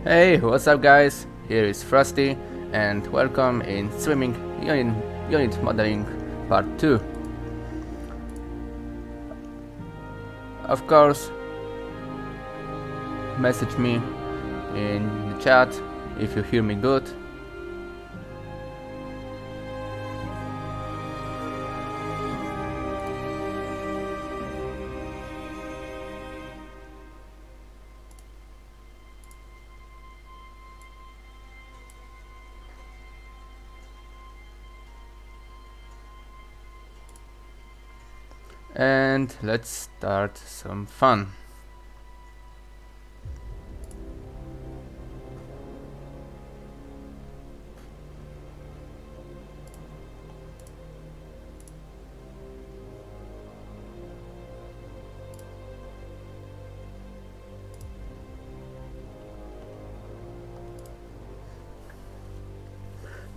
Hey, what's up guys? Here is Froostie and welcome in Swimming Unit Modeling Part 2. Of course, message me in the chat if you hear me good. And let's start some fun.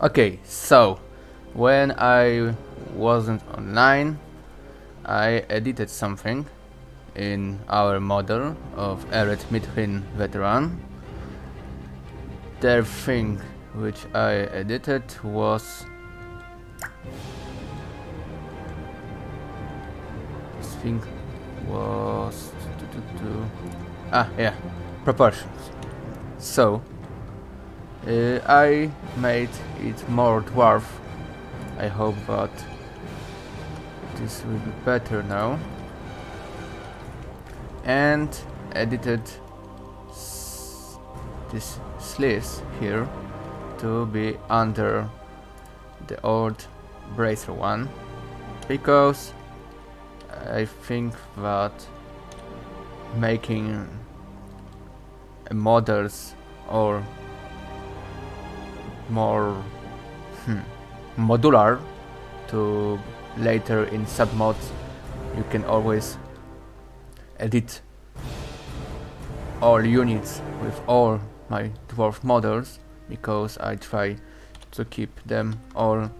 Okay, so when I wasn't online, I edited something in our model of Ered Mithrin Veteran. The thing which I edited was this thing was proportions. So I made it more dwarf. I hope that this will be better now, and edited this slice here to be under the old bracer one, because I think that making models or more modular to later in submods, you can always edit all units with all my dwarf models, because I try to keep them all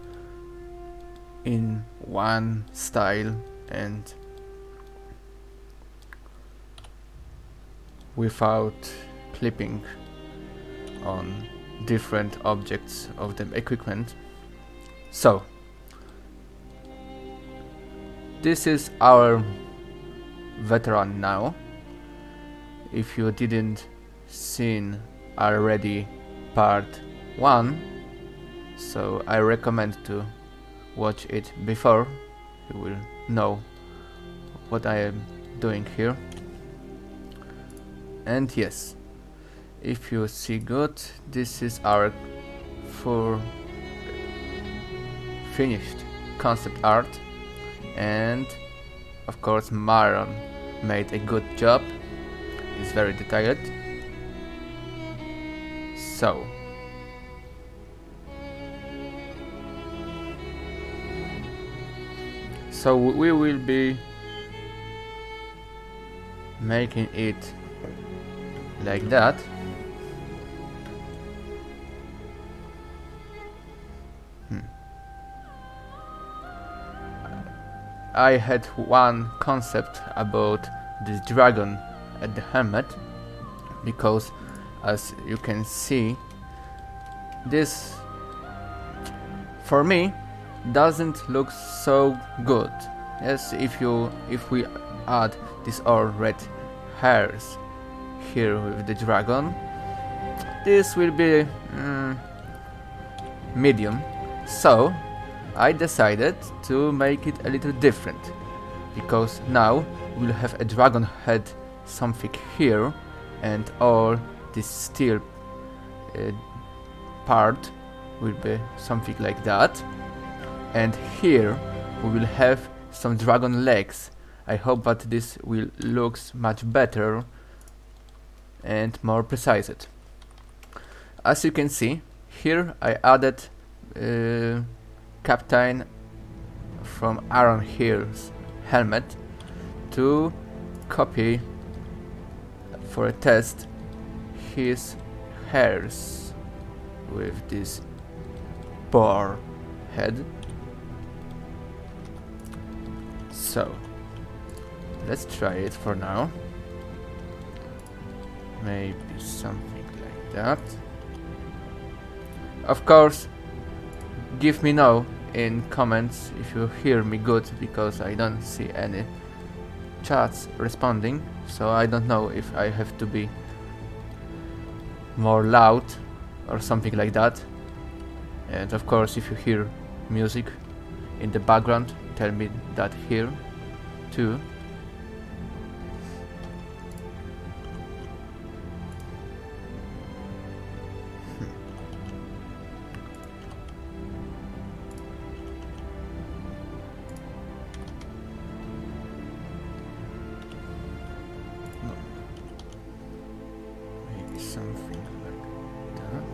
in one style and without clipping on different objects of the equipment. So this is our veteran now. If you didn't seen already part 1, so I recommend to watch it before you will know what I am doing here. And yes, if you see good, this is our full finished concept art. And of course Maron made a good job, it's very detailed. So we will be making it like that. I had one concept about this dragon at the helmet, because as you can see, this for me doesn't look so good. Yes, if we add these all red hairs here with the dragon, this will be medium. So I decided to make it a little different, because now we'll have a dragon head something here, and all this steel part will be something like that, and here we will have some dragon legs. I hope that this will looks much better and more precise. As you can see here, I added Captain from Aaron Hill's helmet to copy for a test his hairs with this boar head. So let's try it for now. Maybe something like that. Of course, give me know in comments if you hear me good, because I don't see any chats responding, so I don't know if I have to be more loud or something like that. And of course, if you hear music in the background, tell me that here too. Maybe something like that.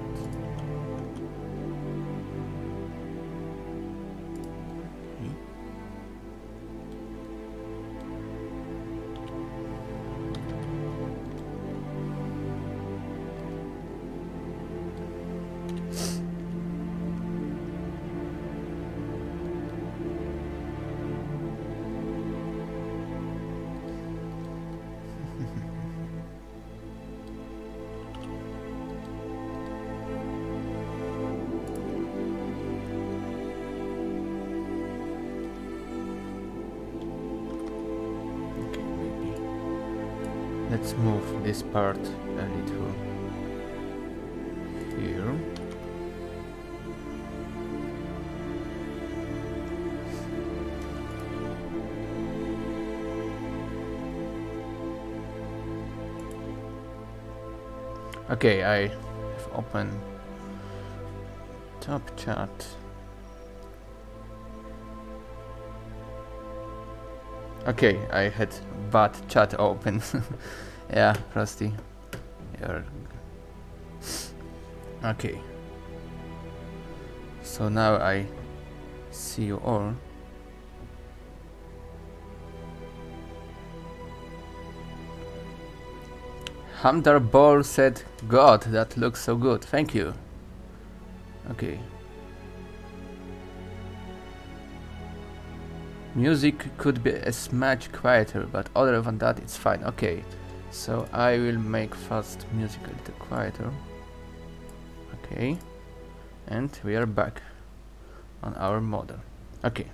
Okay. Let's move this part a little here. Okay, I have opened top chat. Okay, I had bad chat open. Yeah, Froostie. You're... Okay. So now I see you all. Hamdar Ball said, "God, that looks so good. Thank you." Okay. Music could be a smudge quieter, but other than that, it's fine. Okay. So I will make fast music a little quieter. Okay. And we are back on our model. Okay.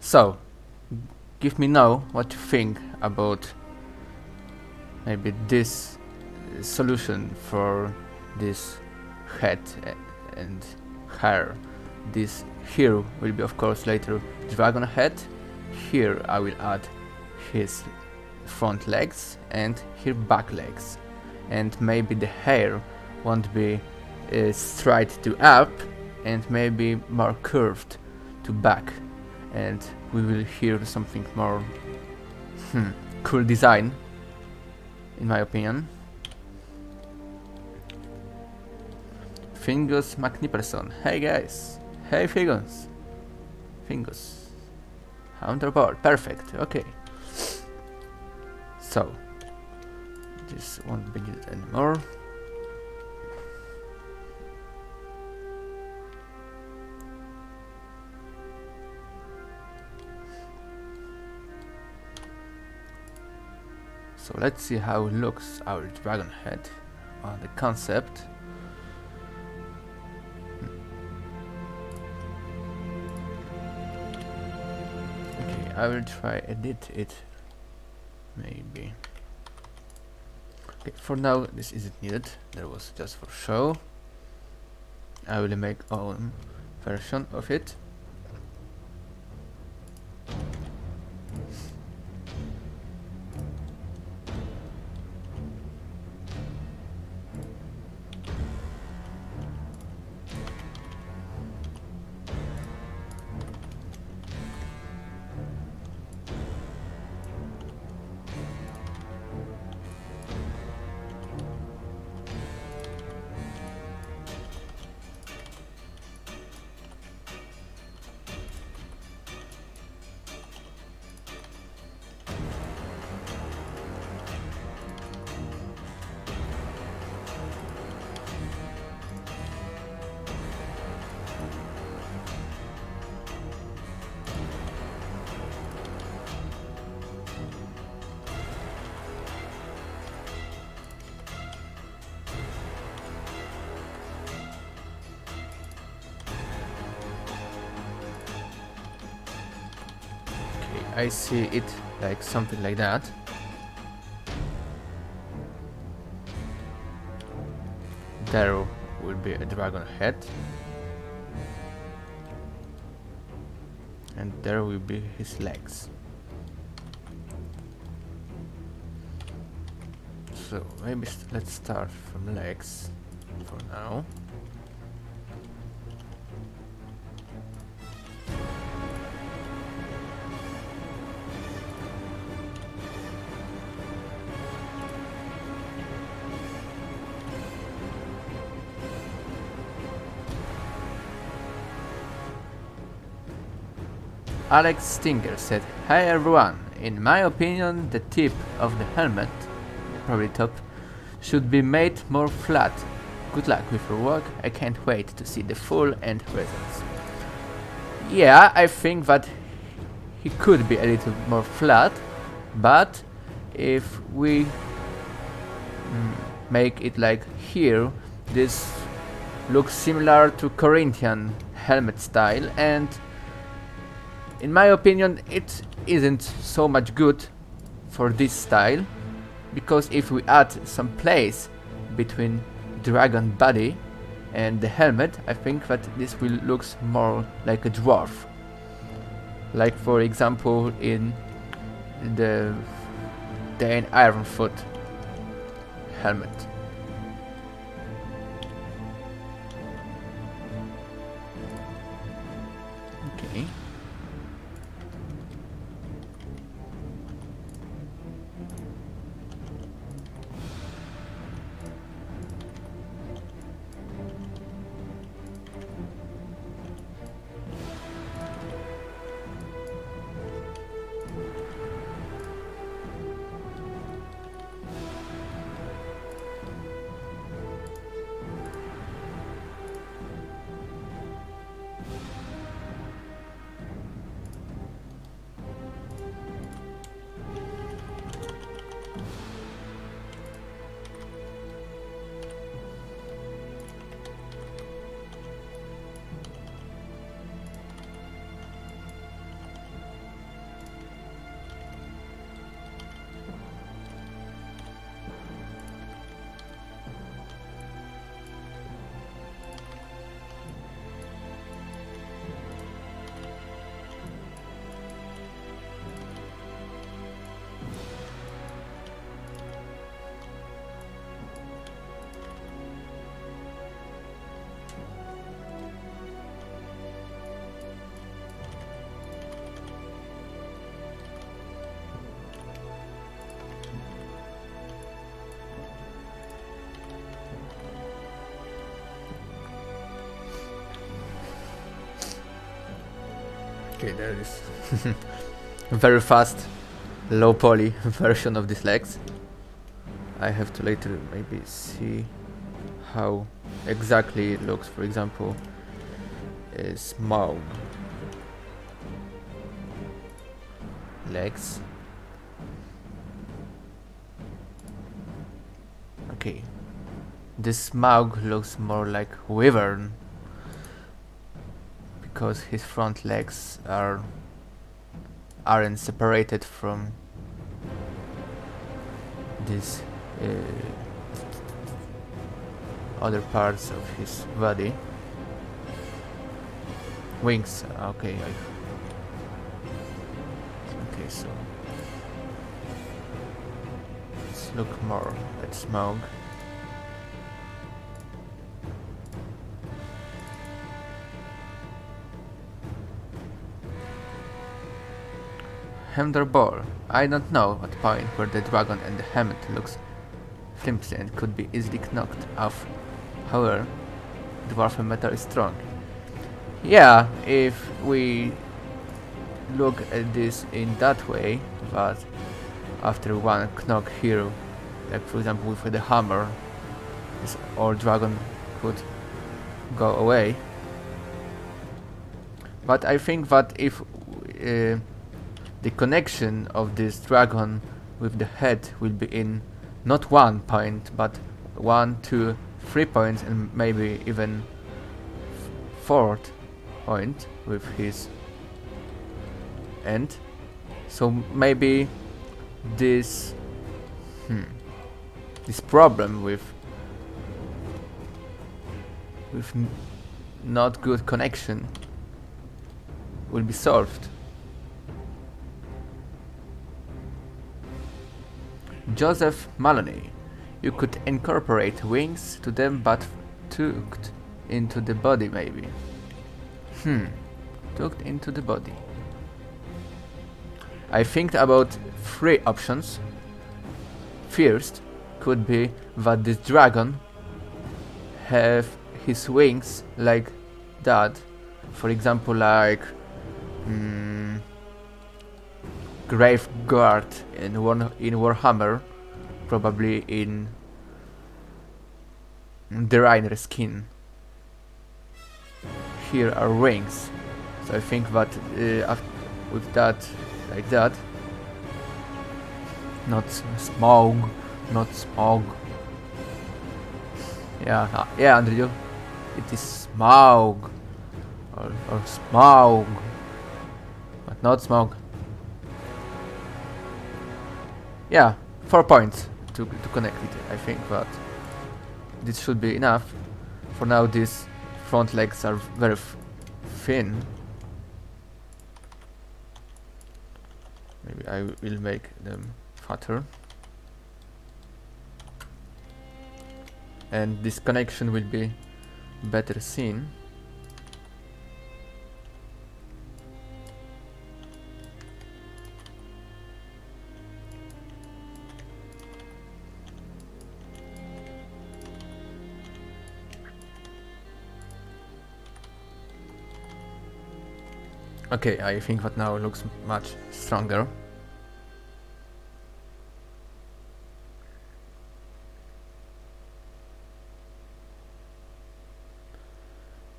So, give me now what you think about maybe this solution for this head and hair. This here will be of course later dragon head. Here I will add his front legs and here back legs, and maybe the hair won't be straight to up and maybe more curved to back, and we will hear something more cool design in my opinion. Fingus McNipperson, hey guys, hey Fingus, Hunterboard, perfect, okay. So, this won't be needed anymore. So let's see how looks our dragon head on the concept. Okay, I will try edit it, maybe. Okay, for now this isn't needed, that was just for show. I will make own version of it. I see it like something like that. There will be a dragon head. And there will be his legs. So maybe let's start from legs for now. Alex Stinger said, "Hi everyone, in my opinion the tip of the helmet, probably top, should be made more flat. Good luck with your work, I can't wait to see the full end results." Yeah, I think that he could be a little more flat, but if we make it like here, this looks similar to Corinthian helmet style, and in my opinion it isn't so much good for this style, because if we add some place between dragon body and the helmet, I think that this will look more like a dwarf, like for example in the Dane Ironfoot helmet. Okay. Okay, there it is. Very fast, low poly version of these legs. I have to later maybe see how exactly it looks. For example, Smaug legs. Okay, this Smaug looks more like wyvern, because his front legs aren't separated from these other parts of his body. Wings, okay. Okay, so let's look more at Smaug. Hemderball. I don't know what point where the dragon and the helmet looks flimsy and could be easily knocked off. However, dwarf metal is strong. Yeah, if we look at this in that way, that after one knock here, like for example with the hammer, this old dragon could go away. But I think that if the connection of this dragon with the head will be in not 1 point, but 1, 2, 3 points, and maybe even 4th point with his end. So maybe this this problem with not good connection will be solved. Joseph Maloney. You could incorporate wings to them but tucked into the body maybe. Tucked into the body. I think about 3 options. First could be that this dragon have his wings like that. For example, like Graveguard in Warhammer, probably in the Reiner skin. Here are wings, so I think that with that, like that, not smog. Yeah, Andrew, it is smog or smog, but not smog. Yeah, 4 points to connect it. I think that this should be enough. For now, these front legs are very thin. Maybe I will make them fatter. And this connection will be better seen. Okay, I think that now looks much stronger.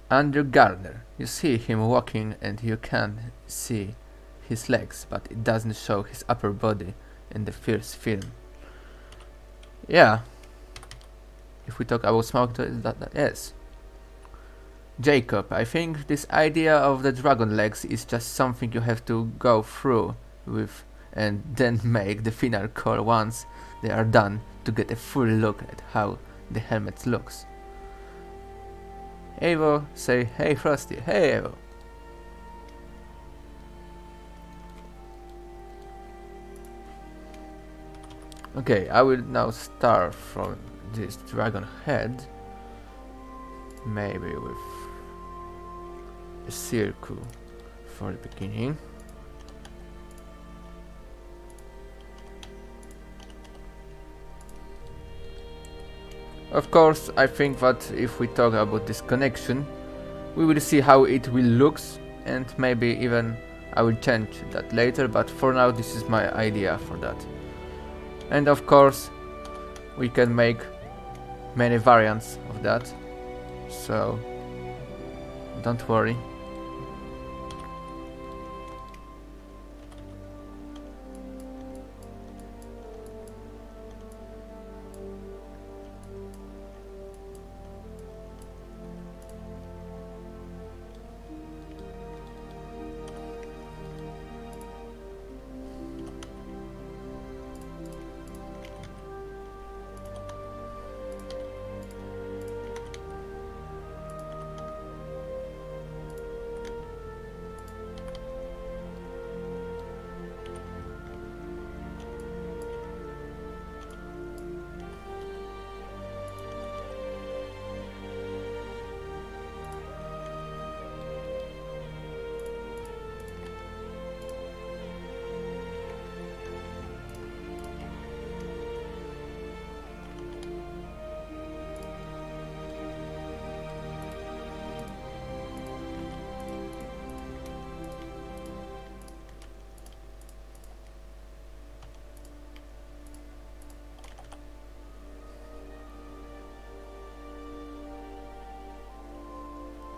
Andrew Gardner. You see him walking and you can see his legs, but it doesn't show his upper body in the first film. Yeah. If we talk about smoke, yes. Jacob, I think this idea of the dragon legs is just something you have to go through with and then make the final call once they are done to get a full look at how the helmet looks. Evo, say hey Froostie, hey Evo. Okay, I will now start from this dragon head, maybe with a circle for the beginning. Of course, I think that if we talk about this connection, we will see how it will looks, and maybe even I will change that later, but for now this is my idea for that. And of course, we can make many variants of that, so don't worry.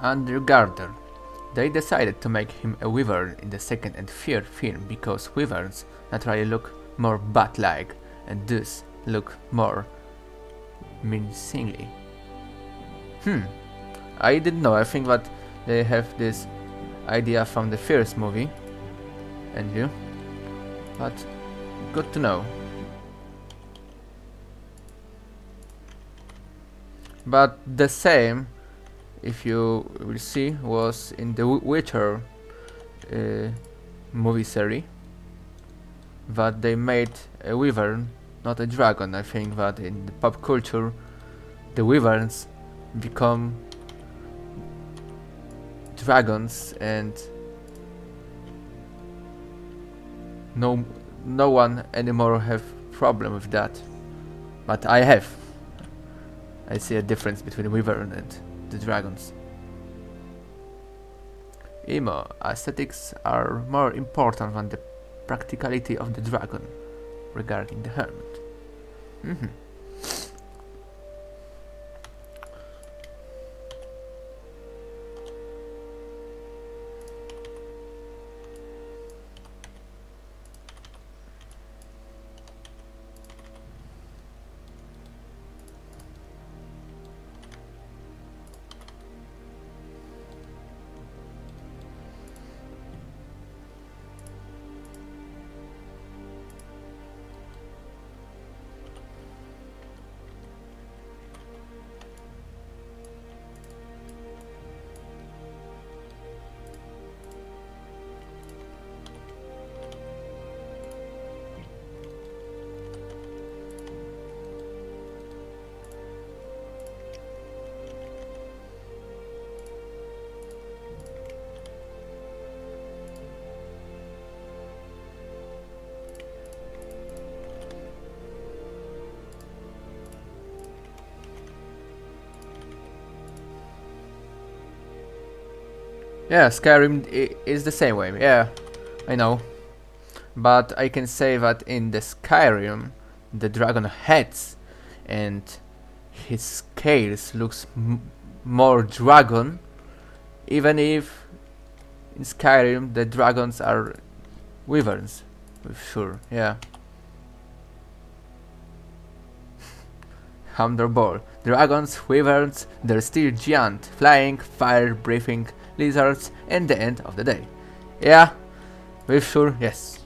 Andrew Gardner. They decided to make him a wyvern in the second and third film because wyverns naturally look more bat-like and thus look more menacingly. I didn't know. I think that they have this idea from the first movie. And you? but good to know. But the same, if you will see, was in the Witcher uh, movie series, that they made a wyvern, not a dragon. I think that in the pop culture, the wyverns become dragons, and no one anymore have problem with that. But I have. I see a difference between the wyvern and the dragons. Emo, aesthetics are more important than the practicality of the dragon regarding the hermit. Mhm. Yeah, Skyrim is the same way. Yeah, I know. But I can say that in the Skyrim, the dragon heads and his scales looks more dragon, even if in Skyrim the dragons are wyverns, with sure. Yeah. Thunderball. Dragons, wyverns, they're still giant, flying, fire-breathing lizards, and the end of the day. Yeah, with sure, yes.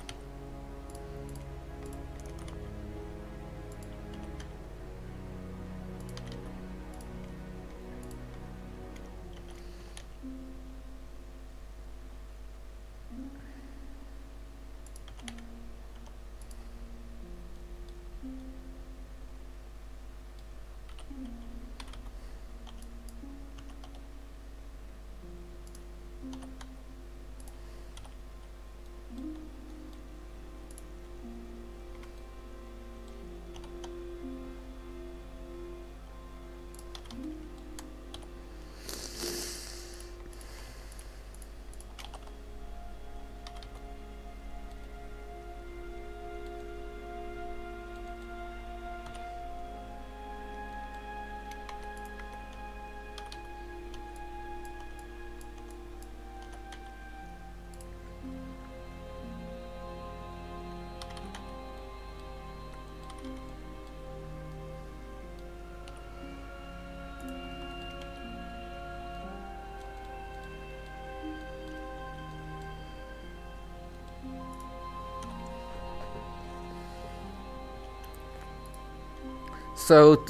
So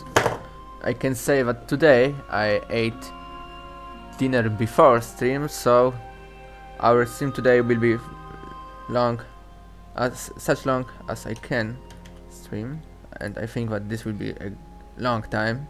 I can say that today I ate dinner before stream, so our stream today will be long, as such long as I can stream, and I think that this will be a long time.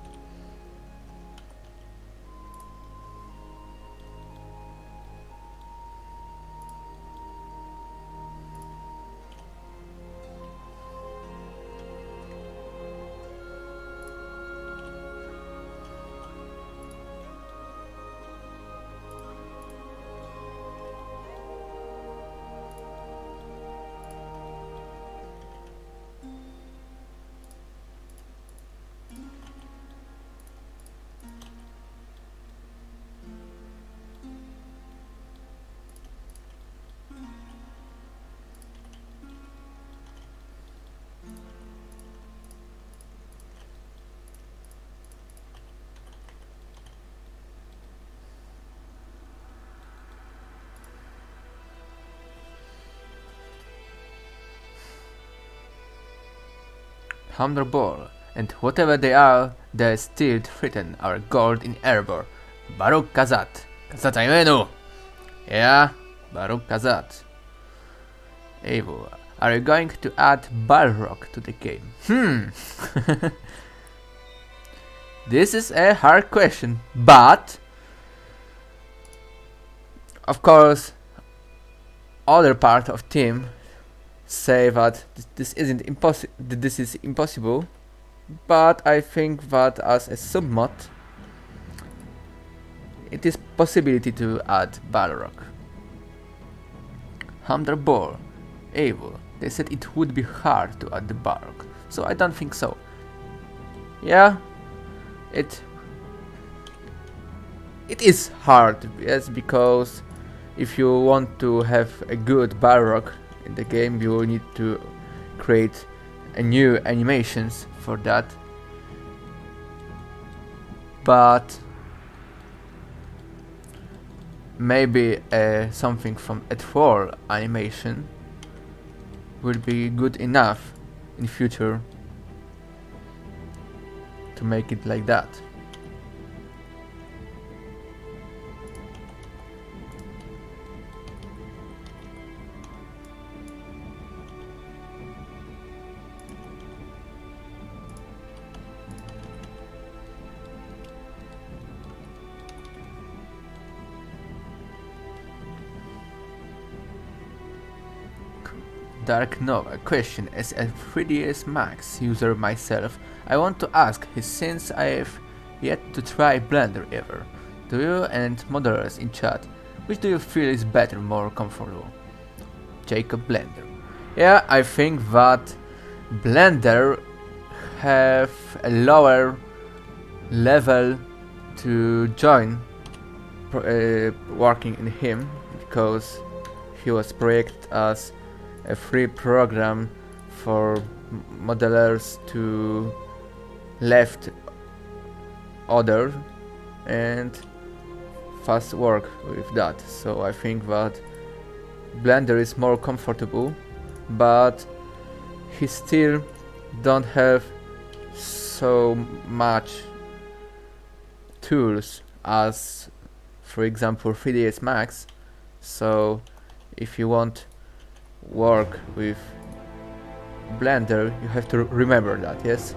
Thunderball, and whatever they are, they still threaten our gold in Erebor. Baruch Kazat. Kazat Aimenu! Yeah, Baruch Kazat. Evo, are you going to add Balrog to the game? This is a hard question, but of course other part of team say that this isn't impossible. This is impossible, but I think that as a submod, it is possibility to add Balrog. Thunderball, Evo. They said it would be hard to add the Balrog, so I don't think so. Yeah, it is hard, yes, because if you want to have a good Balrog in the game, you need to create a new animations for that. But maybe something from Ered 4 animation will be good enough in future to make it like that. Dark Nova question. As a 3ds Max user myself, I want to ask, since I've yet to try Blender ever, do you and modelers in chat, which do you feel is better, more comfortable? Jacob Blender. Yeah, I think that Blender have a lower level to join working in him, because he was projected as a free program for modelers to left order and fast work with that. So I think that Blender is more comfortable, but he still don't have so much tools as, for example, 3ds Max. So if you want work with Blender, you have to remember that, yes?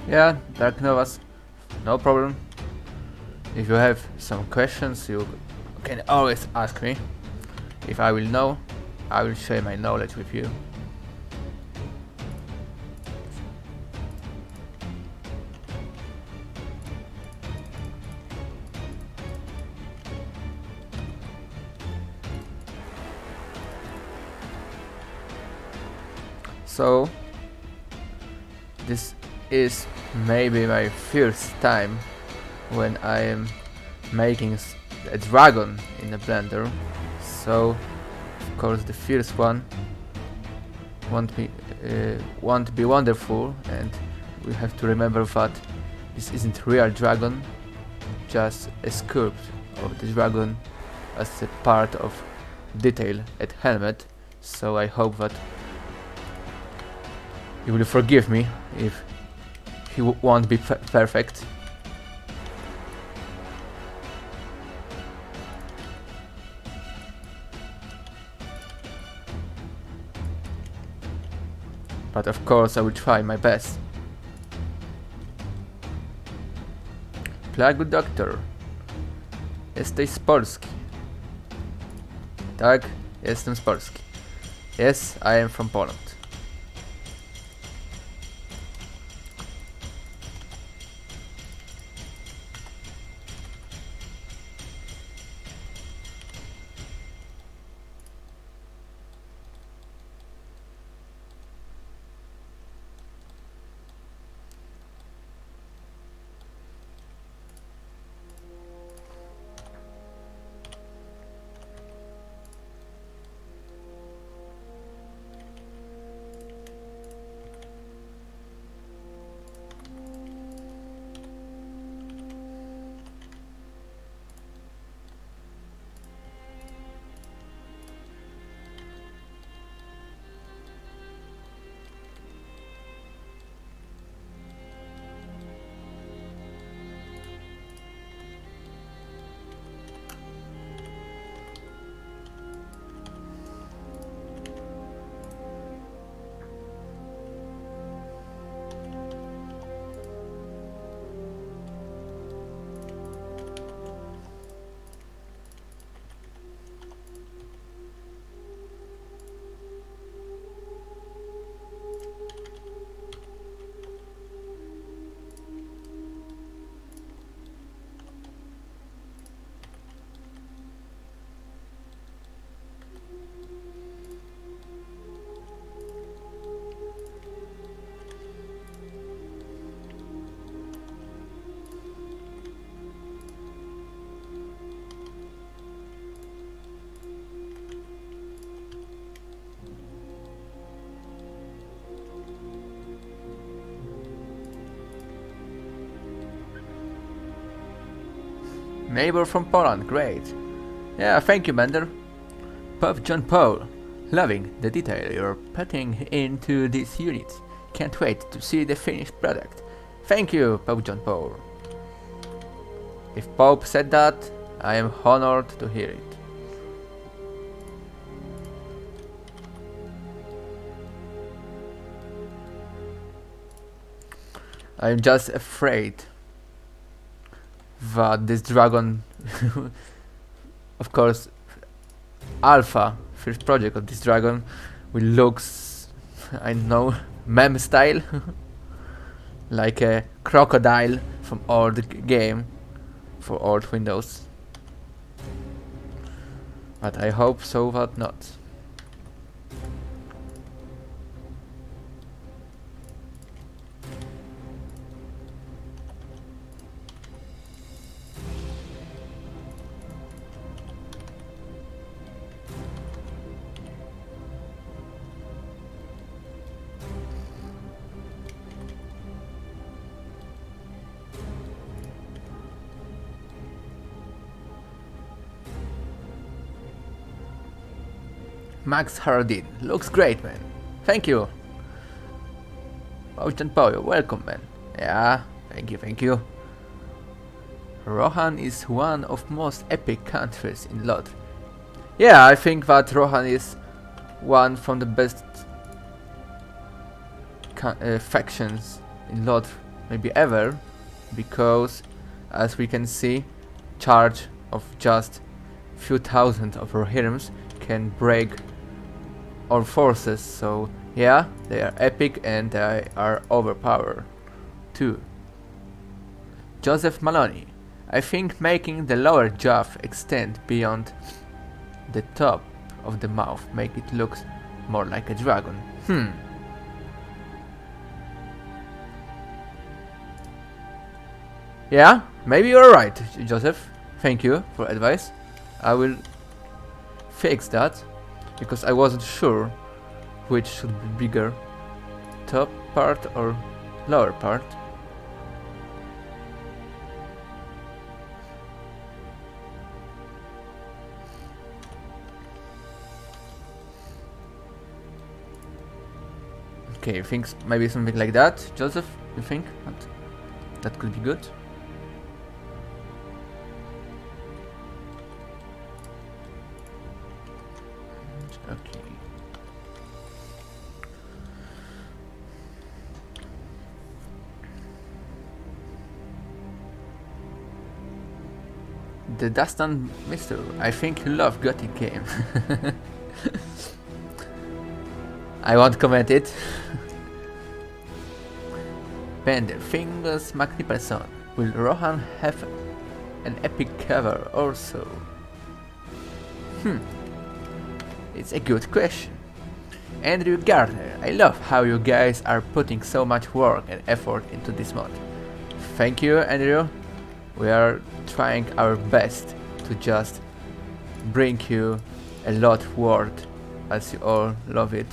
Yeah, Dark Novas, no problem. If you have some questions, you can always ask me. If I will know, I will share my knowledge with you. So, this is maybe my first time when I am making a dragon in a Blender. So, of course, the first one won't be wonderful, and we have to remember that this isn't real dragon, just a sculpt of the dragon as a part of detail at helmet. So I hope that you will forgive me if he won't be perfect. But of course I will try my best. Plagu doktor. Jesteś z Polski. Tak, jestem z Polski. Yes, I am from Poland. Neighbor from Poland, great. Yeah, thank you, Bender. Puff John Paul, loving the detail you're putting into this unit. Can't wait to see the finished product. Thank you, Pope John Paul. If Pope said that, I am honored to hear it. I'm just afraid that this dragon, of course, alpha, first project of this dragon, will look, I don't know, meme style, like a crocodile from old game for old Windows. But I hope so that not. Max Haradin, looks great, man. Thank you. Ocean Poyo, welcome, man. Yeah, thank you. Rohan is one of most epic countries in LoL. Yeah, I think that Rohan is one from the best factions in LoL, maybe ever, because as we can see, charge of just few thousand of our heroes can break our forces, so yeah, they are epic and they are overpowered too. Joseph Maloney, I think making the lower jaw extend beyond the top of the mouth make it look more like a dragon. Yeah, maybe you're right, Joseph. Thank you for advice. I will fix that, because I wasn't sure which should be bigger, top part or lower part. Okay, I think maybe something like that. Joseph, you think that could be good? Okay. The Dustin Mister, I think you love Gothic game. I won't comment it. Bender, fingers magnificent. Will Rohan have an epic cover also? It's a good question. Andrew Gardner, I love how you guys are putting so much work and effort into this mod. Thank you, Andrew. We are trying our best to just bring you a lot of worth as you all love it.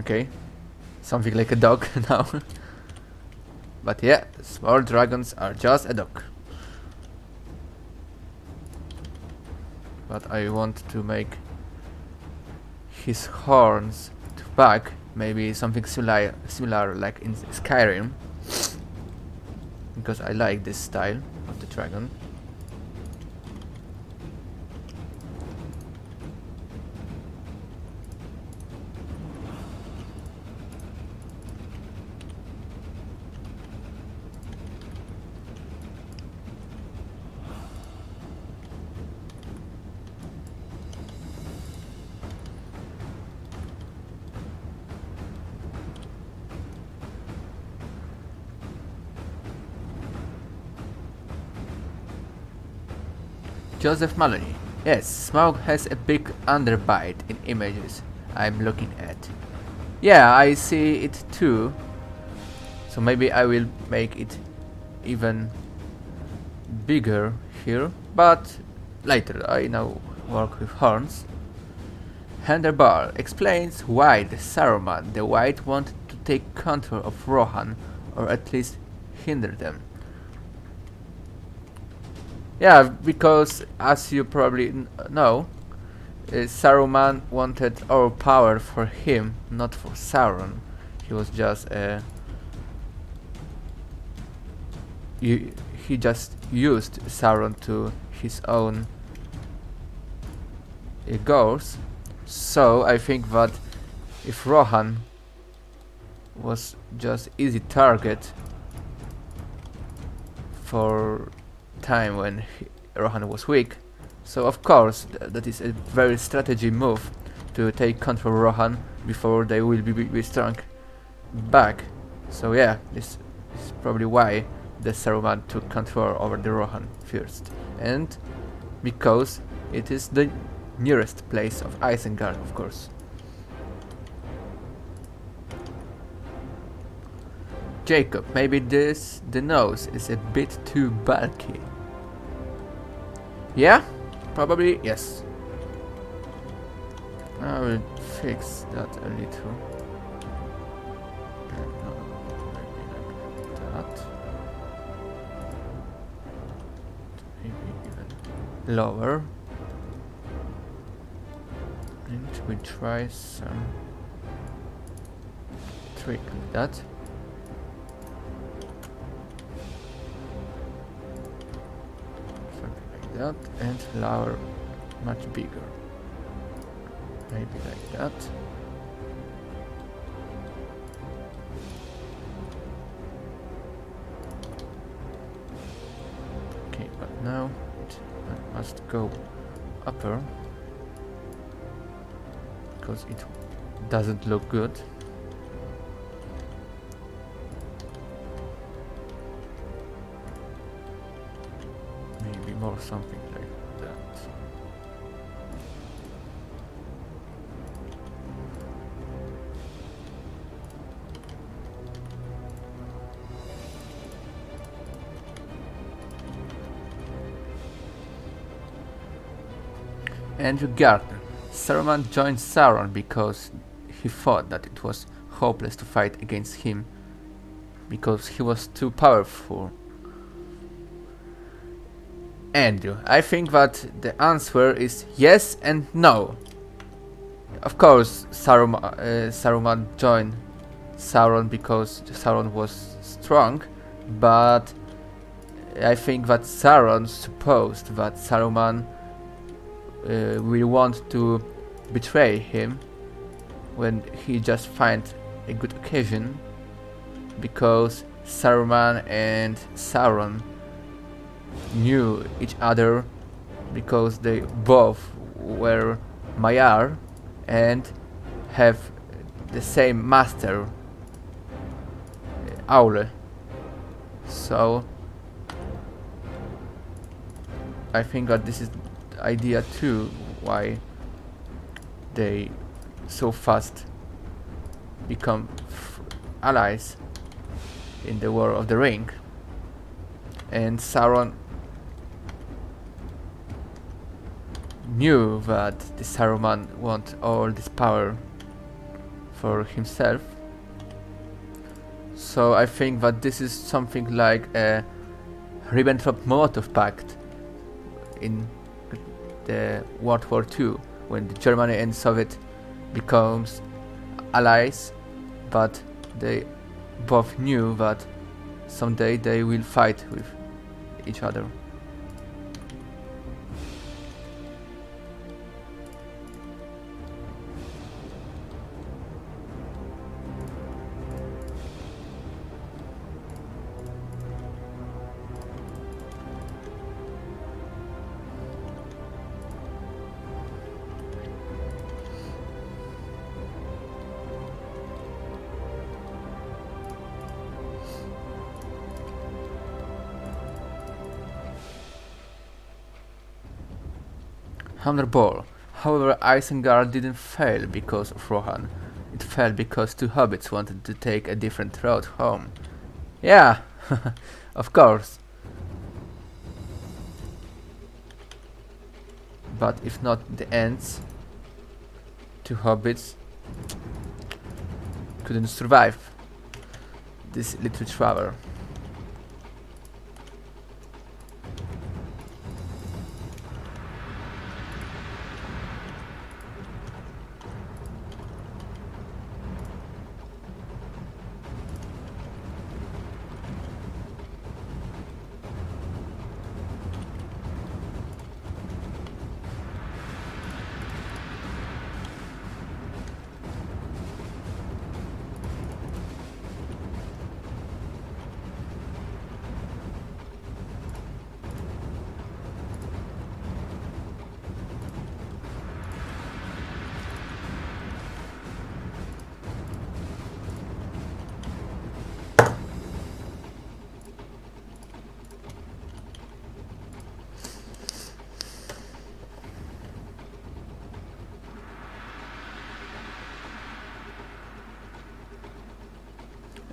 Okay, something like a dog now. But yeah, small dragons are just a dog. But I want to make his horns to back, maybe something similar like in Skyrim, because I like this style of the dragon. Joseph Maloney. Yes, Smoke has a big underbite in images I'm looking at. Yeah, I see it too. So maybe I will make it even bigger here, but later. I now work with horns. Handerbar explains why the Saruman the White wanted to take control of Rohan, or at least hinder them. Yeah, because as you probably know, Saruman wanted all power for him, not for Sauron. He was just he just used Sauron to his own goals. So I think that if Rohan was just easy target for time when Rohan was weak, so of course that is a very strategy move to take control of Rohan before they will be strong back. So yeah, this is probably why the Saruman took control over the Rohan first, and because it is the nearest place of Isengard, of course. Jacob, maybe the nose is a bit too bulky. Yeah, probably yes. I will fix that a little. Maybe like that. Maybe even lower. And we try some trick like that. That and lower much bigger, maybe like that. Okay, but now it must go upper because it doesn't look good. Or something like that. Andrew Gardner. Saruman joined Sauron because he thought that it was hopeless to fight against him because he was too powerful. Andrew, I think that the answer is yes and no. Of course, Saruman joined Sauron because Sauron was strong, but I think that Sauron supposed that Saruman will want to betray him when he just finds a good occasion, because Saruman and Sauron knew each other because they both were Maiar and have the same master, Aule. So I think that this is the idea too why they so fast become allies in the War of the Ring. And Sauron knew that the Saruman want all this power for himself. So I think that this is something like a Ribbentrop-Molotov pact in the World War II, when Germany and Soviet becomes allies, but they both knew that someday they will fight with each other. Ball. However, Isengard didn't fail because of Rohan. It failed because two hobbits wanted to take a different road home. Yeah, of course. But if not the Ents, two hobbits couldn't survive this little travel.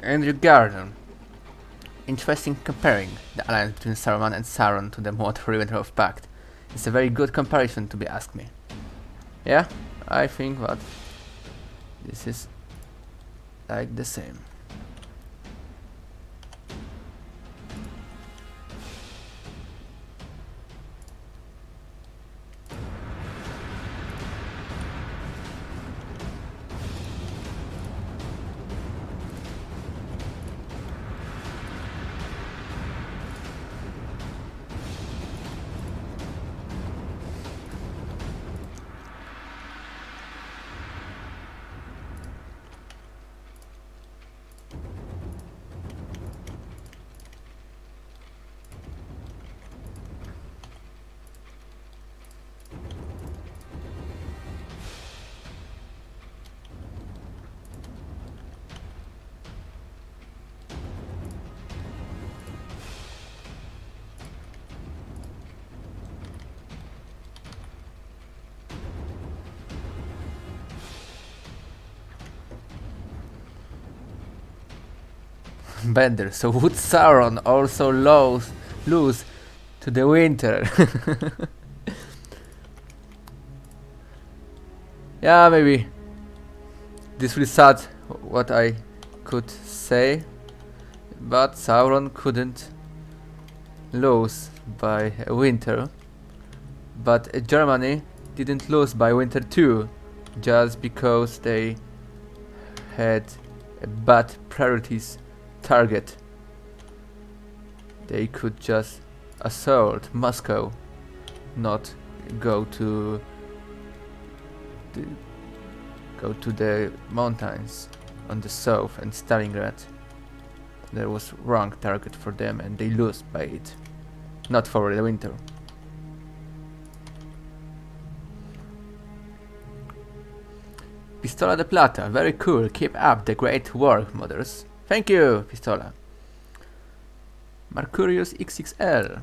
Andrew Gardner. Interesting comparing the alliance between Saruman and Sauron to the Mordor-Ribbentrop Pact. It's a very good comparison, to be asked me. Yeah, I think that this is like the same. Bender, so would Sauron also lose to the winter? Yeah, maybe this really sad what I could say, but Sauron couldn't lose by winter. But Germany didn't lose by winter too, just because they had a bad priorities target. They could just assault Moscow, not go to the mountains on the south and Stalingrad. There was wrong target for them and they lose by it, not for the winter. Pistola de Plata, very cool, keep up the great work, mothers. Thank you, Pistola. Mercurius XXL.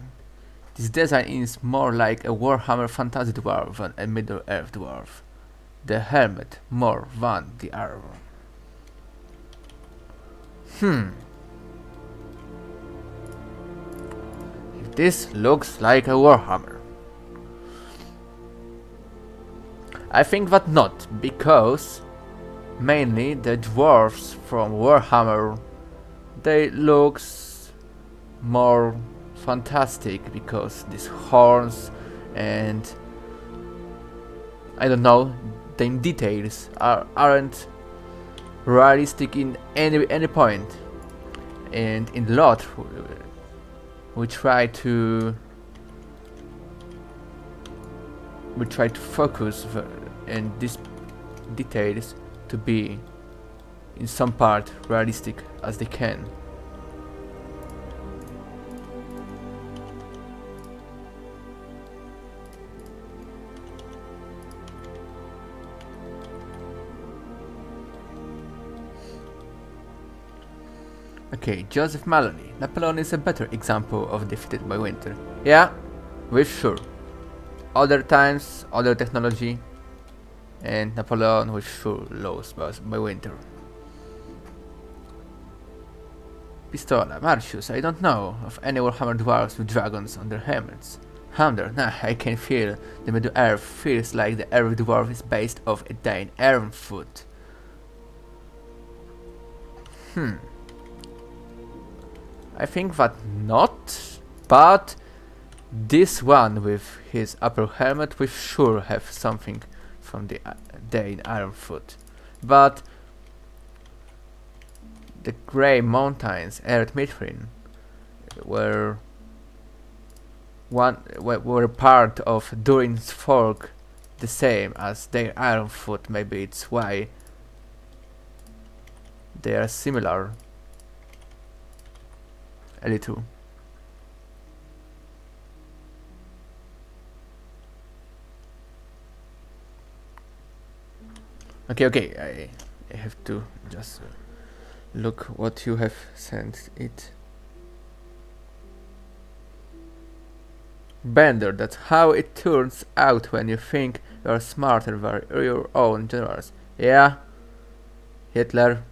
This design is more like a Warhammer Fantasy Dwarf than a Middle-earth dwarf. The helmet more than the armor. This looks like a Warhammer. I think that not, because mainly the dwarves from Warhammer, they looks more fantastic because these horns and I don't know, the details aren't realistic in any point. And in lot we try to focus and these details to be in some part realistic as they can. Okay, Joseph Maloney. Napoleon is a better example of defeated by winter. Yeah, we're sure. Other times, other technology, and Napoleon was sure lost by winter. Pistola, Marcius, I don't know of any Warhammer dwarves with dragons on their helmets. Hammer, nah, I can feel the Middle-earth feels like the every dwarf is based off a Dane iron foot. I think that not, but this one with his upper helmet will sure have something from the Dane Ironfoot. But the Grey Mountains, Ered Mithrin, were part of Durin's folk, the same as their Ironfoot. Maybe it's why they are similar a little. Okay, I have to just look what you have sent it. Bender, that's how it turns out when you think you're smarter than your own generals. Yeah, Hitler,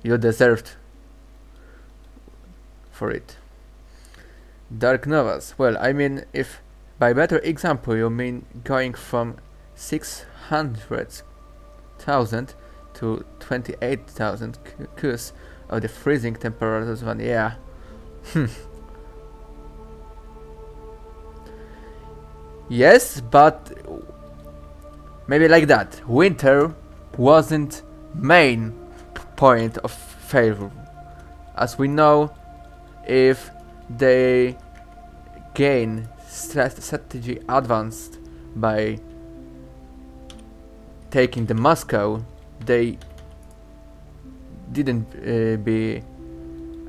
you deserved for it. Dark Novas, well, I mean, if by better example you mean going from 600,000 to 28,000 because of the freezing temperatures, one, yeah. Yes, but maybe like that. Winter wasn't main point of favor. As we know, if they gain strategy advanced by taking the Moscow, they didn't be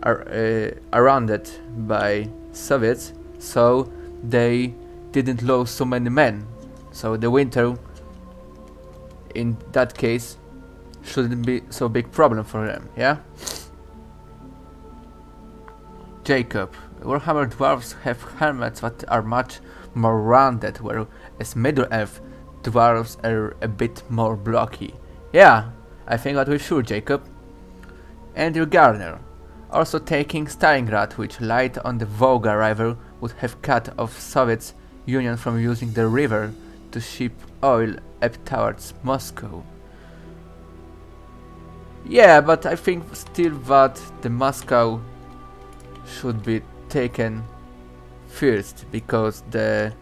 surrounded by Soviets, so they didn't lose so many men. So the winter, in that case, shouldn't be so big problem for them. Yeah. Jacob, Warhammer dwarves have helmets that are much more rounded, whereas Middle-earth dwarves are a bit more blocky. Yeah, I think that we're sure, Jacob. Andrew Garner, also taking Stalingrad, which light on the Volga River would have cut off Soviet Union from using the river to ship oil up towards Moscow. Yeah, but I think still that the Moscow should be taken first, because the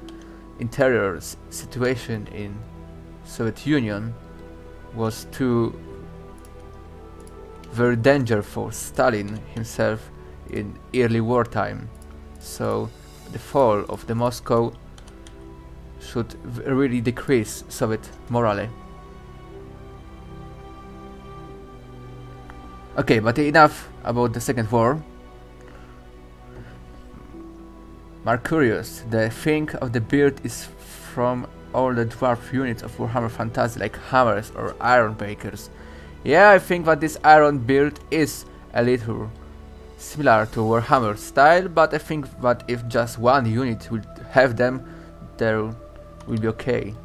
interior situation in Soviet Union was too very danger for Stalin himself in early wartime. So the fall of the Moscow should really decrease Soviet morale. Okay, but enough about the Second War. Mercurius, the thing of the beard is from all the dwarf units of Warhammer Fantasy, like hammers or iron breakers. Yeah, I think that this iron beard is a little similar to Warhammer style, but I think that if just one unit will have them, there will be okay.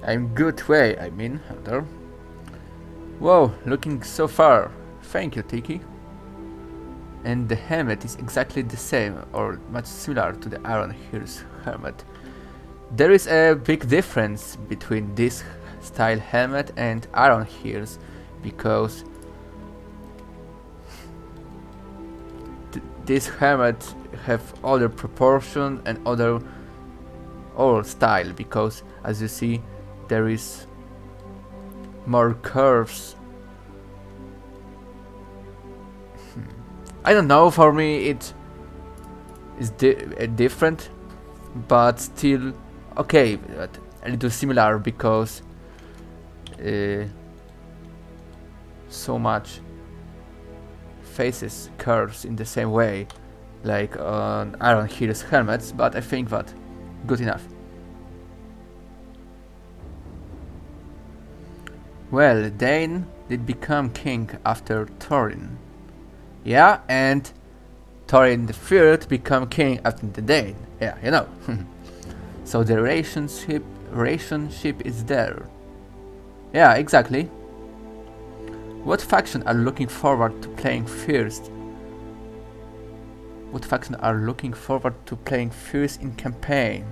I'm good way, I mean, Hunter. Whoa, looking so far. Thank you, Tiki. And the helmet is exactly the same, or much similar to the Iron Hero's helmet. There is a big difference between this style helmet and Iron Hero's, because this helmet have other proportion and other style, because as you see there is more curves. I don't know, for me it is different, but still okay, but a little similar, because so much faces curves in the same way like on Iron Hero's helmets, but I think that good enough. Well, Dane did become king after Thorin. Yeah, and Thorin III become king after the Dane. Yeah, you know. So the relationship is there. Yeah, exactly. What faction are looking forward to playing first? What faction are looking forward to playing first in campaign?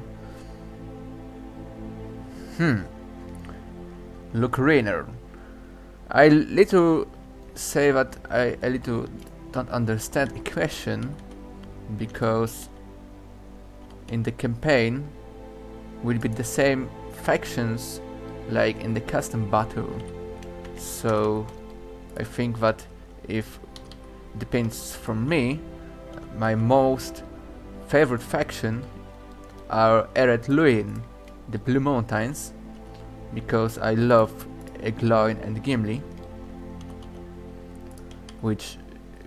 Luke Rainer. I little say that I a little don't understand the question, because in the campaign will be the same factions like in the custom battle. So I think that if depends from me, my most favorite faction are Ered Mithrin, the Blue Mountains, because I love Egloin and Gimli,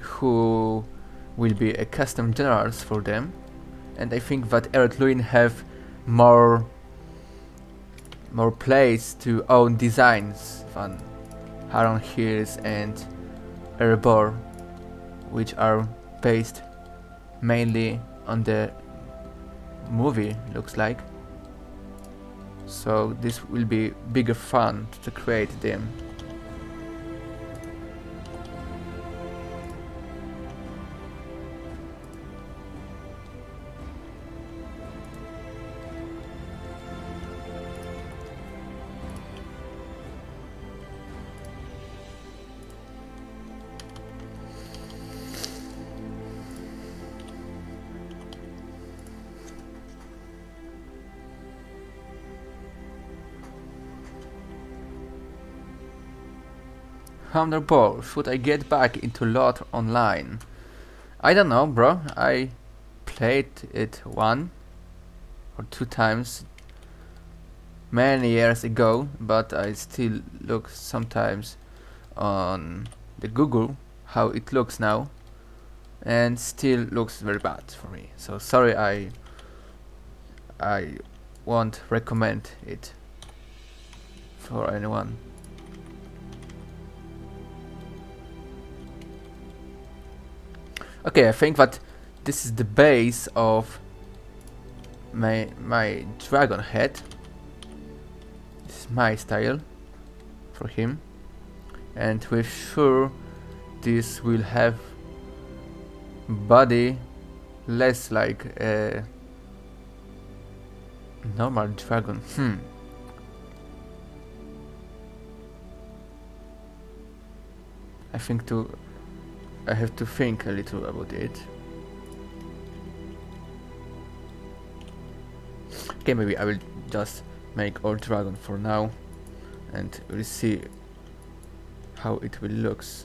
who will be a custom generals for them, and I think that Ered Mithrin have more place to own designs than Iron Heroes and Erebor, which are based mainly on the movie, looks like. So this will be bigger fun to create them. Thunderball, should I get back into LoL online? I don't know, bro. I played it 1 or 2 times many years ago, but I still look sometimes on the Google how it looks now, and still looks very bad for me. So sorry, I won't recommend it for anyone. Okay, I think that this is the base of my dragon head. This is my style for him, and we're sure this will have body less like a normal dragon. I have to think a little about it. Okay, maybe I will just make all dragon for now, and we'll see how it will looks.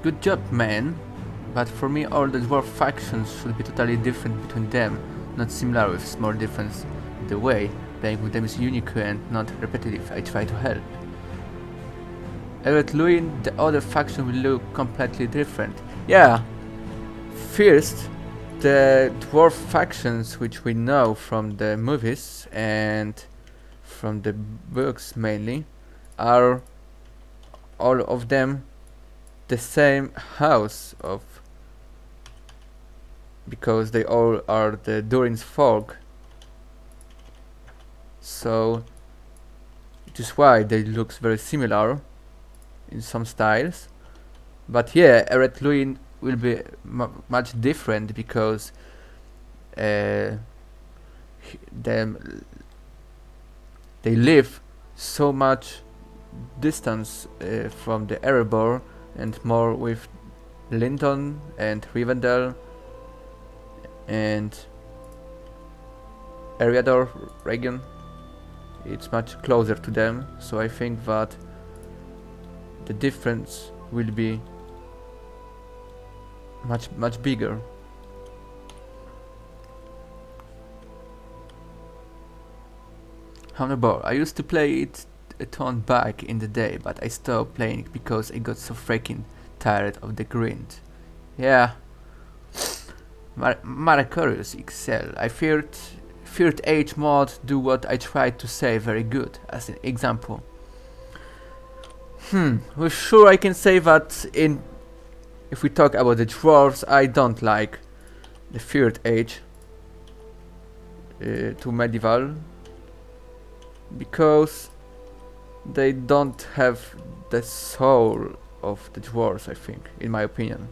Good job, man. But for me, all the dwarf factions should be totally different between them, not similar with small difference. The way playing with them is unique and not repetitive. I try to help. Ered Mithrin, the other faction will look completely different. Yeah. First, the dwarf factions, which we know from the movies and from the books mainly, are all of them the same house of, because they all are the Durin's folk, so it is why they look very similar in some styles. But yeah, Ered Mithrin will be much different because them they live so much distance from the Erebor, and more with Linton and Rivendell and Eriador region. It's much closer to them, so I think that the difference will be much bigger. Honorable, I used to play it a ton back in the day, but I stopped playing it because I got so freaking tired of the grind. Yeah. Maracorius XL. I feared Age mod do what I tried to say very good, as an example. Well, sure, I can say that if we talk about the dwarves, I don't like the Third Age to medieval, because they don't have the soul of the dwarves, I think, in my opinion,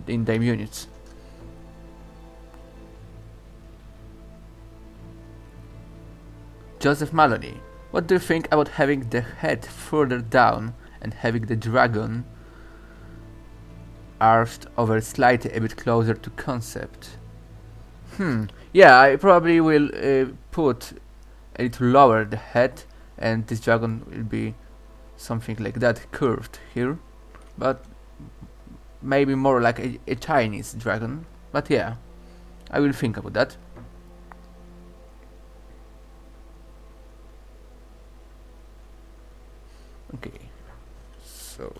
in their units. Joseph Maloney, what do you think about having the head further down and having the dragon arched over slightly a bit closer to concept? Yeah, I probably will put a little lower the head, and this dragon will be something like that, curved here, but maybe more like a Chinese dragon. But yeah, I will think about that. Okay, so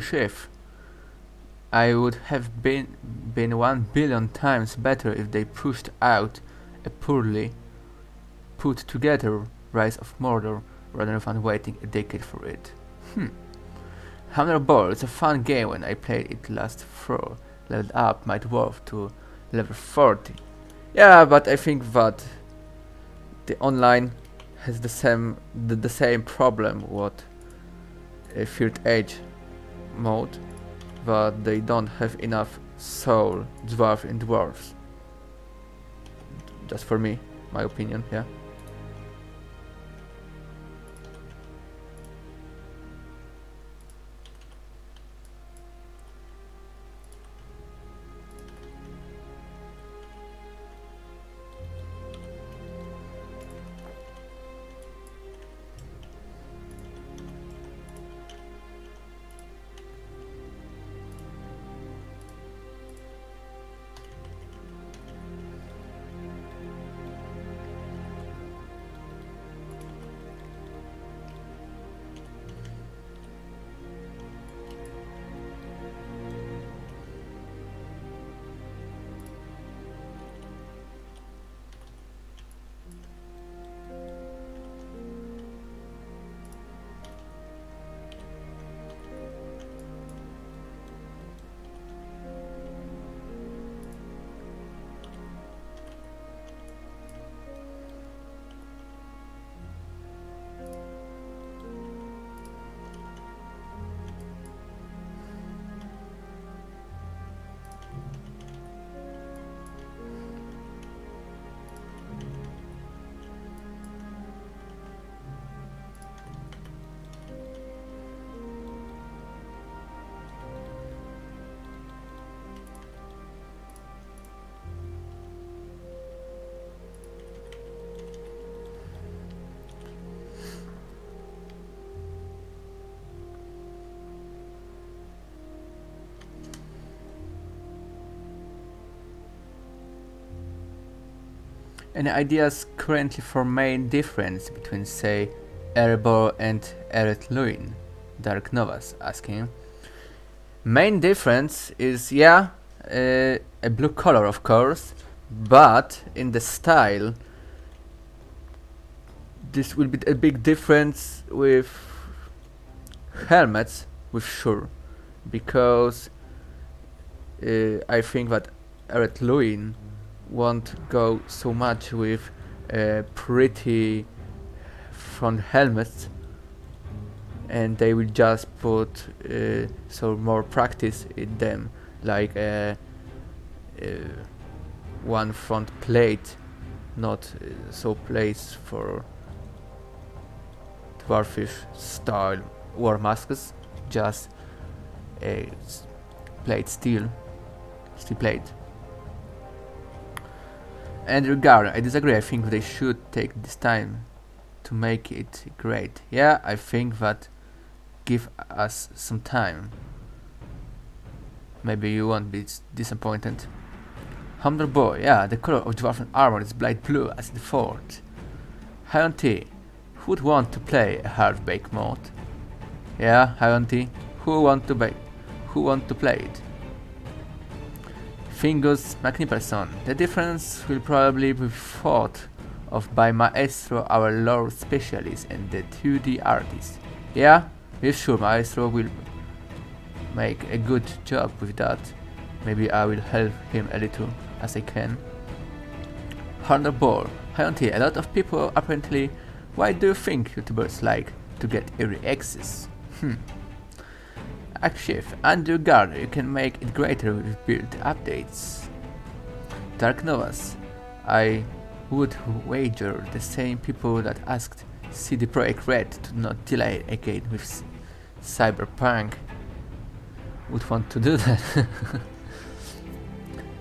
Chef, I would have been 1 billion times better if they pushed out a poorly put together Rise of Mordor rather than waiting a decade for it. Hammer Ball is a fun game. When I played it last fall, leveled up my dwarf to level 40. Yeah, but I think that the online has the same problem what a Third Age mode, but they don't have enough soul dwarf in dwarves. Just for me, my opinion, yeah. Any ideas currently for main difference between, say, Erebor and Ered Mithrin? Dark Novas asking. Main difference is, yeah, a blue color, of course, but in the style, this will be a big difference with helmets, with sure, because I think that Ered Mithrin won't go so much with pretty front helmets, and they will just put so more practice in them, like one front plate, not so plates for dwarfish style war masks, just a plate steel plate. And regard, I disagree. I think they should take this time to make it great. Yeah, I think that give us some time. Maybe you won't be disappointed. Humble Boy, yeah, the color of dwarven armor is bright blue as default. Hion T, who would want to play a hard-bake mode? Yeah, Hion T, who want to play it? Fingus Magniperson, the difference will probably be thought of by Maestro, our lore specialist and the 2D artist. Yeah, we're sure Maestro will make a good job with that. Maybe I will help him a little as I can. Harder Ball, Hion T, a lot of people apparently. Why do you think YouTubers like to get early access? Akshift, Andrew Gardner, you can make it greater with build updates. Dark Novas, I would wager the same people that asked CD Projekt Red to not delay again with Cyberpunk would want to do that.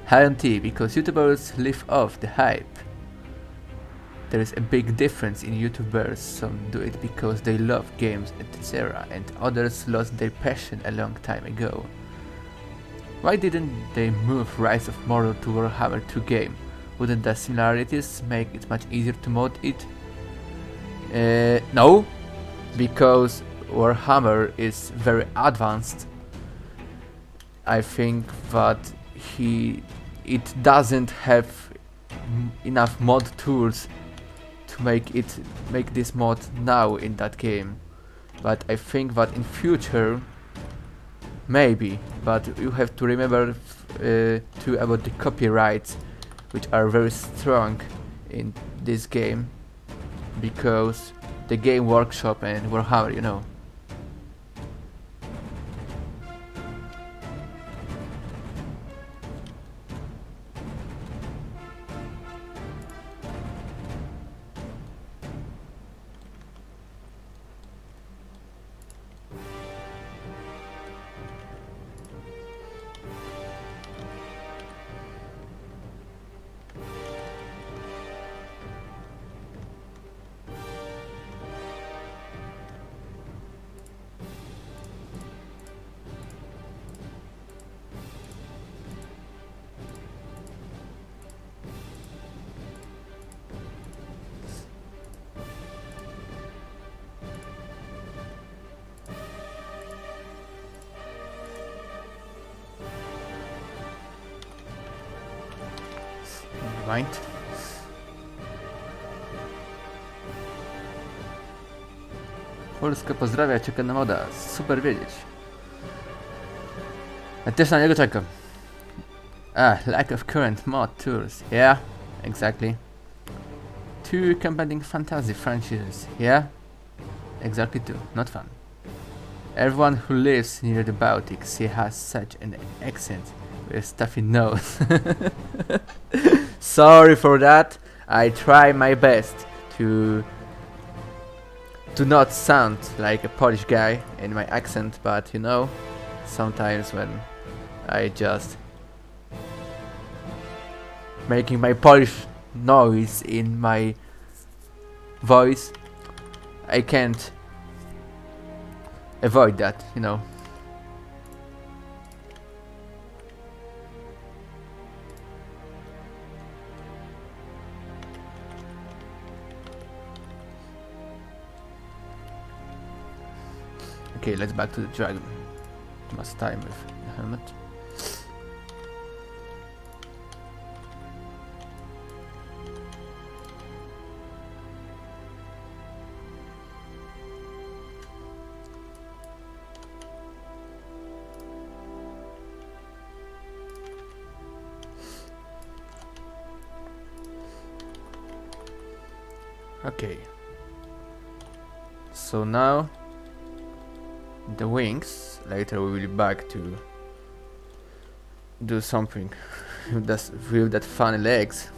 Hion T, because YouTubers live off the hype. There is a big difference in YouTubers. Some do it because they love games, etc., and others lost their passion a long time ago. Why didn't they move Rise of Mordor to Warhammer 2 game? Wouldn't the similarities make it much easier to mod it? No, because Warhammer is very advanced I think that it doesn't have enough mod tools to make this mod now in that game. But I think that in future, maybe. But you have to remember too about the copyrights, which are very strong in this game, because the Game Workshop and Warhammer, you know. Mind. Polska pozdrawia, czeka na moda. Super wiedzieć. Ja też na niego czekam. Lack of current mod tools. Yeah, exactly. Two competing fantasy franchises. Yeah, exactly two. Not fun. Everyone who lives near the Baltic Sea has such an accent with a stuffy nose. Sorry for that. I try my best to not sound like a Polish guy in my accent, but you know, sometimes when I just making my Polish noise in my voice, I can't avoid that, you know. Okay, let's back to the dragon. Must time with the helmet. Okay. So now the wings. Later we will be back to do something with that funny legs.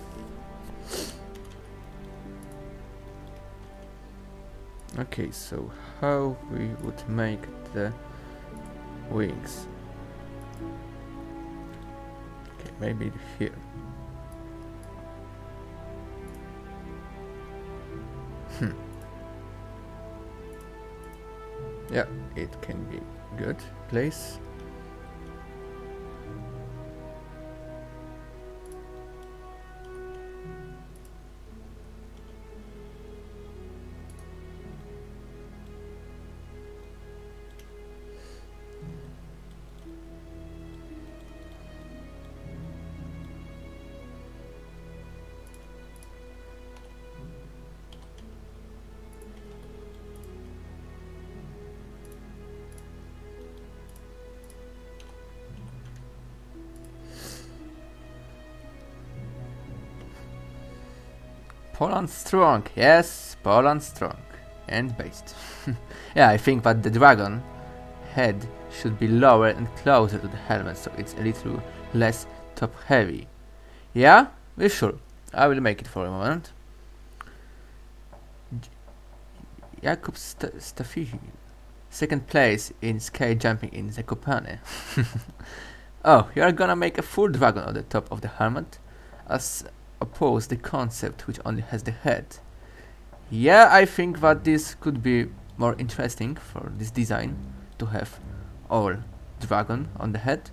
Okay, so how we would make the wings? Okay, maybe here. Yeah, it can be good place. Poland strong, yes, Poland strong and based. Yeah, I think that the dragon head should be lower and closer to the helmet, so it's a little less top heavy. Yeah, we're sure. I will make it for a moment. Jakub Stafihi, second place in sky jumping in Zakopane. Oh, you are gonna make a full dragon on the top of the helmet, as oppose the concept which only has the head. Yeah, I think that this could be more interesting for this design, to have all dragon on the head.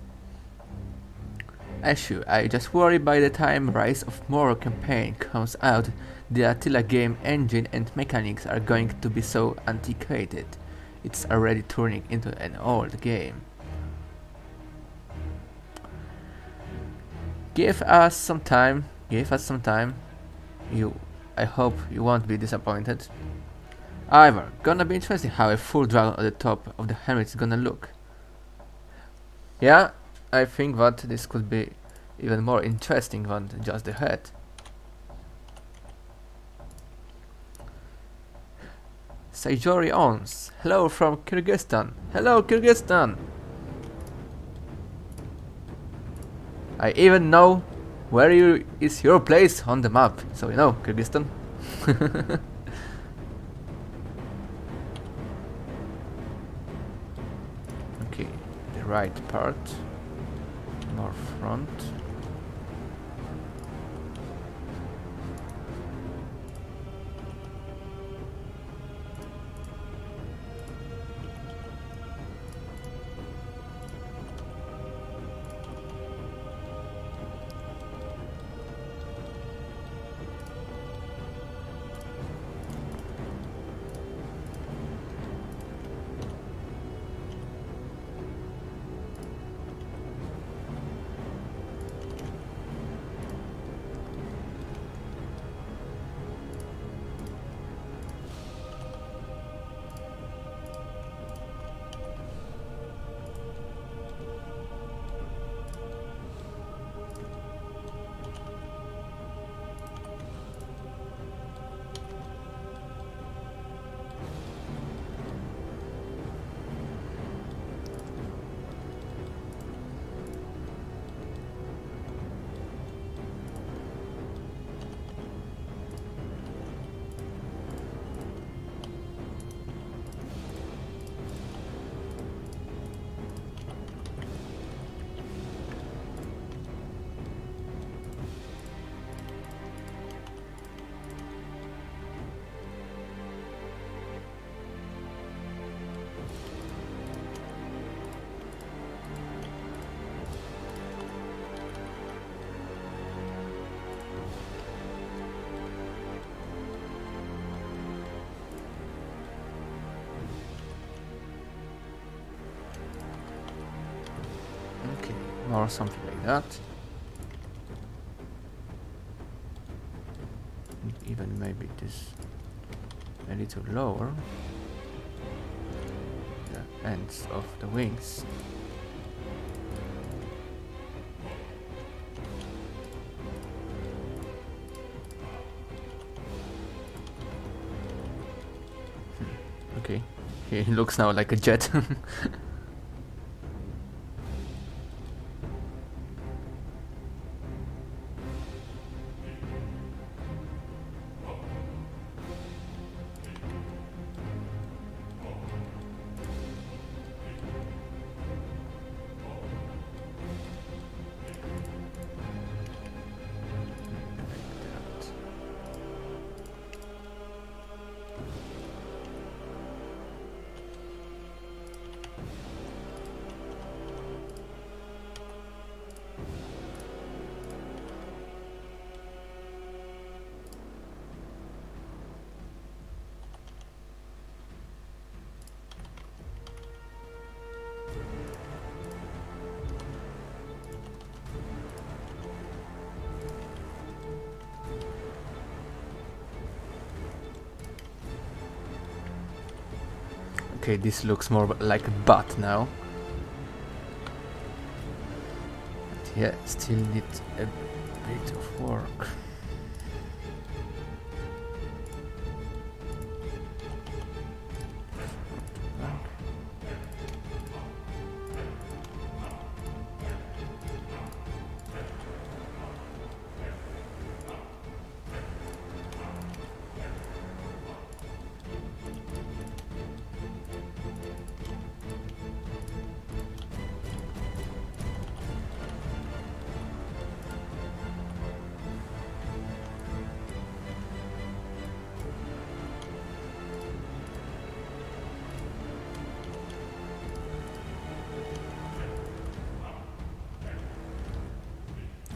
Issue, I just worry by the time Rise of Moro campaign comes out, the Attila game engine and mechanics are going to be so antiquated. It's already turning into an old game. Give us some time. Give us some time. I hope you won't be disappointed. However, gonna be interesting how a full dragon at the top of the helmet is gonna look. Yeah, I think that this could be even more interesting than just the head. Sajori Ons. Hello from Kyrgyzstan. Hello Kyrgyzstan. I even know where is your place on the map. So you know, Kyrgyzstan. Okay, the right part. More front. Or something like that. And even maybe this a little lower. The ends of the wings. Okay, he looks now like a jet. Okay, this looks more like a butt now. But yeah, still need a bit of work.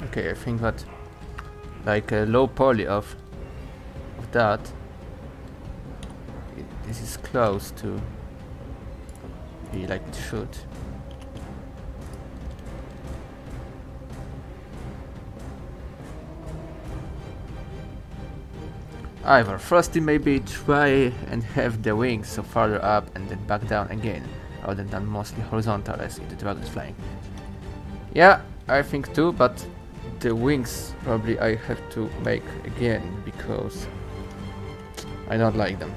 Okay, I think that like a low poly of that, this is close to be like it should. Either Froostie maybe try and have the wings so farther up and then back down again, rather than mostly horizontal as if the dragon is flying. Yeah, I think too, but the wings probably I have to make again because I don't like them,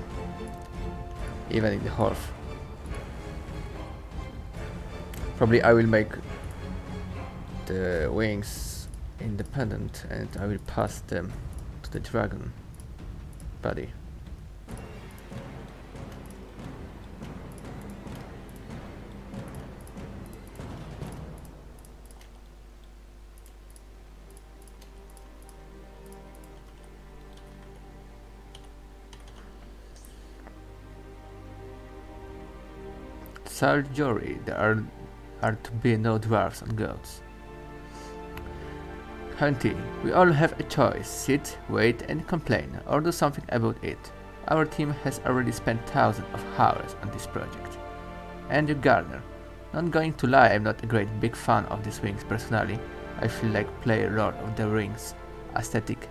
even in the half. Probably I will make the wings independent and I will pass them to the dragon body. Surgery, there are to be no dwarves and goats. Hunty, we all have a choice: sit, wait and complain, or do something about it. Our team has already spent thousands of hours on this project. Andrew Gardner, not going to lie, I'm not a great big fan of these wings personally. I feel like player Lord of the Rings aesthetic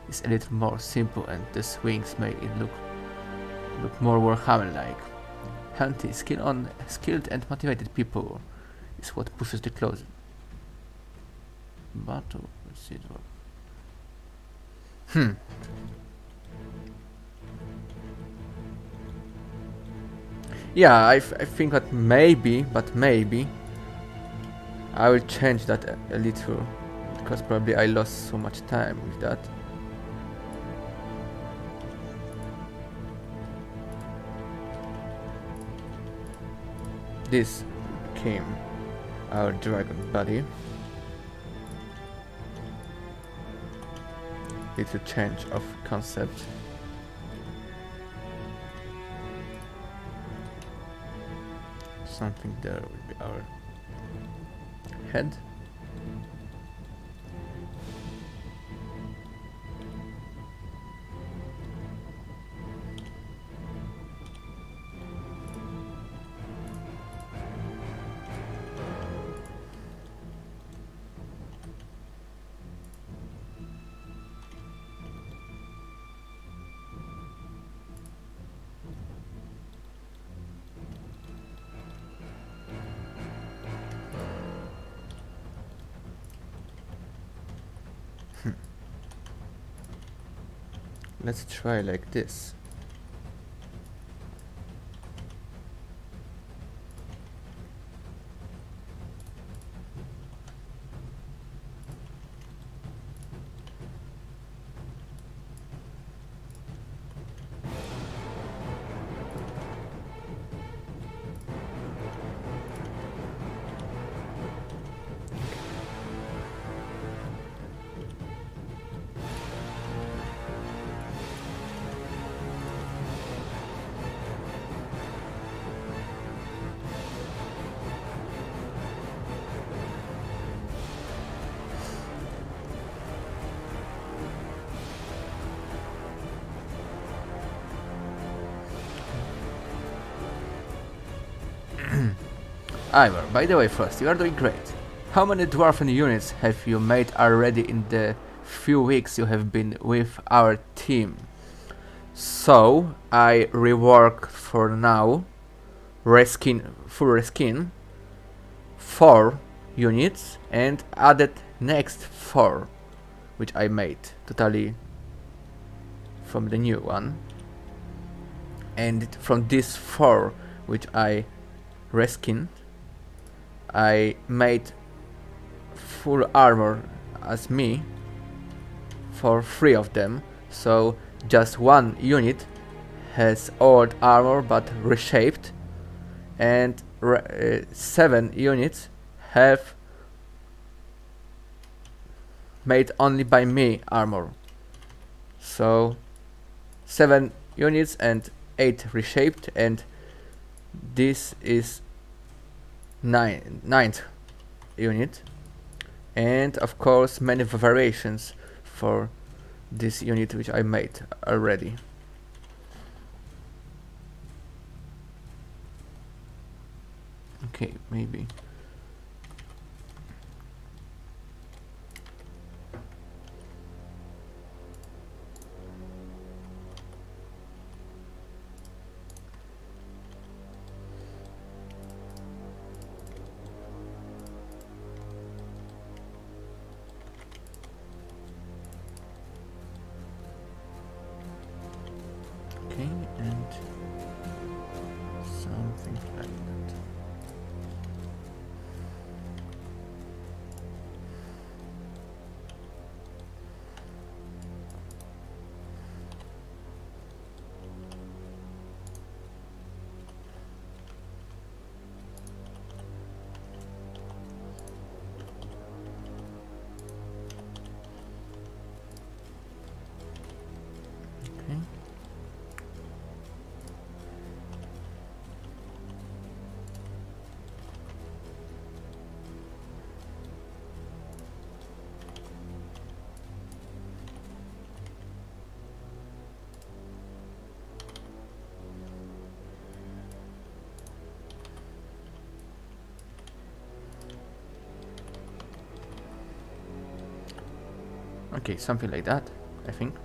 is a little more simple and these wings make it look more Warhammer-like. Hunty, skilled and motivated people is what pushes the closet. Battle procedure. Yeah, I think that maybe I will change that a little because probably I lost so much time with that. This became our dragon body. Little change of concept. Something there will be our head. Let's try like this. Ivor, by the way, first, you are doing great. How many dwarven units have you made already in the few weeks you have been with our team? So, I reworked for now, full reskin, 4 units and added next 4, which I made totally from the new one. And from these 4, which I reskinned, I made full armor as me for 3 of them, so just 1 unit has old armor but reshaped, and 7 units have made only by me armor. So 7 units and 8 reshaped, and this is 9th unit, and of course many variations for this unit which I made already. Okay, maybe. and something like that. Okay. Okay, something like that, I think.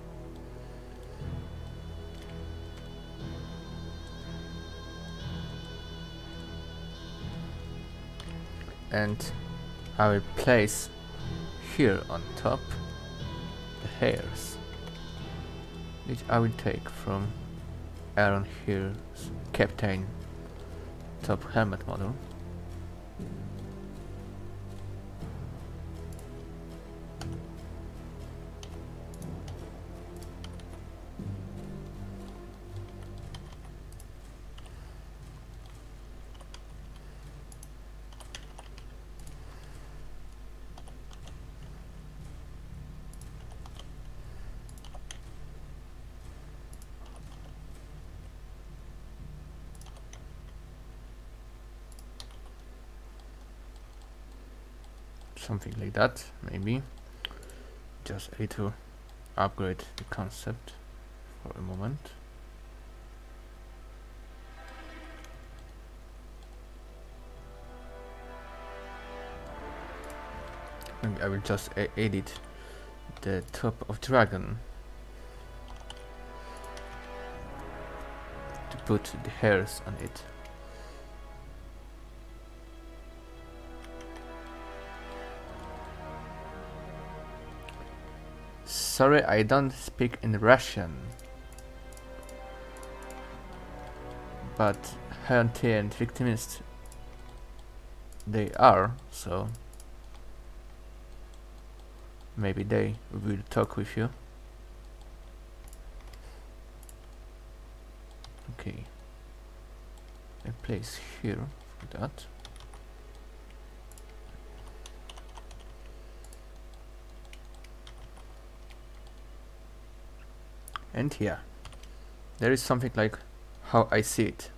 And I will place here on top the hairs, which I will take from Aaron here's Captain top helmet model. Something like that, maybe. Just a little upgrade the concept for a moment. Maybe I will just edit the top of dragon to put the hairs on it. Sorry, I don't speak in Russian, but Hunty and victimist they are, so maybe they will talk with you. Okay, I place here for that. And yeah, there is something like how I see it.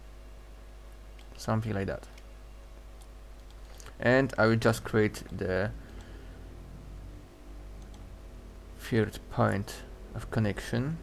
Something like that. And I will just create the third point of connection.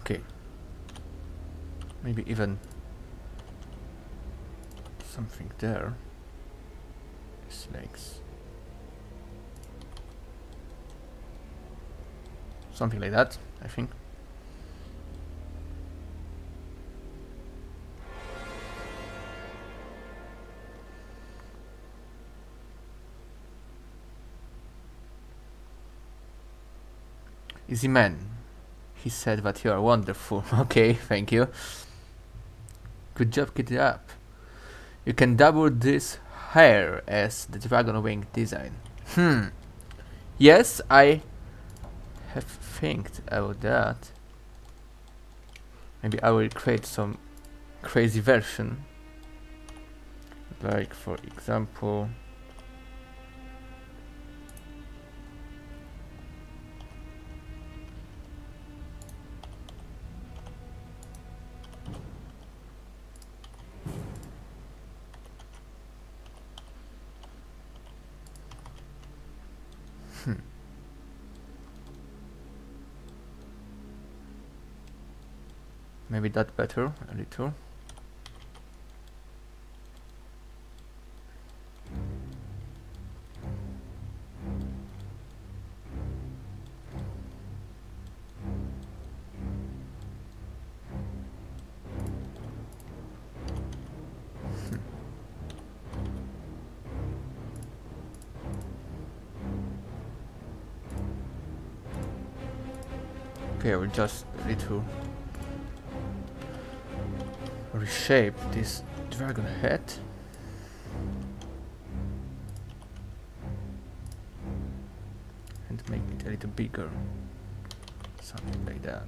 Okay, maybe even something there. His legs, something like that, I think. Easy man. He said that you are wonderful. Okay, thank you. Good job, keep it up. You can double this hair as the dragon wing design. Yes, I have think about that. Maybe I will create some crazy version. Like for example, Maybe that better a little. Okay, I will just a little reshape this dragon head. And make it a little bigger. Something like that.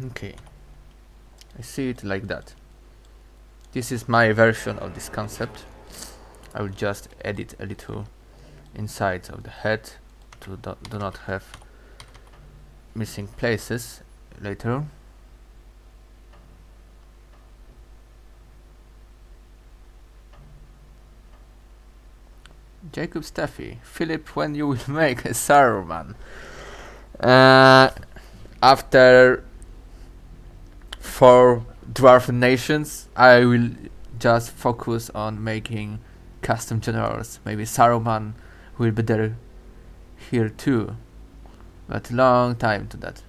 Okay, I see it like that. This is my version of this concept. I will just edit a little inside of the head to do not have missing places later. Jacob Staffy, Philip, when you will make a Saruman? After 4 dwarf nations, I will just focus on making custom generals. Maybe Saruman will be there here too, but long time to that.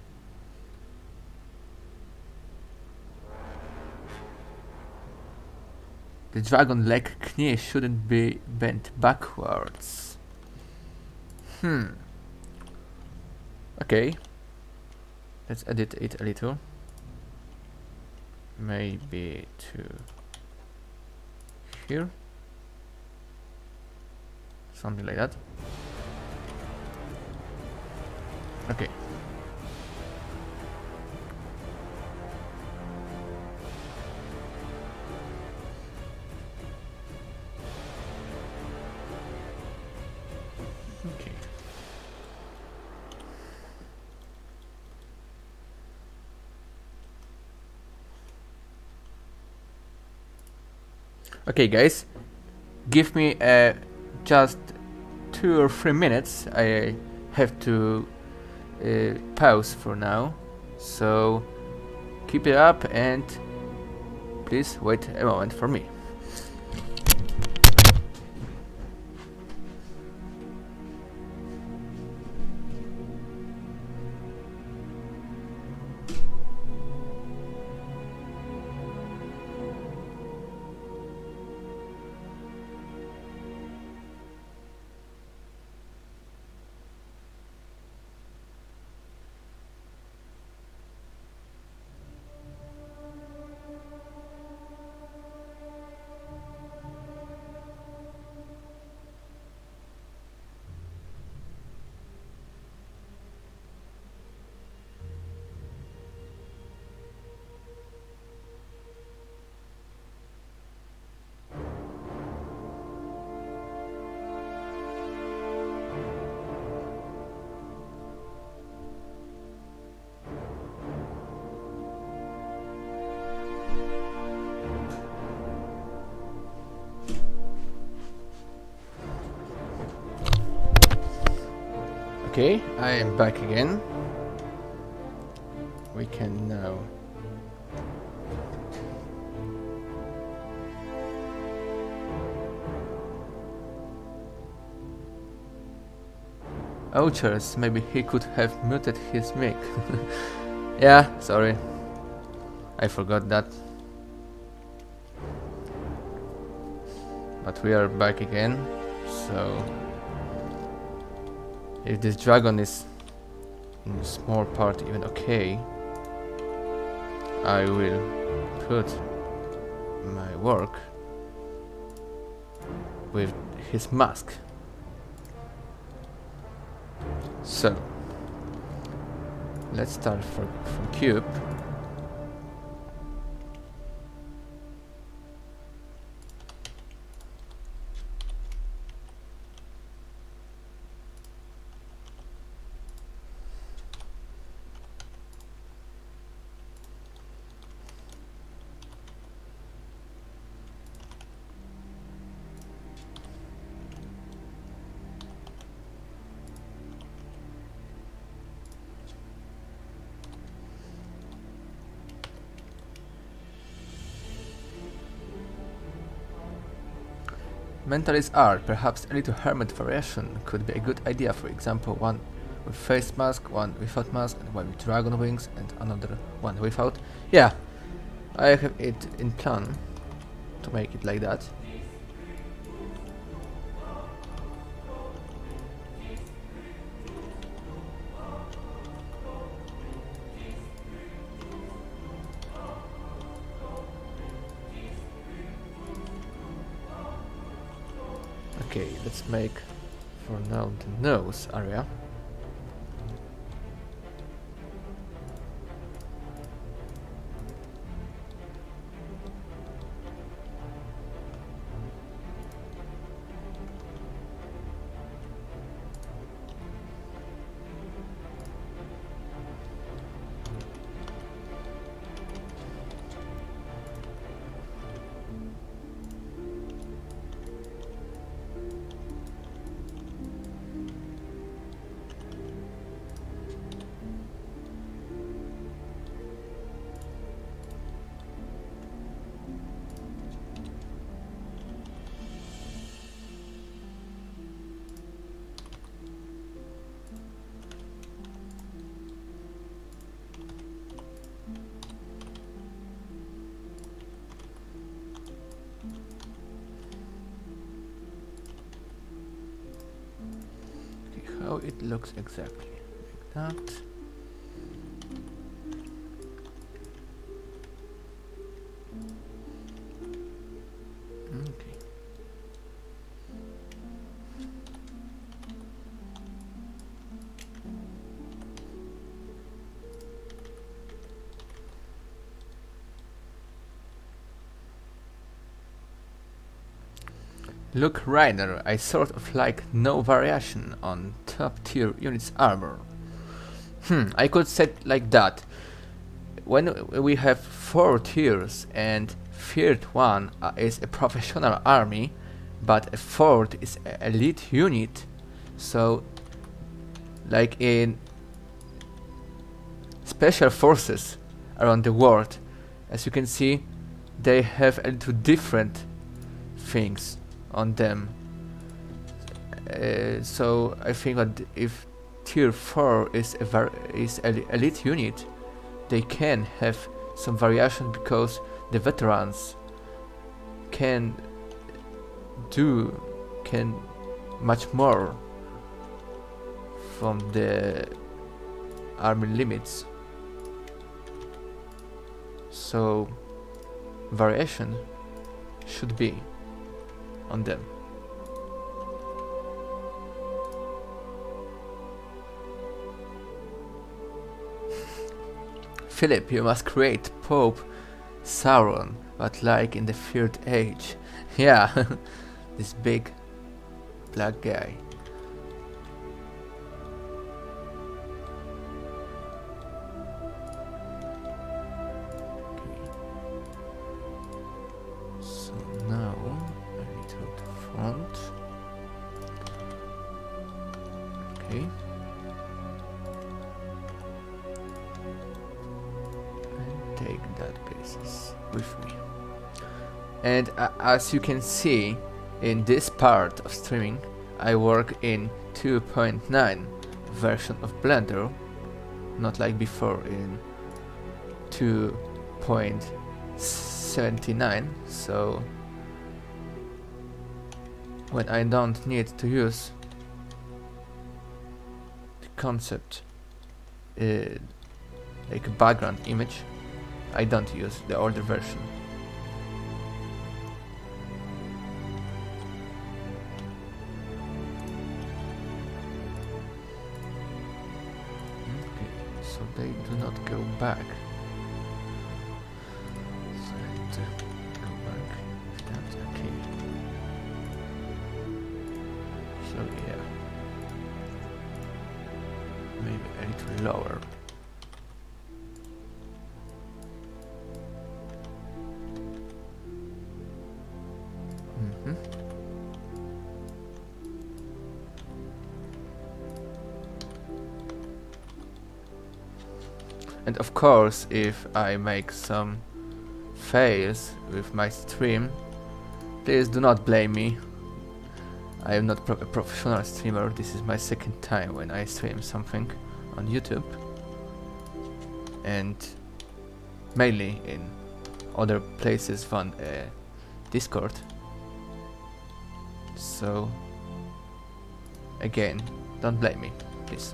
The dragon leg knee shouldn't be bent backwards. Okay, let's edit it a little. Maybe to here, something like that. Okay. Okay. Okay, guys, give me just 2 or 3 minutes. I have to pause for now, so keep it up and please wait a moment for me. Okay, I am back again. We can now Ouchers, maybe he could have muted his mic. Yeah, sorry. I forgot that. But we are back again, so if this dragon is in a small part even okay, I will put my work with his mask. So let's start from cube. Mentalists are, perhaps a little hermit variation could be a good idea. For example, one with face mask, one without mask, and one with dragon wings, and another one without. Yeah, I have it in plan to make it like that. Okay, let's make for now the nose area. How it looks exactly like that. Okay. Look, Ryder, I sort of like no variation on top tier units armor. I could say it like that. When we have 4 tiers and third one is a professional army, but a fourth is an elite unit, so like in special forces around the world, as you can see, they have a little different things on them. So I think that if tier 4 is an elite unit, they can have some variation because the veterans can much more from the army limits. So variation should be on them. Philip, you must create Pope Sauron, but like in the Third Age. Yeah, this big black guy. So now I need to go to front. Okay. Take that basis with me. And as you can see in this part of streaming, I work in 2.9. version of Blender, not like before in 2.79, so when I don't need to use the concept like a background image, I don't use the older version. Okay, so they do not go back. So I need to go back. That's okay. So yeah, maybe a little lower. And of course, if I make some fails with my stream, please do not blame me. I am not a professional streamer. This is my second time when I stream something on YouTube, and mainly in other places than Discord. So again, don't blame me, please.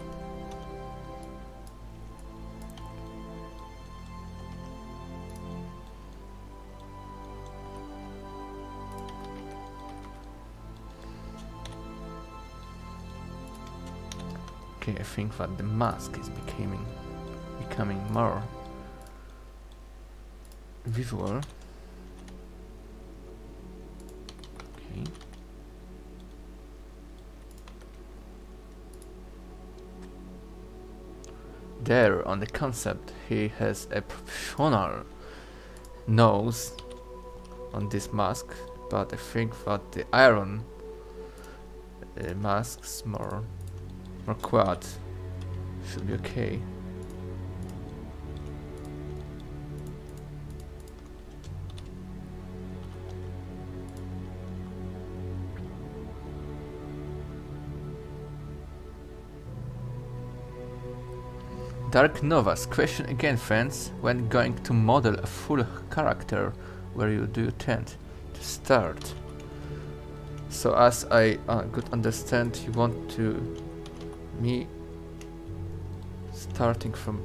Okay, I think that the mask is becoming more visual. Okay. There, on the concept, he has a professional nose on this mask, but I think that the iron masks more quad should be okay. Dark Novas, question again, friends. When going to model a full character, where do you tend to start? So as I could understand, you want to me starting from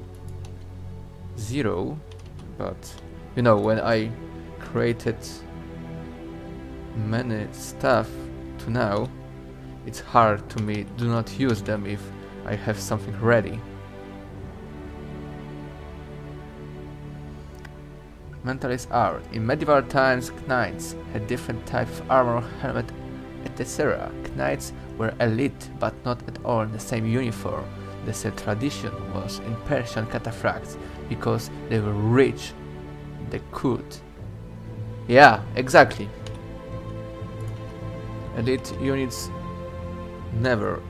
0, but you know, when I created many stuff to now, it's hard to me do not use them if I have something ready. Mentalist art. In medieval times, knights had different types of armor, helmet, etc. Knights were elite, but not at all in the same uniform. The same tradition was in Persian cataphracts, because they were rich. They could. Yeah, exactly. Elite units never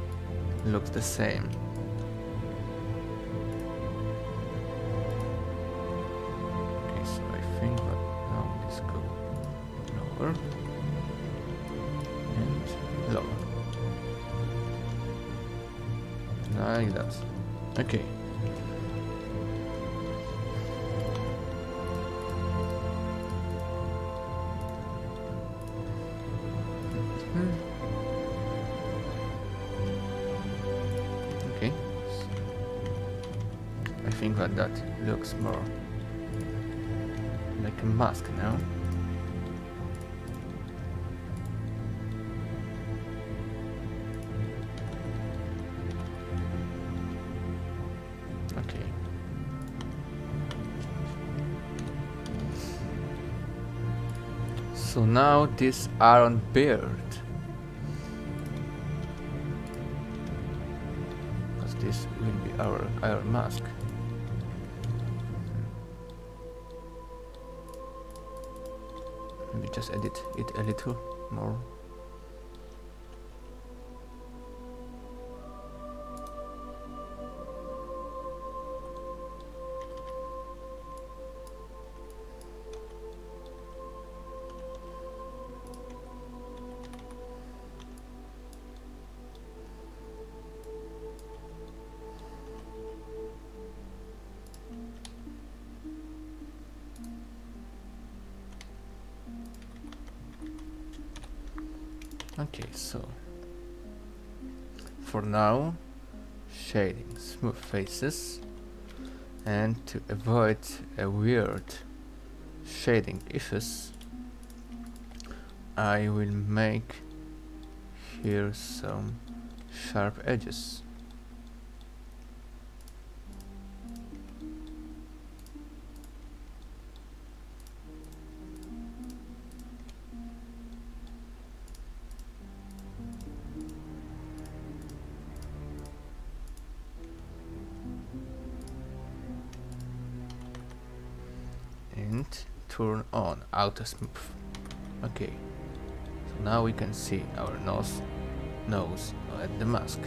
looked the same. Okay, so I think that now let's go lower and lower. Like that. Okay. Okay. I think that looks more like a mask now. Okay. So now this iron beard. Because this will be our iron mask. Maybe just edit it a little more. Okay, so for now, shading smooth faces, and to avoid a weird shading issues, I will make here some sharp edges. And turn on auto smooth. Okay, so now we can see our nose and the mask.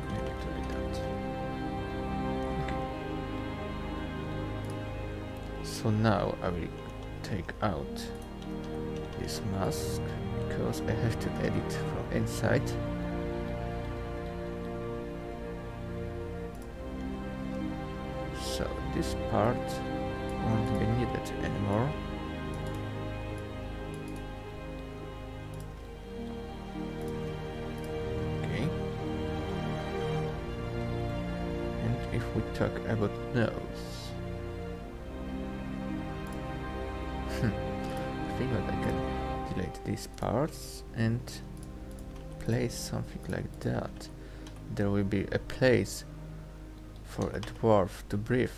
Maybe to be that. Okay. So now I will take out this mask because I have to edit from inside. So this part won't be needed anymore. Okay. And if we talk about nose, I think that I can delete these parts and place something like that. There will be a place for a dwarf to breathe.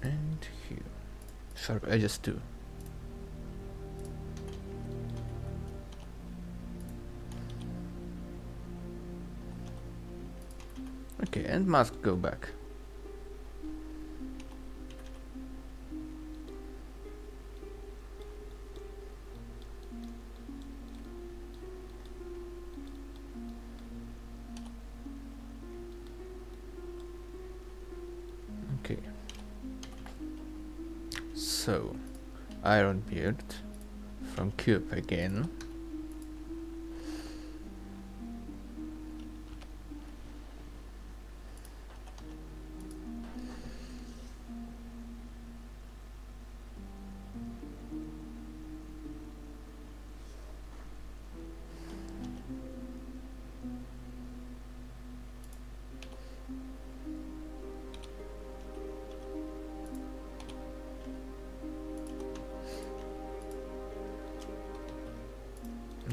And here, sharp edges too. Okay, and mask go back. Okay. So, Iron Beard from Cube again.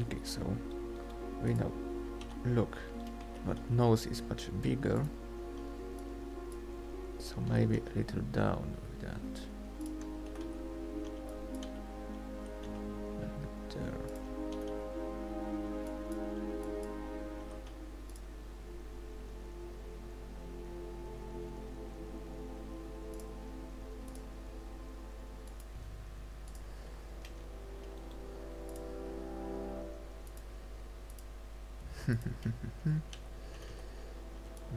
Okay, so we now look, but nose is much bigger, so maybe a little down with that. And there.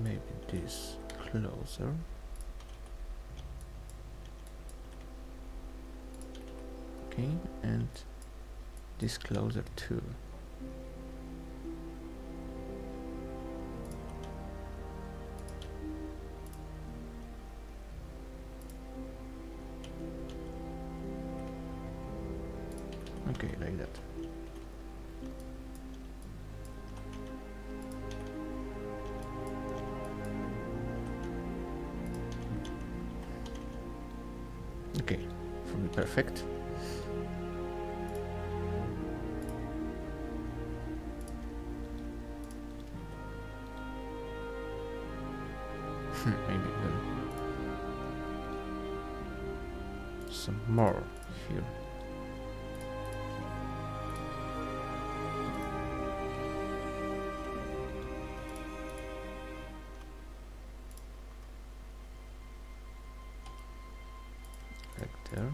Maybe this closer. Okay, and this closer too. Okay, like that. Okay, for me perfect. Maybe then some more here. Back there.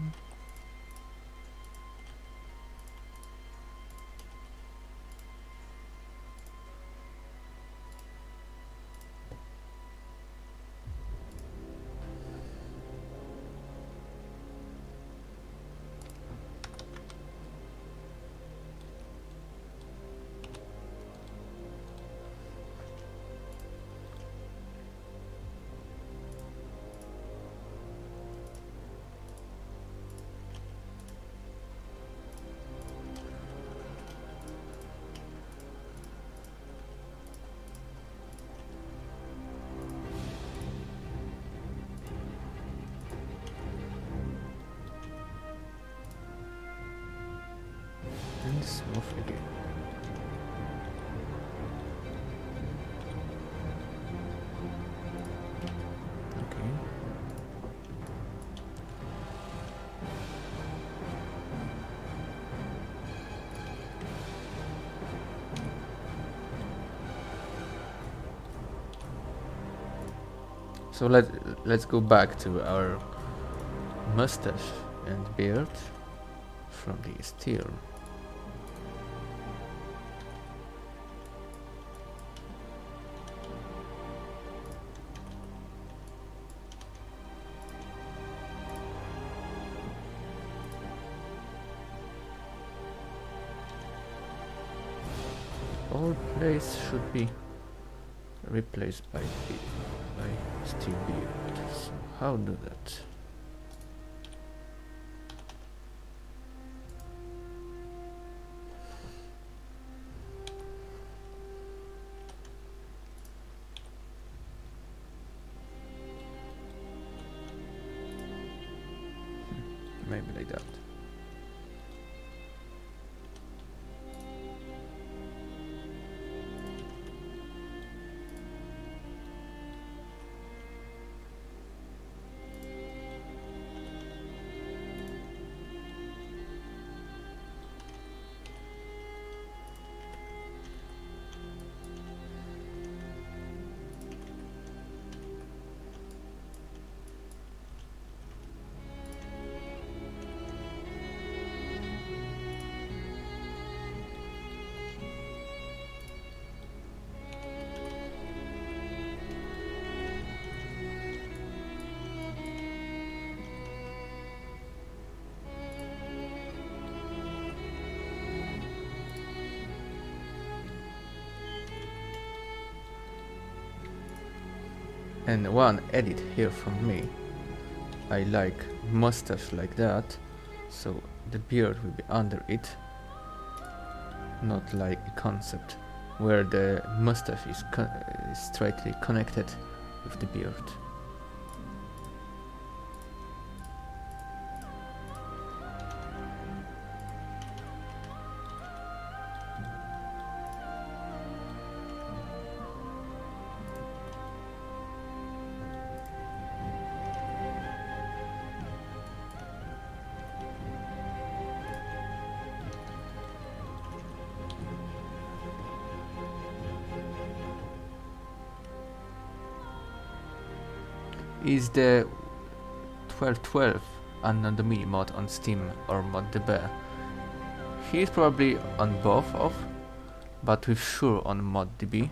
So let's go back to our mustache and beard from the steel. All place should be replaced by steel beard. So how do that? Maybe like that. And one edit here from me. I like mustache like that, so the beard will be under it, not like a concept where the mustache is straightly connected with the beard. Is the 1212 Anonymity mod on Steam or ModDB? He is probably on both of, but with sure on ModDB.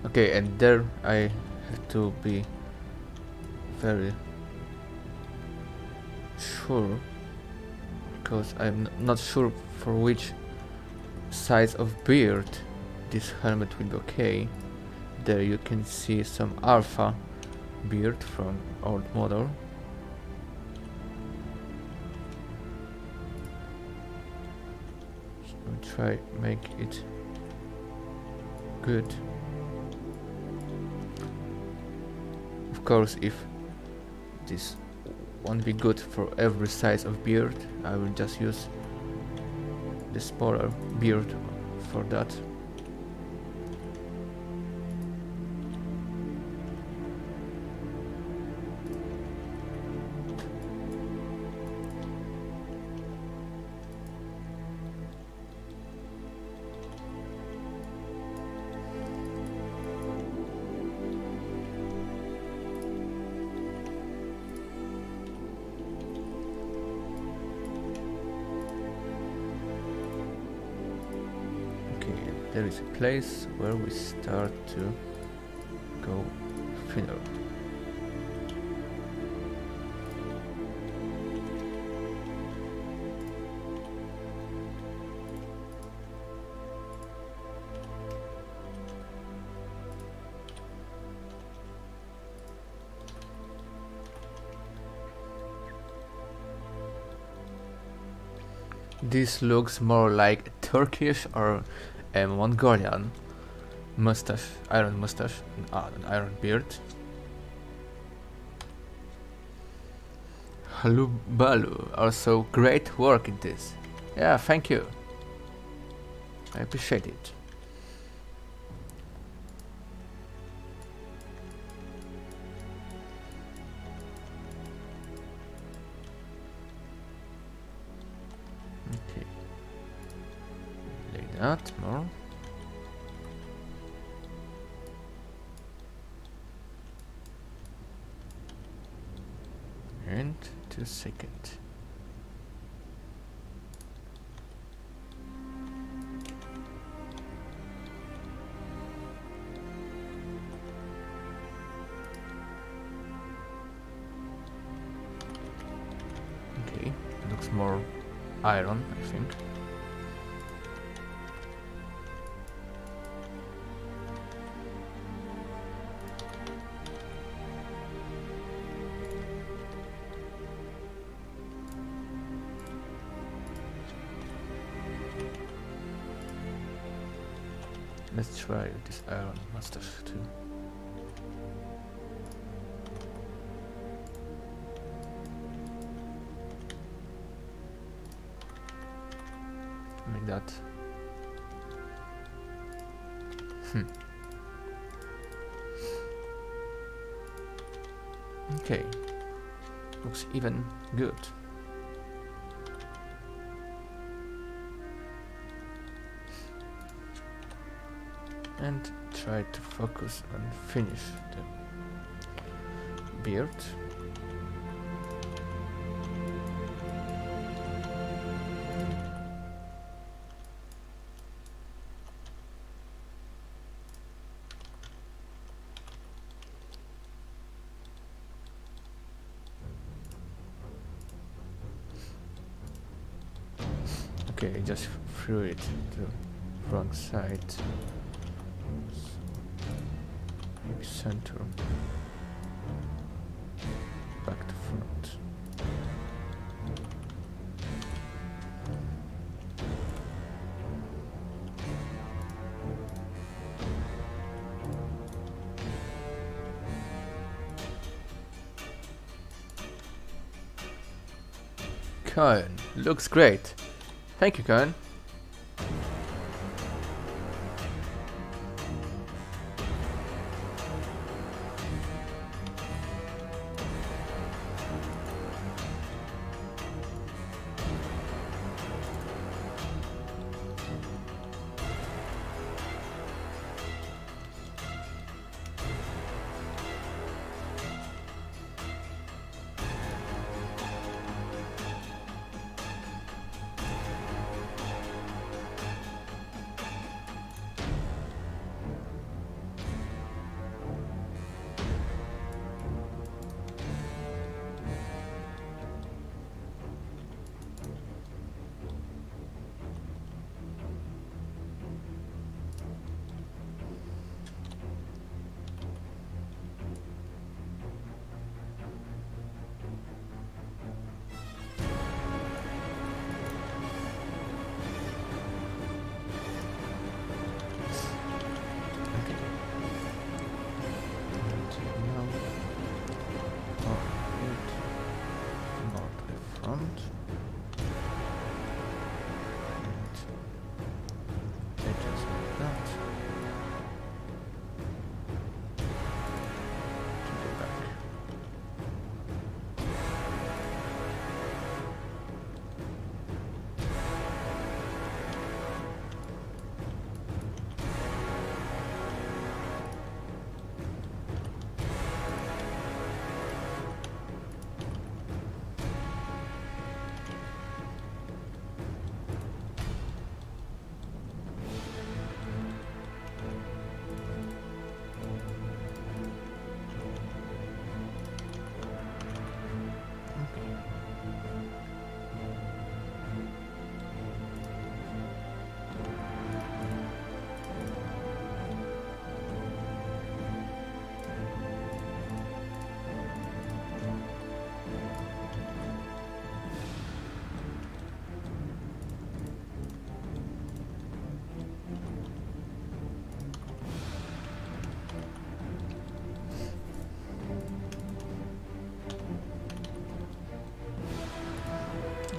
Okay, and there I have to be very sure, because I'm not sure for which size of beard this helmet will be okay. There you can see some alpha beard from old model. So I'll try make it good. Of course, if this won't be good for every size of beard, I will just use the smaller beard for that. There is a place where we start to go thinner. This looks more like a Turkish or a Mongolian mustache, iron mustache, an iron beard. Halubalu, also great work in this. Yeah, thank you. I appreciate it. Okay. Like that, more. And 2 seconds. Okay, looks more iron, I think. Let's try this iron mustache too. Like that. Okay. Looks even good. And try to focus and finish the beard. Okay, I just threw it to the wrong side. Maybe center. Back to front. Cohen, looks great. Thank you, Cohen.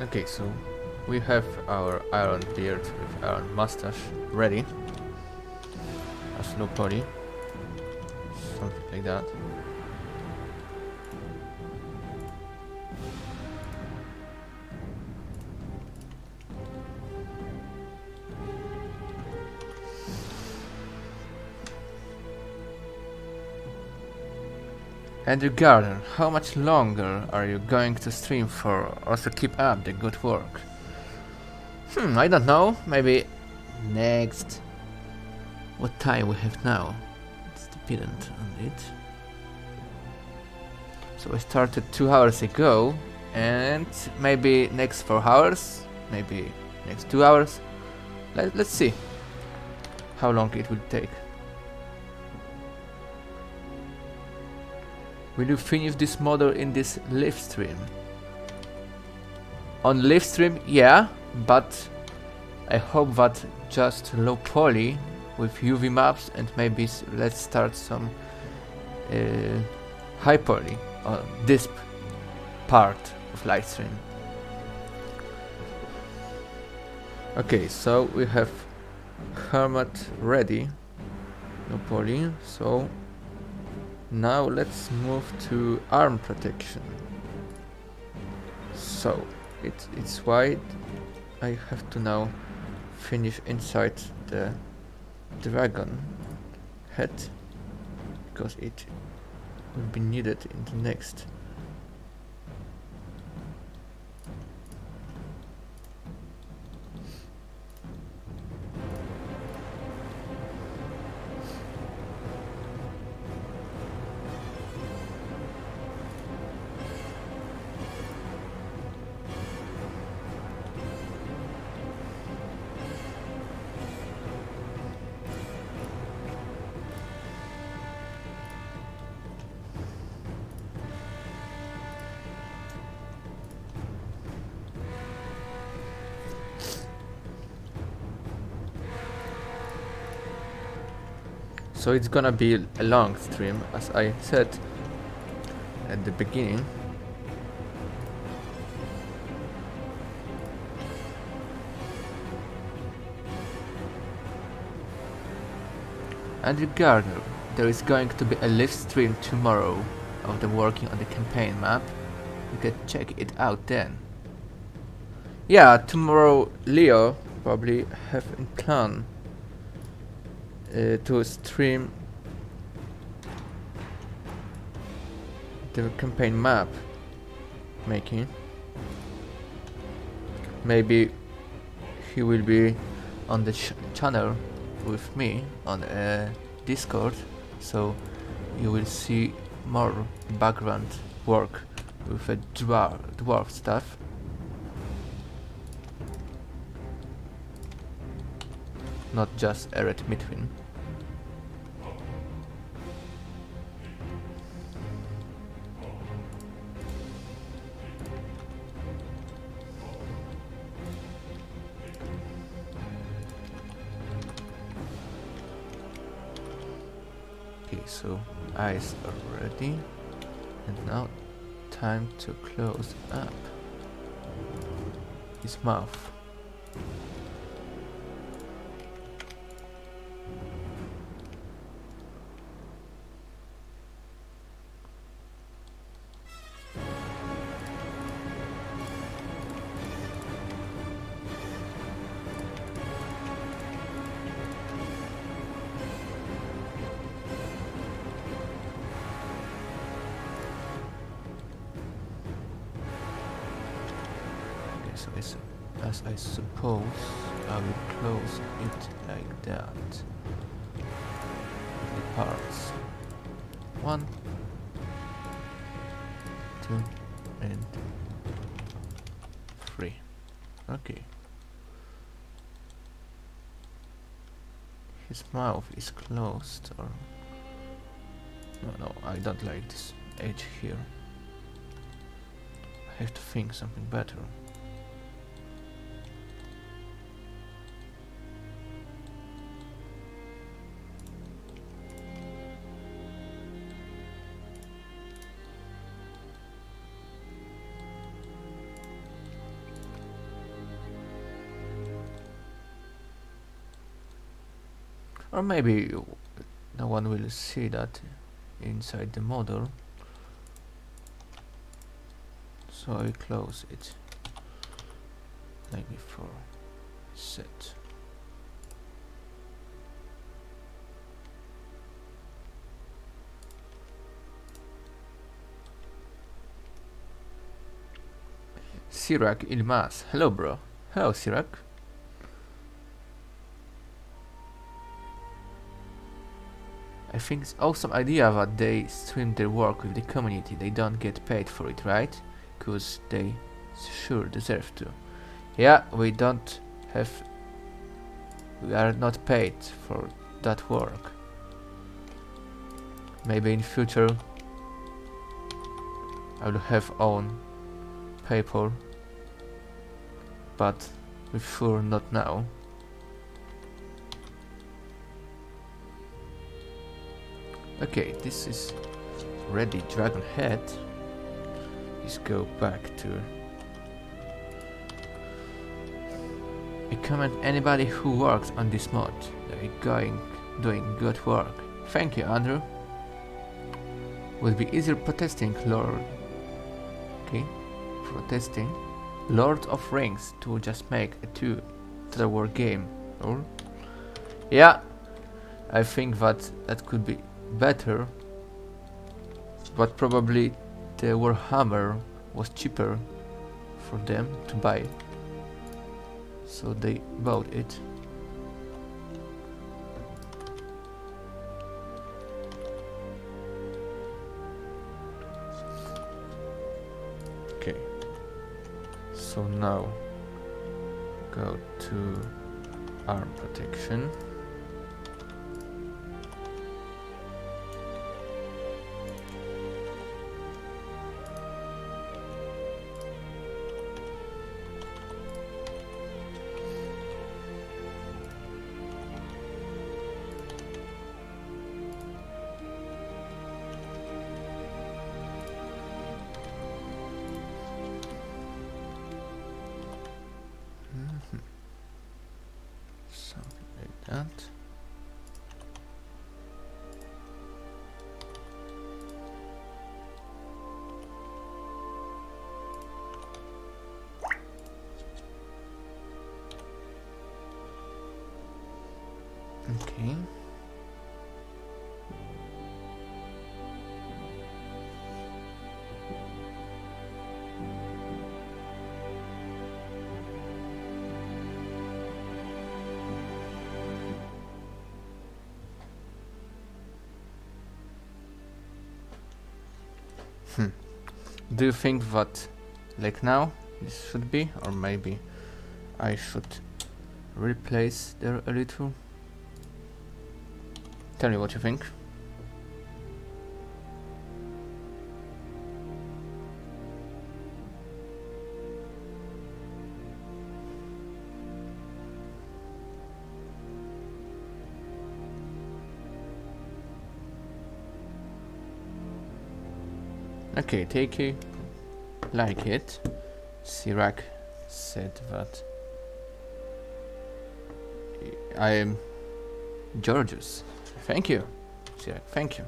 Okay, so we have our iron beard with iron mustache ready. A slow body. Something like that. Andrew Gardner, how much longer are you going to stream for? Also keep up the good work. I don't know. Maybe next. What time we have now? It's dependent on it. So I started 2 hours ago, and maybe next 4 hours, maybe next 2 hours. Let's see how long it will take. Will you finish this model in this live stream? On live stream, yeah, but I hope that just low poly with UV maps, and maybe let's start some high poly on this part of live stream. Okay, so we have Hermit ready, no poly, so now let's move to arm protection. So it's white. I have to now finish inside the dragon head because it will be needed in the next. So it's gonna be a long stream, as I said at the beginning. Andrew Gardner, there is going to be a live stream tomorrow of the working on the campaign map. You can check it out then. Yeah, tomorrow Leo probably have in plan to stream the campaign map making. Maybe he will be on the channel with me on Discord, so you will see more background work with a dwarf stuff. Not just Ered Mithrin. Okay, so eyes are ready, and now time to close up his mouth. So as I suppose I will close it like that. The parts 1, 2 and 3. Okay. His mouth is closed, or no, I don't like this edge here. I have to think something better. Or maybe no one will see that inside the model. So I close it like before. Set. Sirac Ilmas. Hello, bro. Hello, Sirac. I think it's awesome idea that they stream their work with the community. They don't get paid for it, right? Cause they sure deserve to. Yeah, we don't have... We are not paid for that work. Maybe in future I will have own PayPal, but we're sure not now. Okay, this is ready. Dragon head. Let's go back to... I commend anybody who works on this mod. They're doing good work. Thank you, Andrew. Would be easier protesting Lord. Okay, protesting Lord of Rings to just make a two-Total War game. Or yeah, I think that could be better, but probably the Warhammer was cheaper for them to buy, so they bought it. Okay, so now go to arm protection. Something like that. Okay. Do you think that, like now, this should be, or maybe I should replace there a little? Tell me what you think. Okay, take it like it. Sirac said that I am Georgius. Thank you, Sirac, thank you.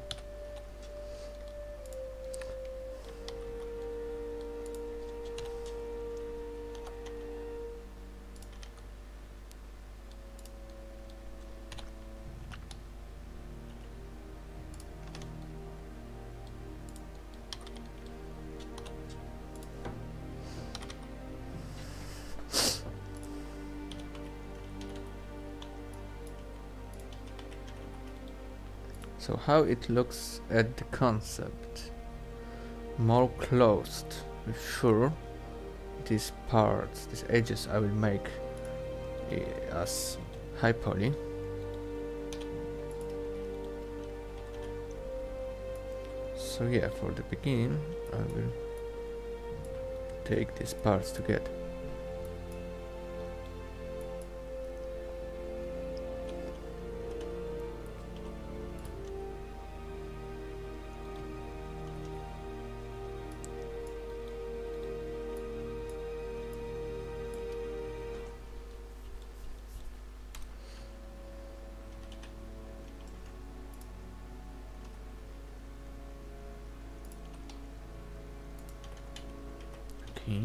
So how it looks at the concept? More closed. Sure, these parts, these edges I will make as high poly. So yeah, for the beginning I will take these parts together. Okay.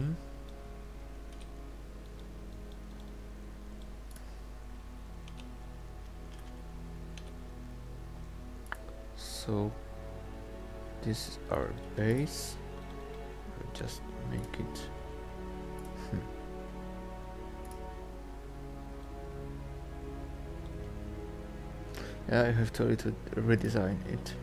So this is our base. We'll just make it. Yeah, I have to redesign it.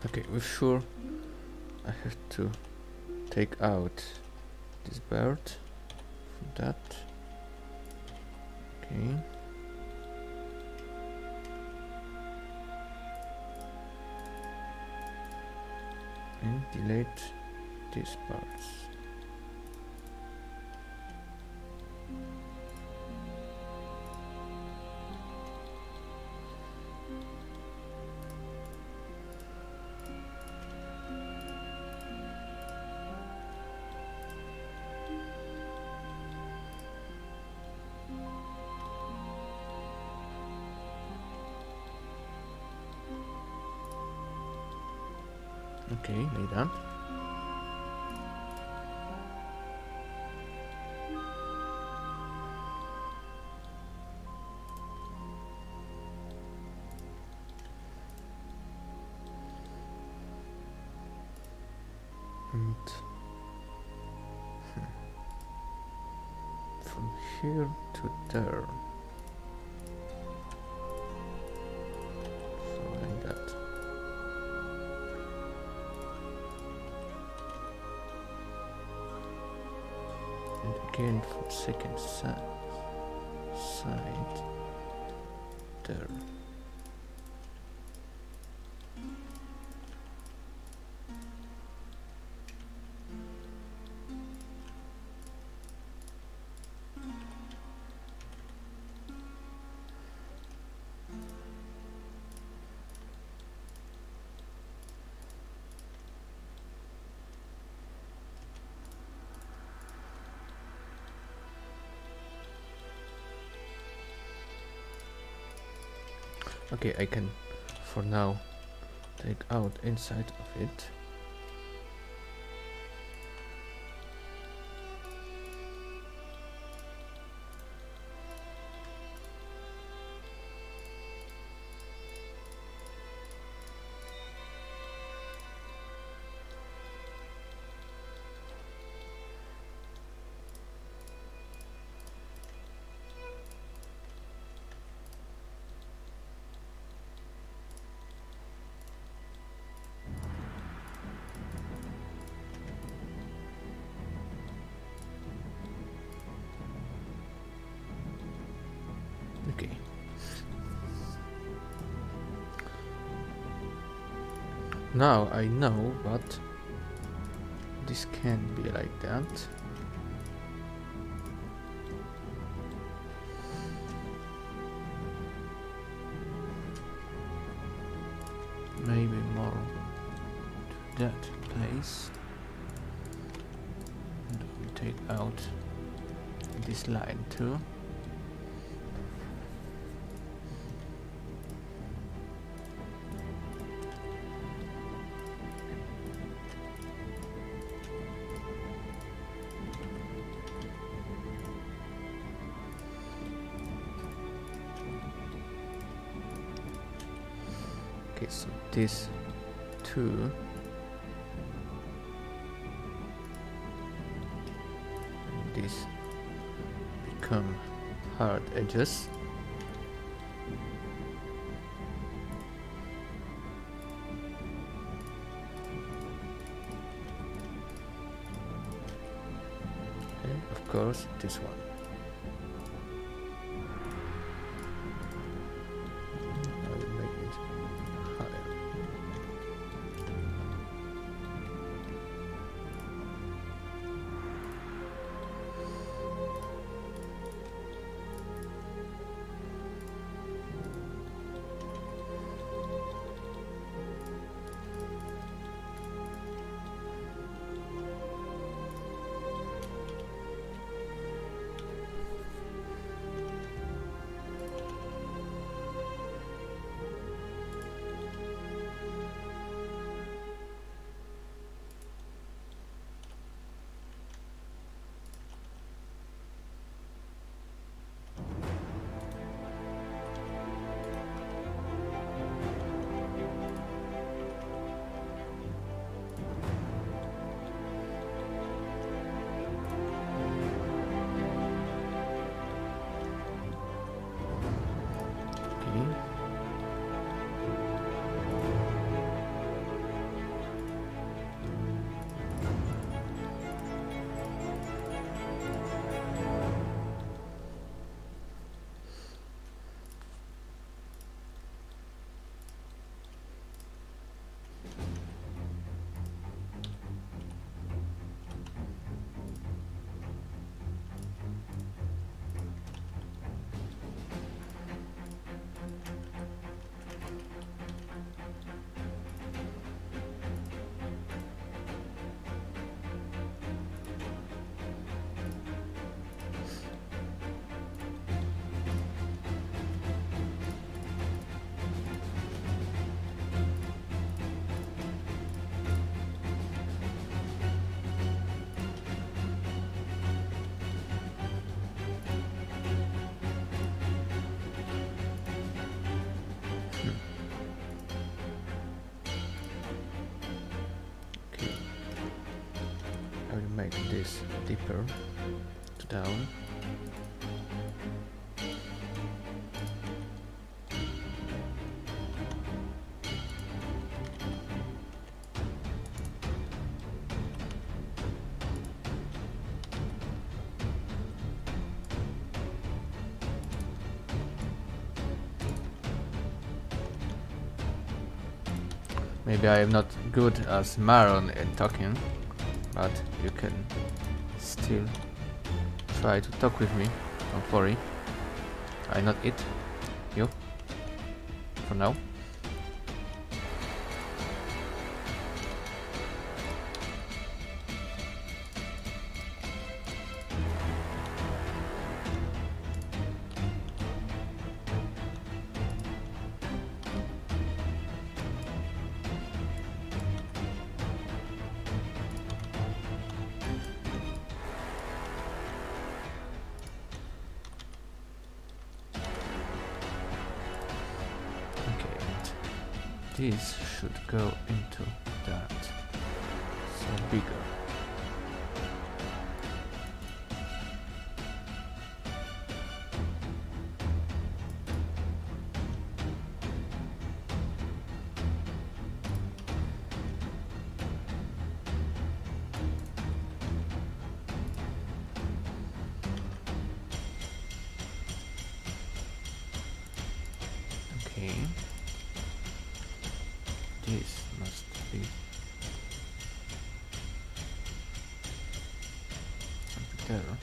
Okay, we're sure I have to take out this bird from that. Okay. And delete these parts. Okay, like that. And from here to there. So like that. And again from second side there. Okay, I can for now take out inside of it. Okay. Now I know, but this can be like that. Maybe more to that place. And we take out this line too. Okay, so this two and this become hard edges. And of course this one. Okay, I will make this deeper to down. Maybe I am not good as Maron in talking, but you can still try to talk with me. Don't worry. I not it. You. For now. This should go into that, so bigger. Okay. This must be something there.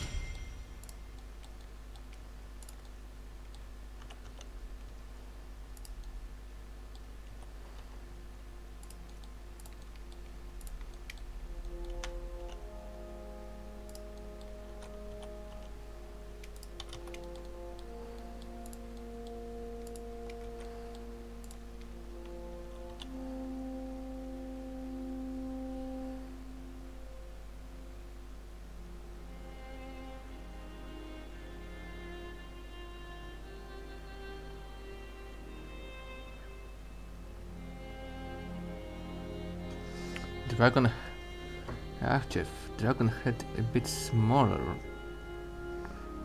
Dragon head a bit smaller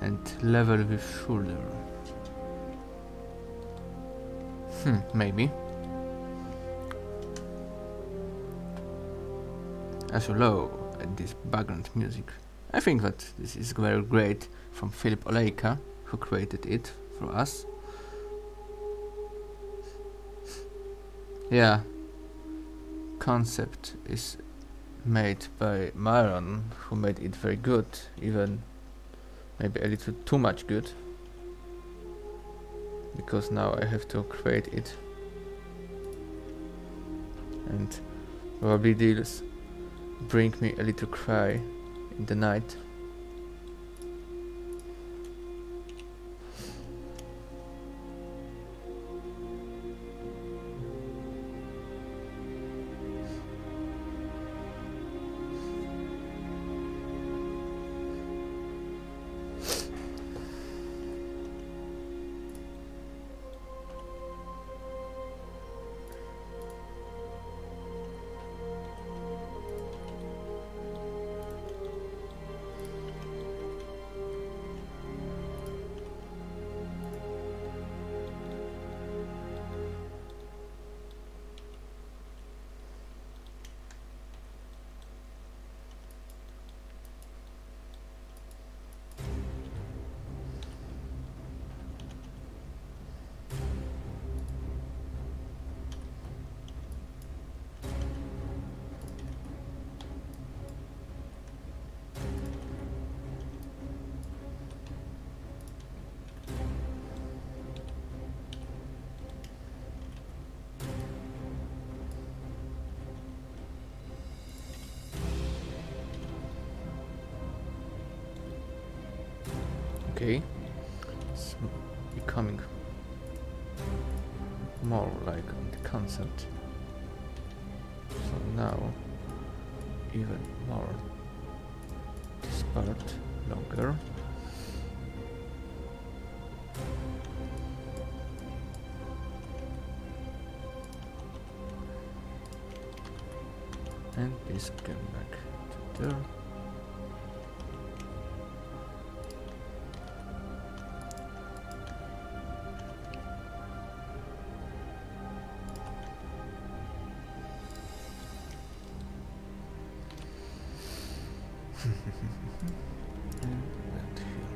and level with shoulder. Maybe. As you low at this background music. I think that this is very great from Philip Olejka, who created it for us. Yeah. Concept is made by Maron, who made it very good, even maybe a little too much good, because now I have to create it, and probably deals bring me a little cry in the night. Okay, it's becoming more like the concept. So now even more this part longer. And this came back to there. And that here.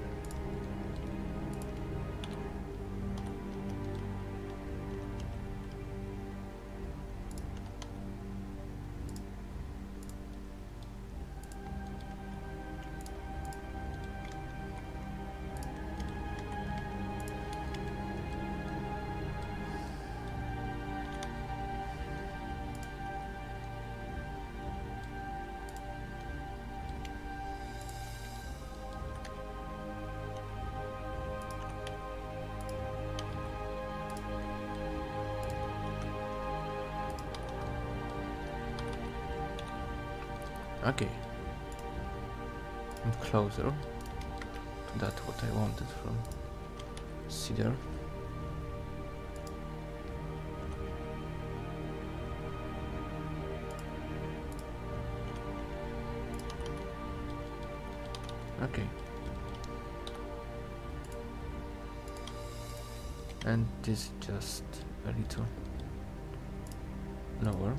Okay, I'm closer to that what I wanted from cedar. Okay, and this just a little lower.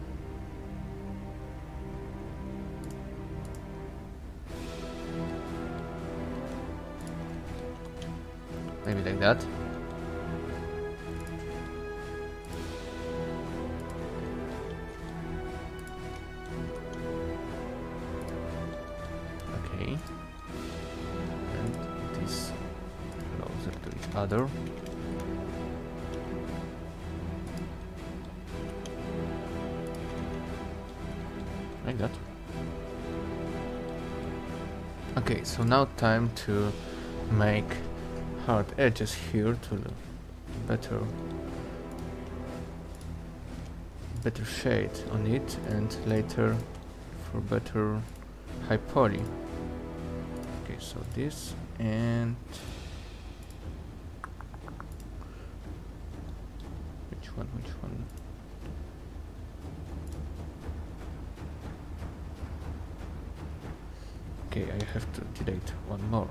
Maybe like that. Okay. And it is closer to each other. Like that. Okay, so now time to make hard edges here to better shade on it, and later for better high poly. Okay, so this and which one? Okay, I have to delete one more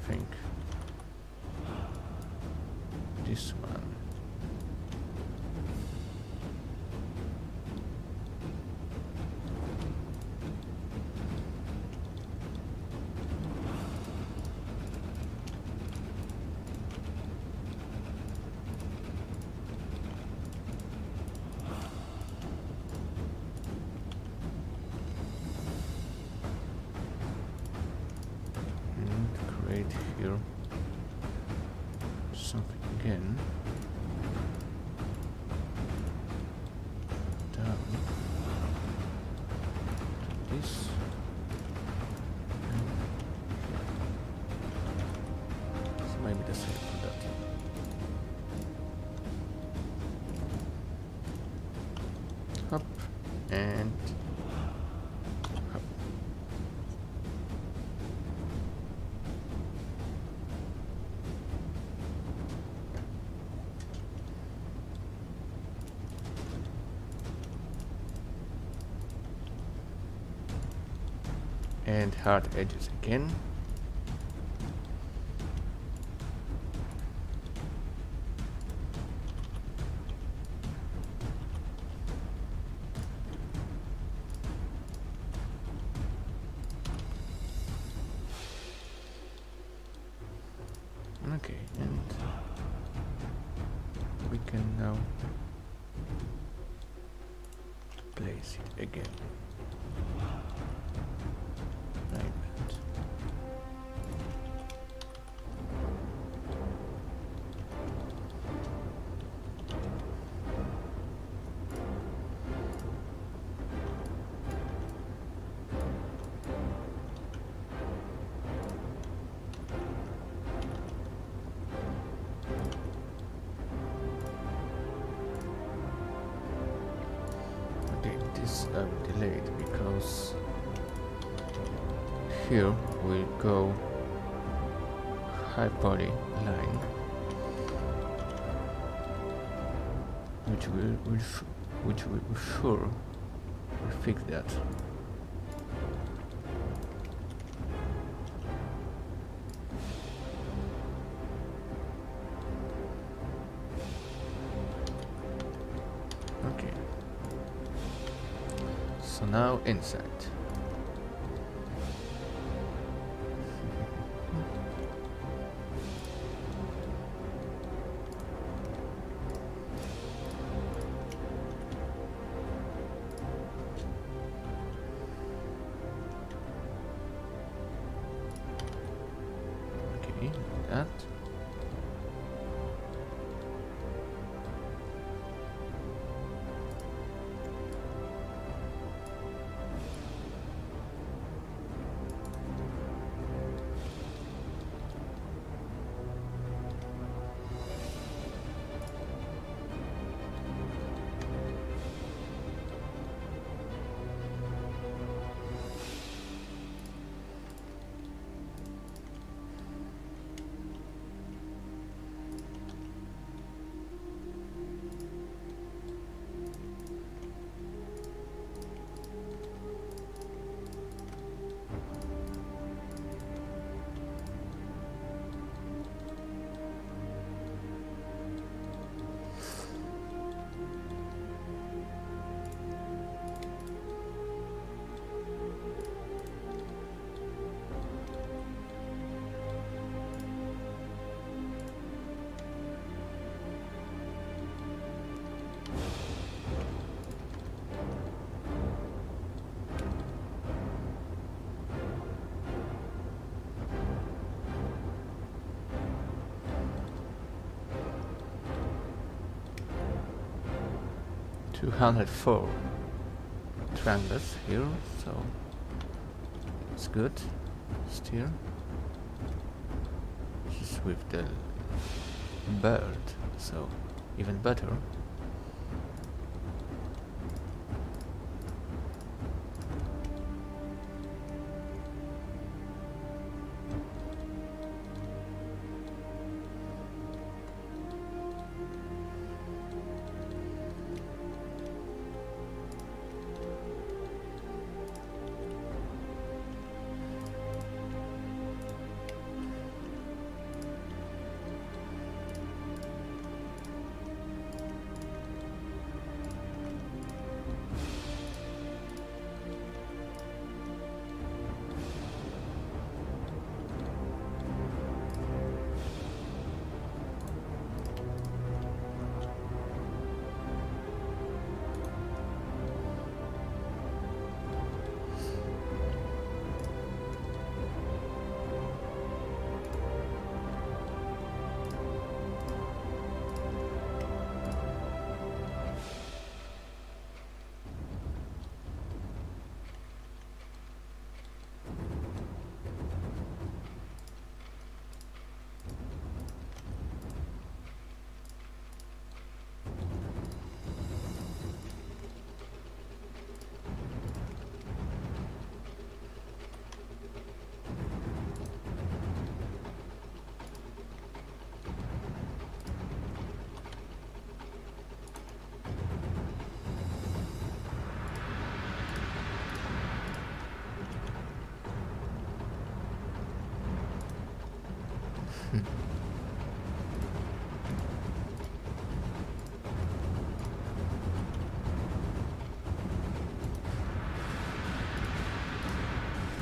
thing. This one. And create here something again. Down to this. So maybe the same for that. Up and up. And hard edges again. Okay, and we can now place it again. Like that. is delayed because here will go high poly line, which will sure will fix that. Okay. So now inside. Okay, like that. $204 triangles here, so it's good. Still, this is with the bird, so even better.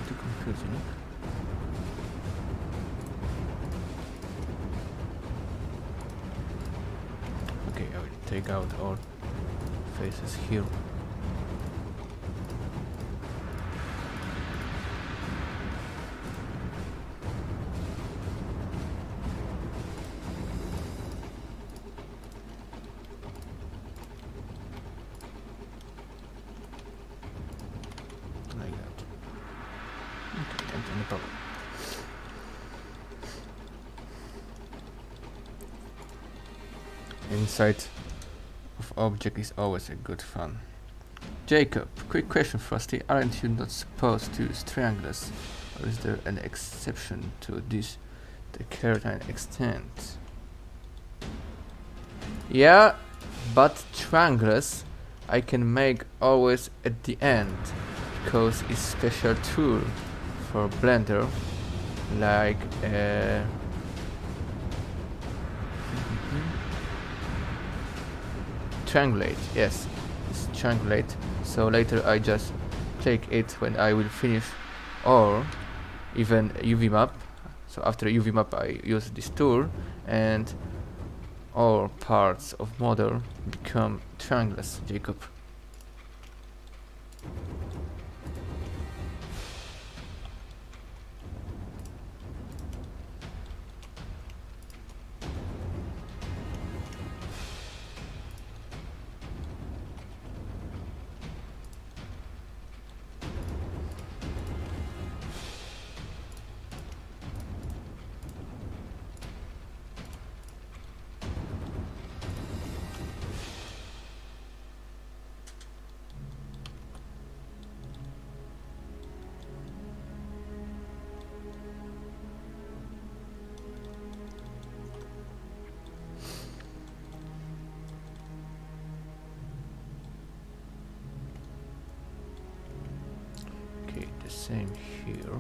Too confusing. Okay, I will take out all faces here. Like that. Okay, and no problem. Inside of object is always a good fun. Jacob, quick question, Froostie. Aren't you not supposed to use triangles? Or is there an exception to this? The keratin extent. Yeah, but triangles I can make always at the end, because it's special tool for Blender, like triangulate. Yes, it's triangulate. So later I just click it when I will finish, or even UV map. So after UV map I use this tool and all parts of model become triangles, Jacob. Okay, the same here.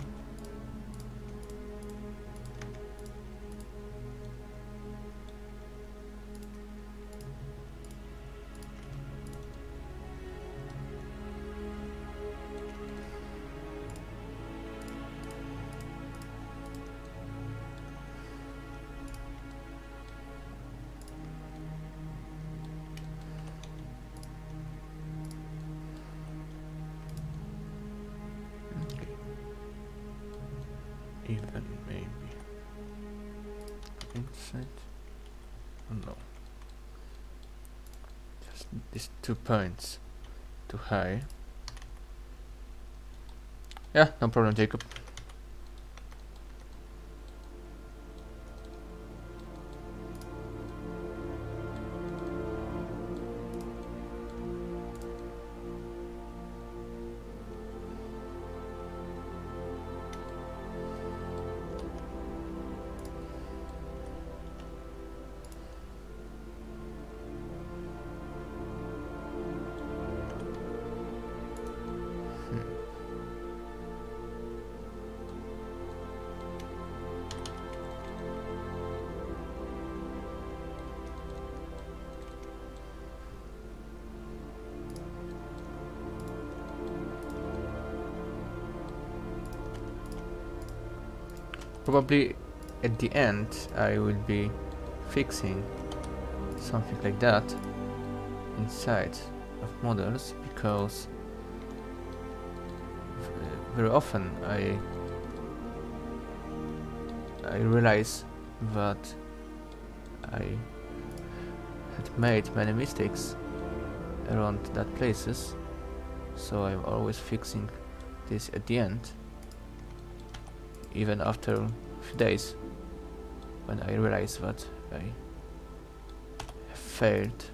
Even maybe inside. Oh no. Just these 2 points too high. Yeah, no problem, Jacob. Probably at the end I will be fixing something like that inside of models, because very often I realize that I had made many mistakes around that places, so I'm always fixing this at the end, even after a few days, when I realize that I have failed.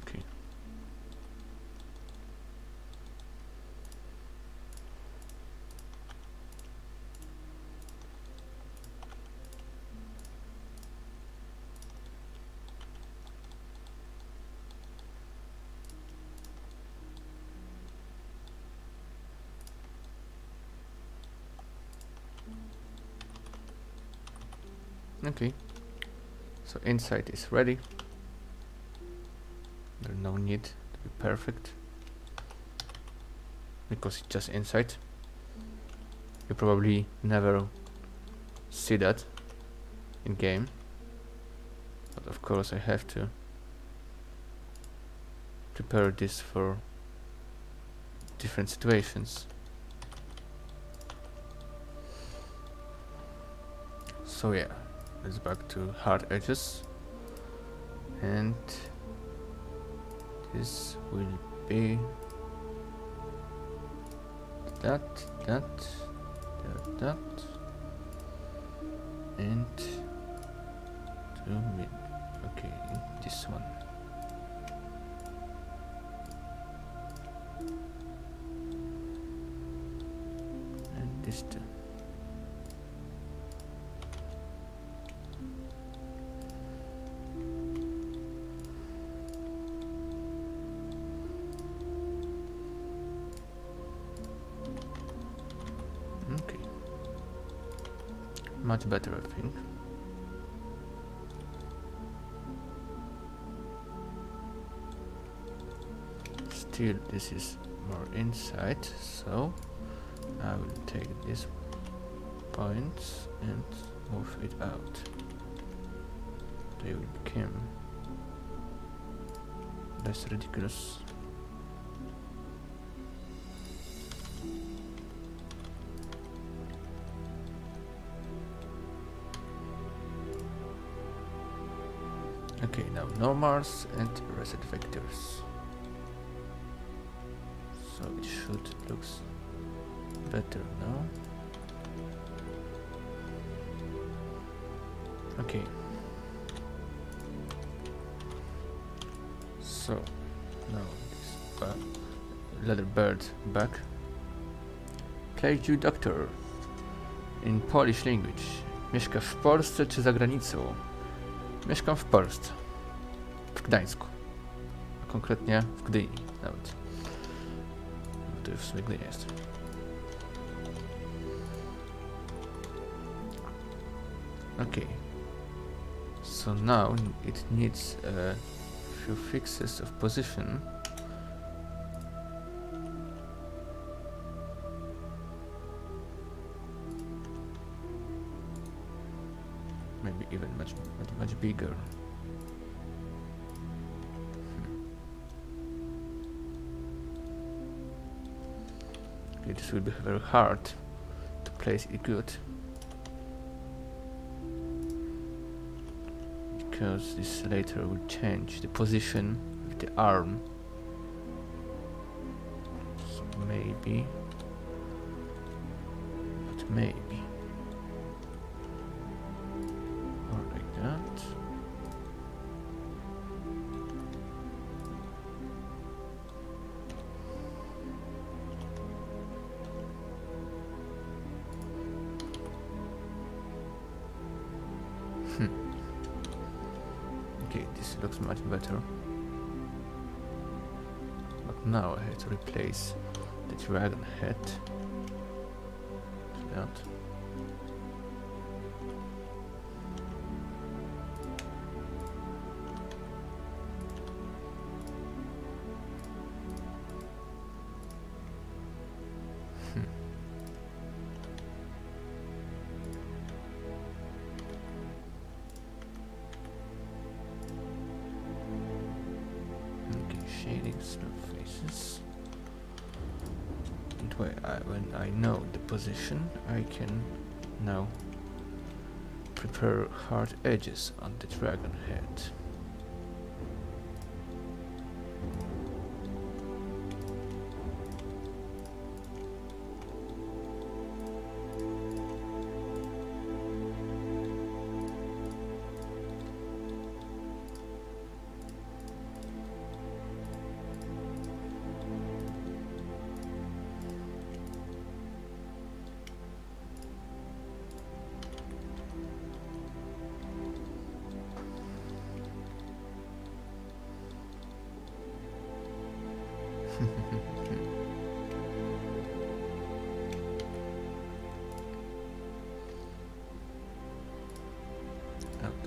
Okay. Okay, so inside is ready. There's no need to be perfect, because it's just inside. You probably never see that in game, but of course I have to prepare this for different situations. So yeah, let's back to hard edges, and this will be that, and to mid. Okay, this one. And this too. Okay. Much better, I think. Still, this is more inside, so I will take this point and move it out. They will become less ridiculous. Okay, now normals and reset vectors. So it should look better now. Okay. So now this leather bird back. Plague you doctor. In Polish language. Mieszka w Polsce czy za granicą? Mieszkam w Polsce. W Gdańsku. A konkretnie w Gdyni nawet. To już w sumie Gdynia jest. Okay. So now it needs a few fixes of position. Maybe even much bigger. Okay, this will be very hard to place it good, because this later will change the position of the arm. So maybe, but maybe, or like that. Okay, this looks much better. But now I have to replace the dragon head to that. Shading slow faces. And when I know the position, I can now prepare hard edges on the dragon head.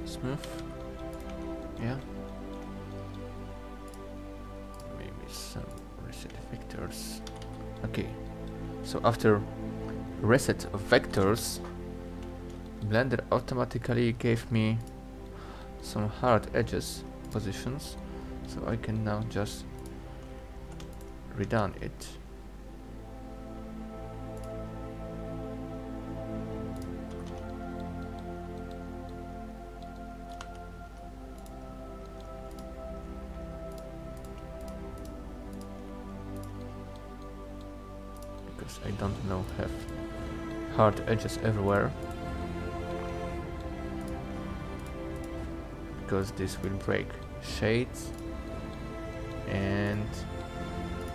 Smooth. Yeah. Maybe some reset vectors. Okay. So after reset of vectors, Blender automatically gave me some hard edges positions, so I can now just redone it because I don't know have hard edges everywhere, because this will break shades and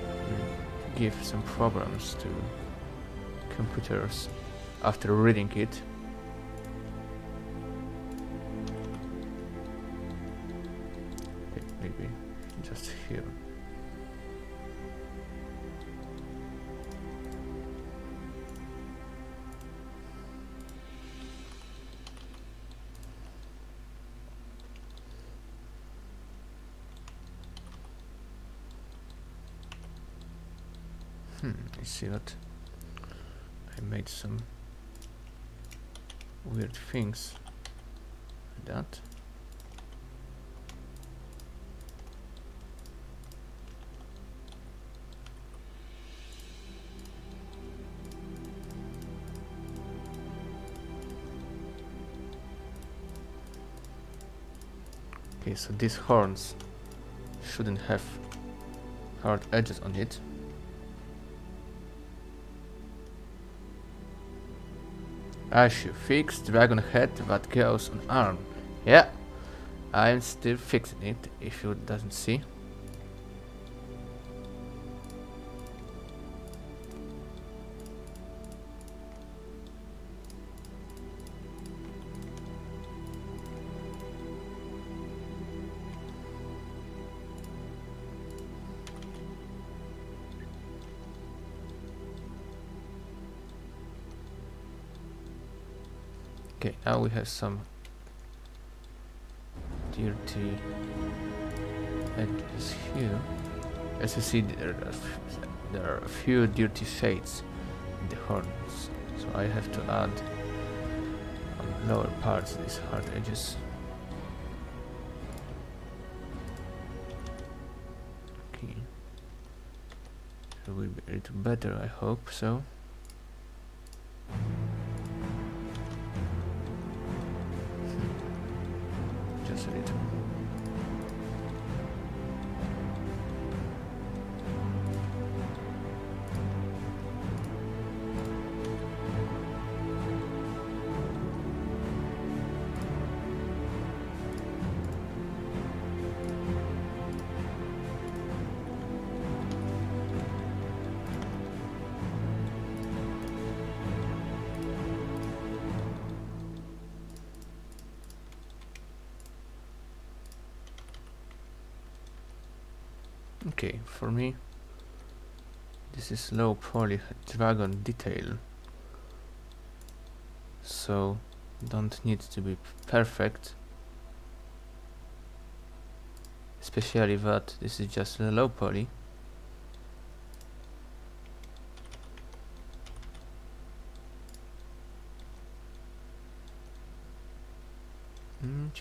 will give some problems to computers after reading it. Okay, maybe just here. I see that I made some weird things like that. Okay, so these horns shouldn't have hard edges on it. I should fix dragon head that goes on arm. Yeah, I'm still fixing it, if you doesn't see. Okay, now we have some dirty edges here. As you see, there are a few dirty shades in the horns, so I have to add on lower parts these hard edges. Okay, it will be a little better, I hope so. Just a little. Okay, for me this is low poly dragon detail, so don't need to be perfect, especially that this is just a low poly.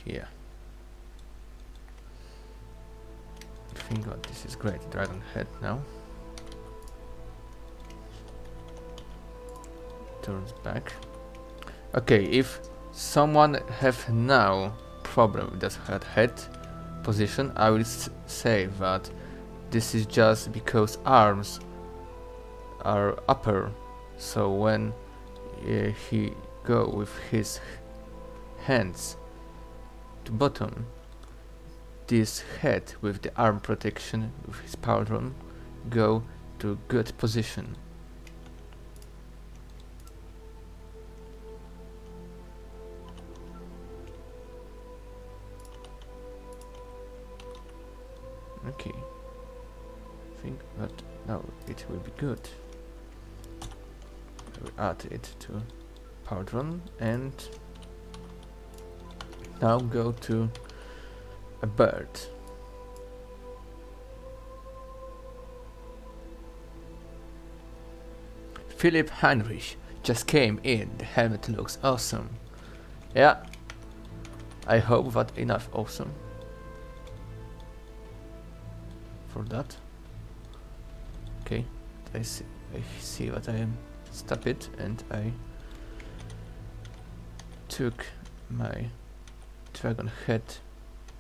Yeah, I think that this is great. Dragon head now turns back. Okay, if someone have now problem with this head position, I will say that this is just because arms are upper, so when he go with his hands to bottom, this head with the arm protection with his pauldron go to good position. Okay, I think that now it will be good. I will add it to pauldron and now go to a bird. Philip Heinrich just came in. The helmet looks awesome. Yeah, I hope that enough awesome for that. Okay, I see what I am. Stop it, and I took my dragon head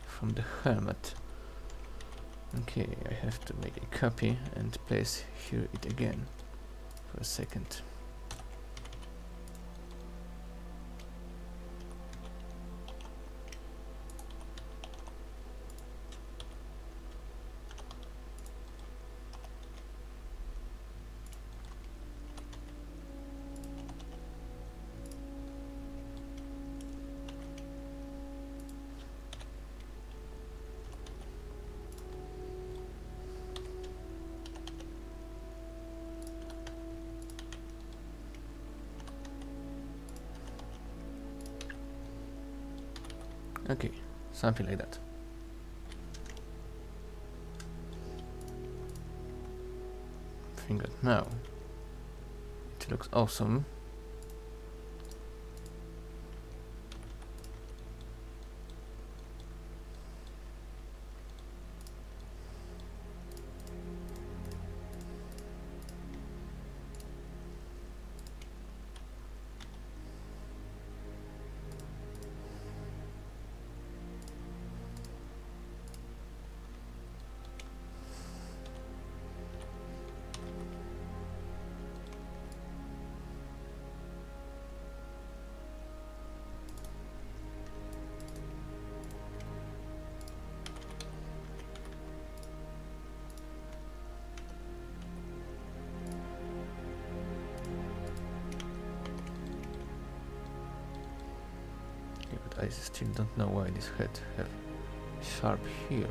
from the helmet. Okay, I have to make a copy and place here it again for a second. Okay, something like that. I think that now it looks awesome. But I still don't know why this head have sharp here.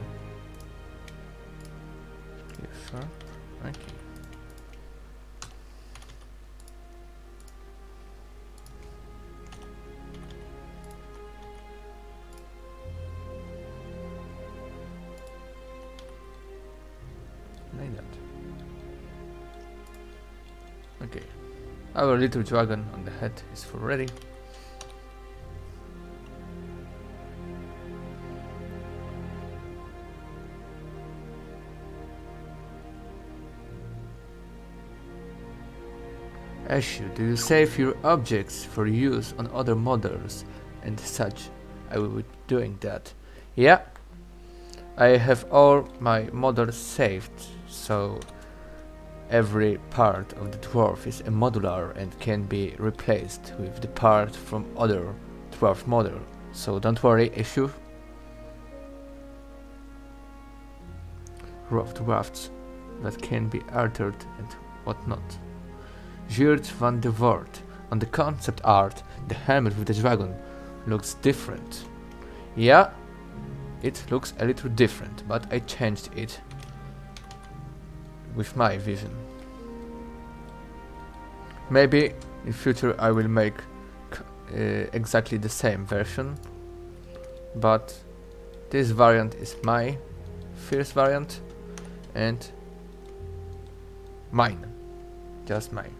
Clear sharp. Okay. Like that. Okay. Our little dragon on the head is for ready. Issue, do you save your objects for use on other models and such? I will be doing that. Yeah, I have all my models saved, so every part of the dwarf is a modular and can be replaced with the part from other dwarf model. So don't worry, Issue. Rough drafts that can be altered and whatnot. Geert van de Voort. On the concept art, the helmet with the dragon looks different. Yeah, it looks a little different, but I changed it with my vision. Maybe in future I will make exactly the same version, but this variant is my first variant and mine, just mine.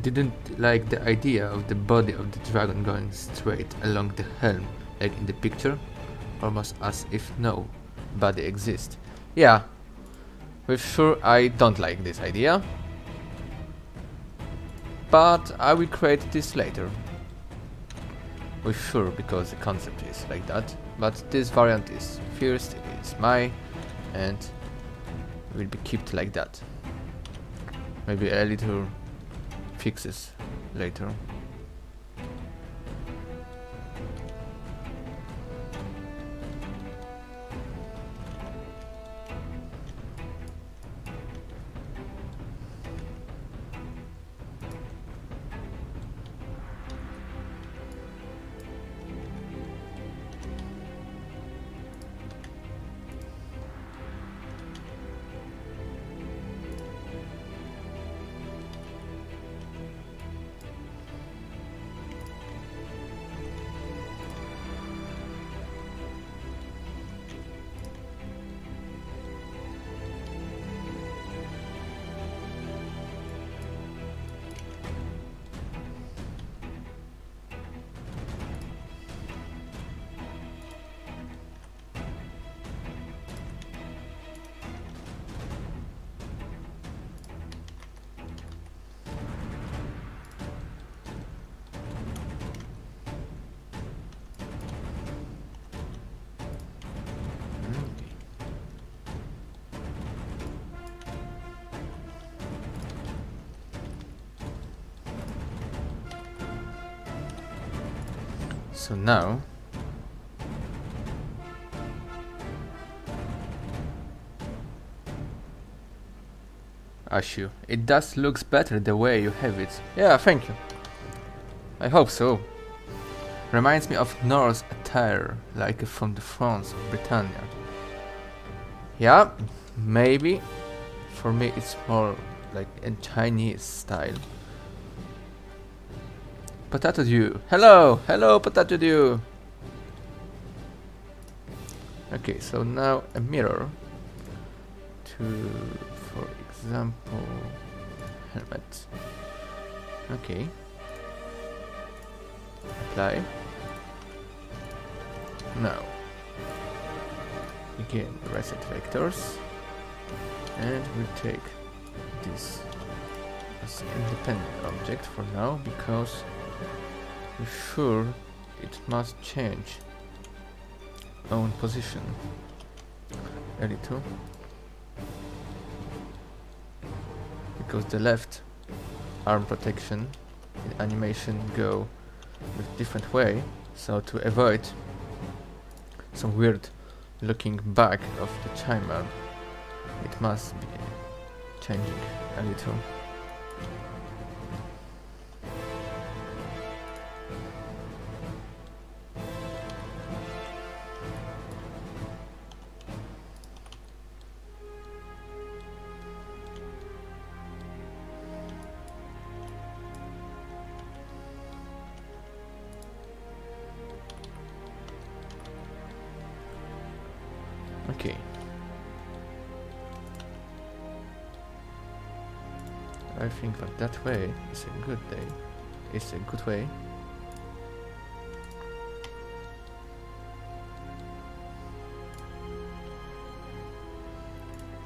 Didn't like the idea of the body of the dragon going straight along the helm, like in the picture, almost as if no body exists. Yeah, with sure I don't like this idea. but I will create this later. We're sure, because the concept is like that. But this variant is first, it is my, and will be kept like that. Maybe a little fixes later. So now Ashu, it does looks better the way you have it. Yeah, thank you. I hope so. Reminds me of Norse attire, like from the France of Britannia. Yeah, maybe. For me it's more like a Chinese style. Potato Dew. Hello! Hello, Potato Dew! Okay, so now a mirror to, for example, helmet. Okay. Apply. Now. Again, reset vectors. And we'll take this as independent object for now, because we're sure it must change own position a little, because the left arm protection in animation go with different way, so to avoid some weird looking back of the chimera, it must be changing a little. Okay. I think that way is a good day. It's a good way.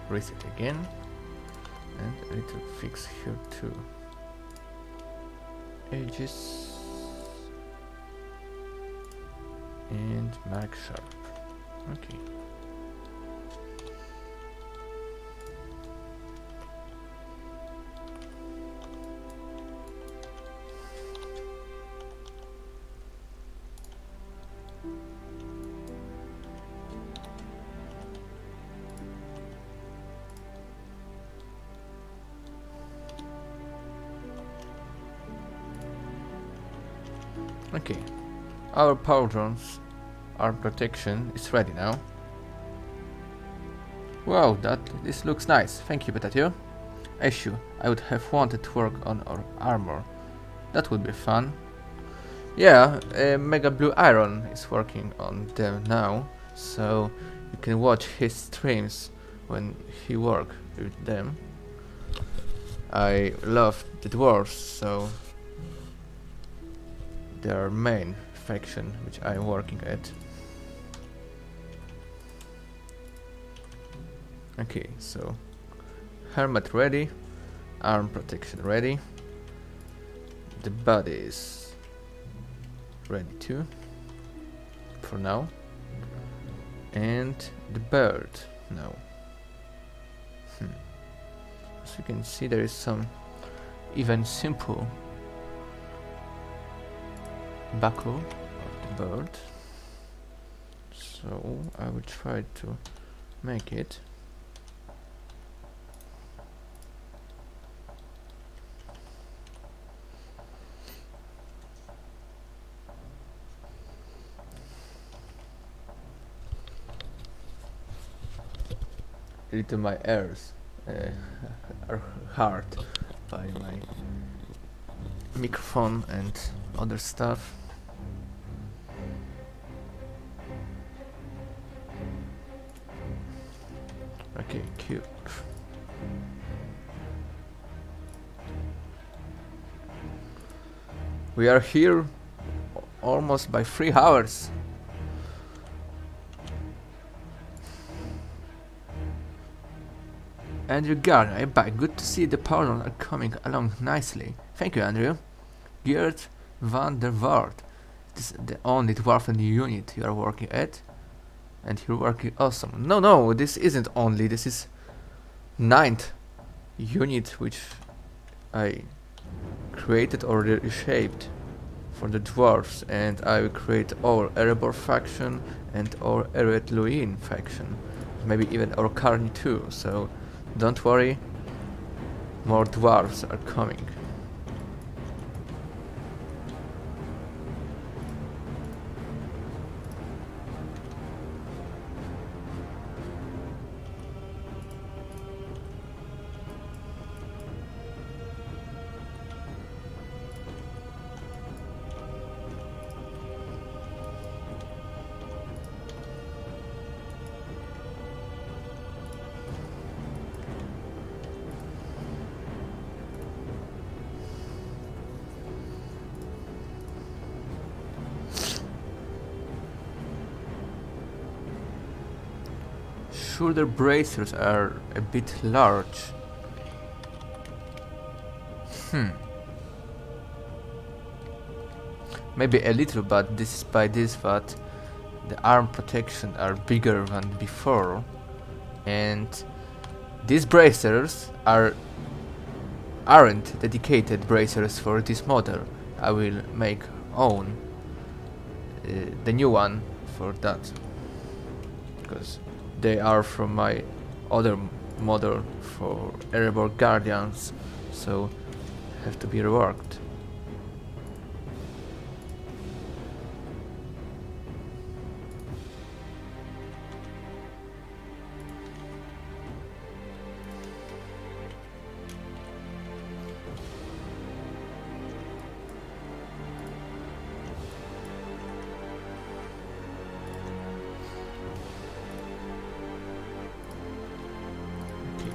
Reset again, and a little fix here too. Edges and mark sharp. Okay. Okay, our power drones arm protection is ready now. Wow, this looks nice. Thank you, Potato. Issue, I would have wanted to work on our armor. That would be fun. Yeah, Mega Blue Iron is working on them now, so you can watch his streams when he work with them. I love the dwarves, so their main faction which I'm working at. Okay, so helmet ready, arm protection ready. the body is ready too, for now. And the bird, no. As you can see, there is some even simple buckle of the bird. So I will try to make it. A little my ears are hard by my microphone and other stuff. Okay, cute. We are here almost by 3 hours. Andrew Gardner, I'm back. Good to see the Poland are coming along nicely. Thank you, Andrew. Geert van der Waard. This is the only dwarf in the unit you are working at. And you're working awesome. No, this isn't only. This is 9th unit which I created or reshaped for the dwarves. And I will create our Erebor faction and our Ered Mithrin faction. Maybe even our Karni too. So don't worry, more dwarves are coming. Shoulder bracers are a bit large. Maybe a little, but this is by this that the arm protection are bigger than before, and these bracers aren't dedicated bracers for this model. I will make own the new one for that, because they are from my other model for Erebor Guardians, so have to be reworked.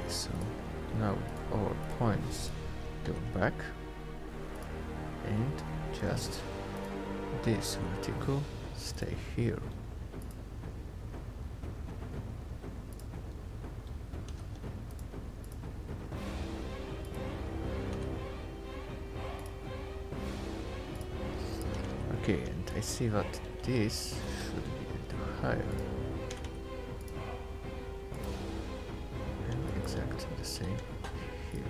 So now our points go back and just this vertical stay here. Okay, and I see that this should be a little higher. Exactly the same here.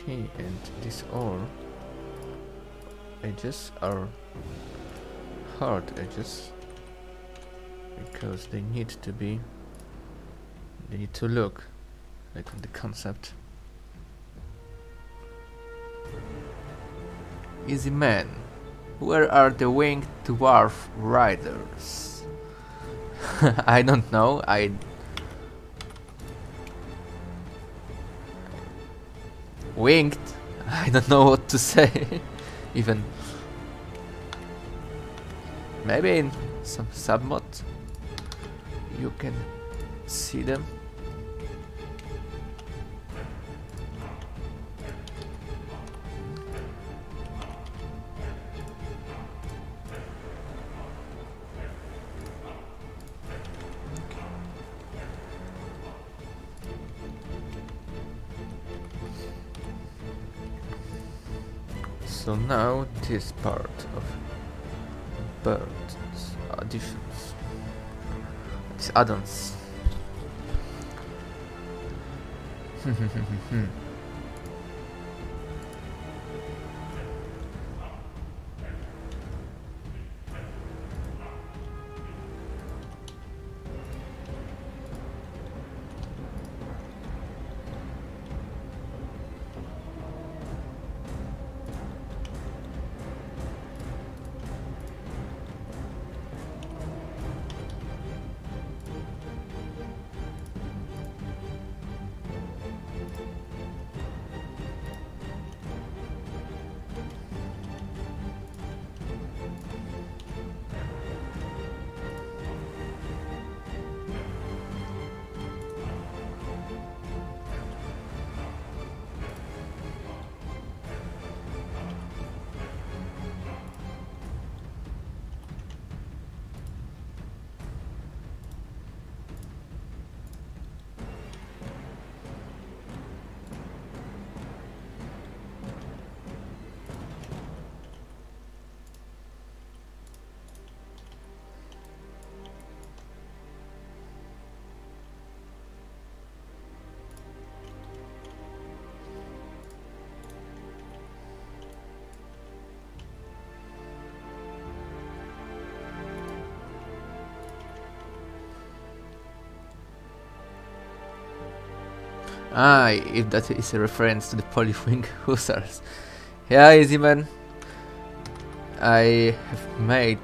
Okay, and these all edges are hard edges because they need to look like the concept. Easy man, where are the winged dwarf riders? I don't know. Winged? I don't know what to say. Even maybe in some submod you can see them. So now this part of birds additions, it's add-ons. Ah, if that is a reference to the Polywing Hussars. Yeah, easy man. I have made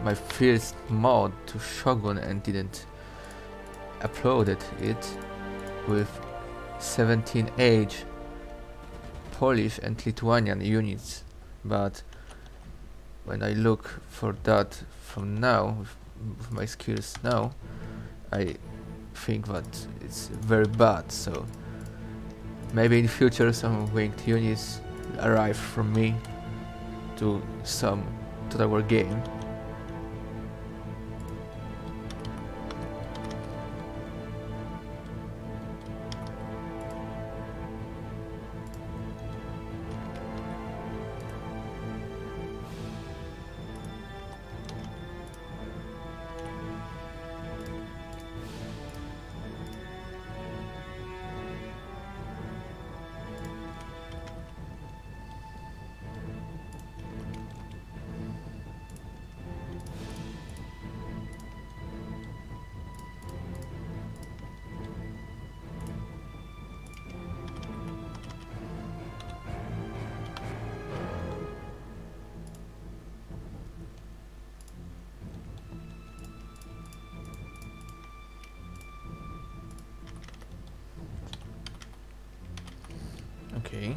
my first mod to Shogun and didn't uploaded it with 17 age Polish and Lithuanian units, but when I look for that from now with my skills now, I think that it's very bad. So maybe in future some winged units will arrive from me to some Total War game. Okay.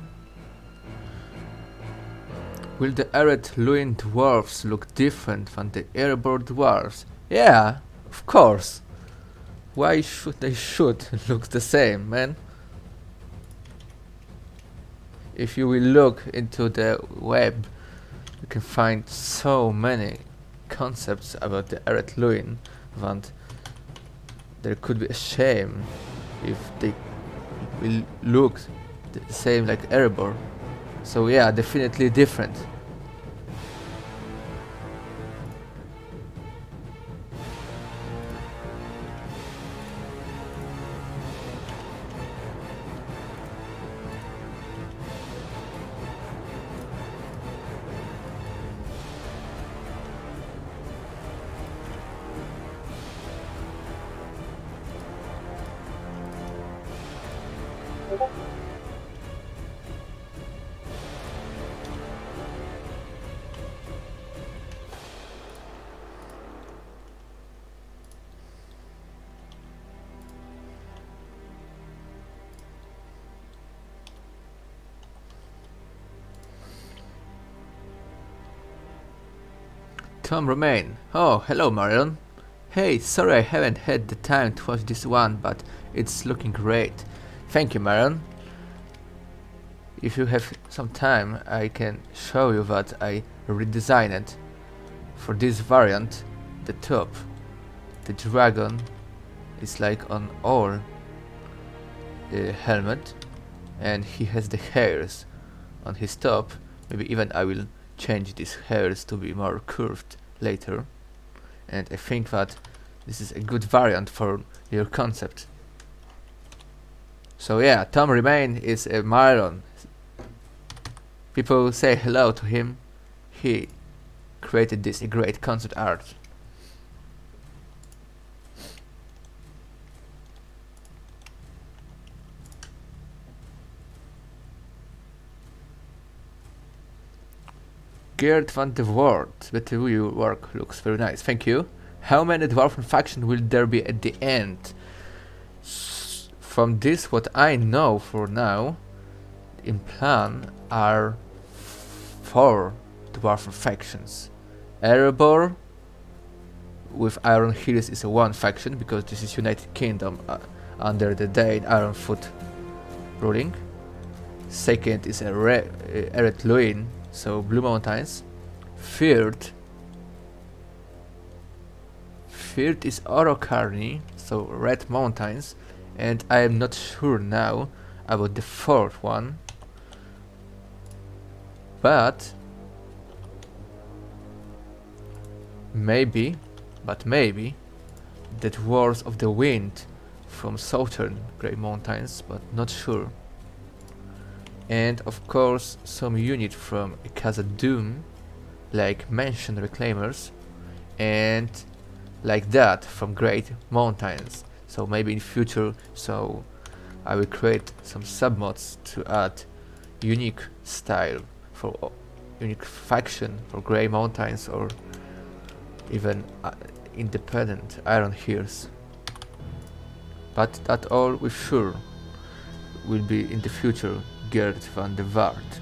Will the Ered Mithrin dwarves look different than the airborne dwarves? Yeah, of course. Why should they look the same, man? If you will look into the web, you can find so many concepts about the Ered Mithrin that there could be a shame if they will look the same like Erebor. So yeah, definitely different. Tom Romaine. Oh, hello Marion. Hey, sorry I haven't had the time to watch this one, but it's looking great. Thank you, Marion. If you have some time, I can show you that I redesigned for this variant. The top, the dragon is like on our helmet, and he has the hairs on his top. Maybe even I will change these hairs to be more curved later, and I think that this is a good variant for your concept. So yeah, Tom Remain is a Marion. People say hello to him. He created this great concept art. Gerd van de Voort, but your work looks very nice, thank you. How many dwarven factions will there be at the end? From this, what I know for now, in plan are 4 dwarven factions. Erebor with Iron Hills is a 1 faction, because this is United Kingdom under the Dane Ironfoot ruling. Second is Ered Mithrin, so Blue Mountains. Third is Orokarni, so Red Mountains, and I am not sure now about the 4th one, but maybe the Dwarves of the Wind from Southern Grey Mountains, but not sure. And of course some unit from Khazad-dûm, like Mansion Reclaimers, and like that from Great Mountains. So maybe in future, so I will create some submods to add unique style for unique faction for Grey Mountains, or even independent Iron Hills. But that all with sure will be in the future Gerd van de Voort.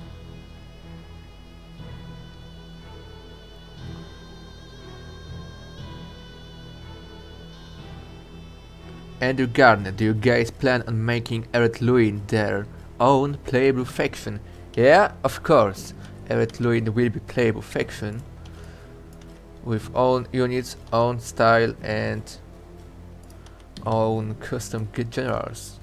Andrew Gardner, do you guys plan on making Ered Mithrin their own playable faction? Yeah, of course. Ered Mithrin will be playable faction with own units, own style, and own custom generals.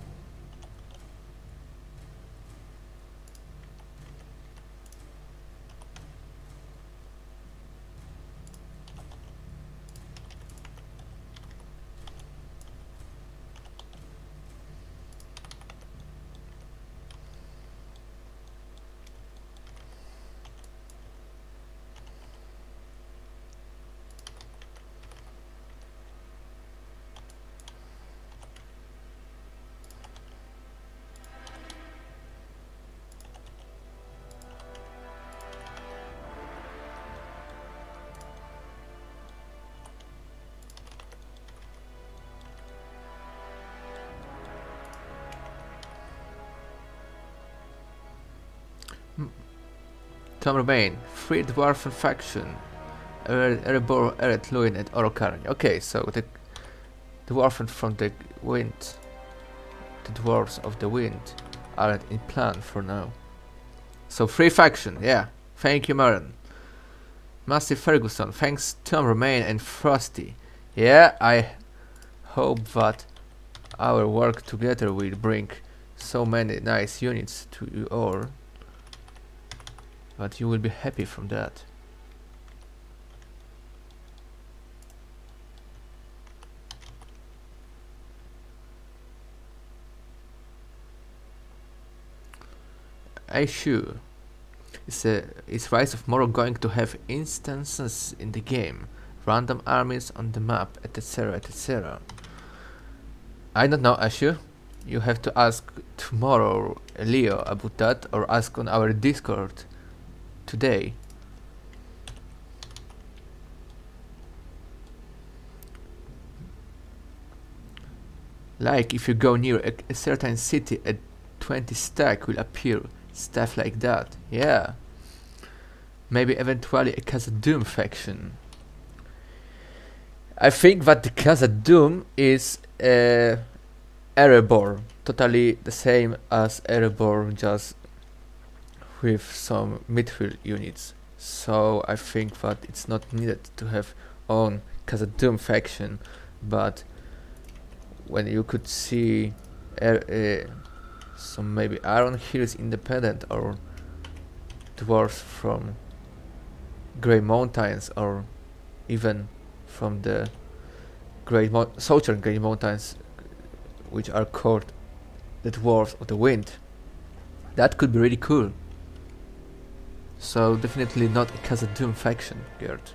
Tom Remain, 3 dwarven faction, Erebor, Ered Mithrin, and Orokarni. Okay, so the dwarven from the wind, the dwarves of the wind, aren't in plan for now. So 3 faction, yeah. Thank you, Marin. Massive Ferguson, thanks Tom Remain and Froostie. Yeah, I hope that our work together will bring so many nice units to you all. But you will be happy from that. Aishu. Is Rise of Moro going to have instances in the game? Random armies on the map, etc, etc. I don't know, Aishu. You have to ask tomorrow Leo about that, or ask on our Discord today. Like if you go near a certain city, a 20 stack will appear, stuff like that. Yeah, maybe eventually a Khazad-dûm faction. I think that the Khazad-dûm is Erebor, totally the same as Erebor, just with some Mithril units. So I think that it's not needed to have own Khazad-dûm faction, but when you could see some maybe Iron Hills Independent or dwarves from Grey Mountains, or even from the Southern Grey Mountains, which are called the Dwarves of the Wind, that could be really cool. So definitely not a Khazad-dûm faction, Gert.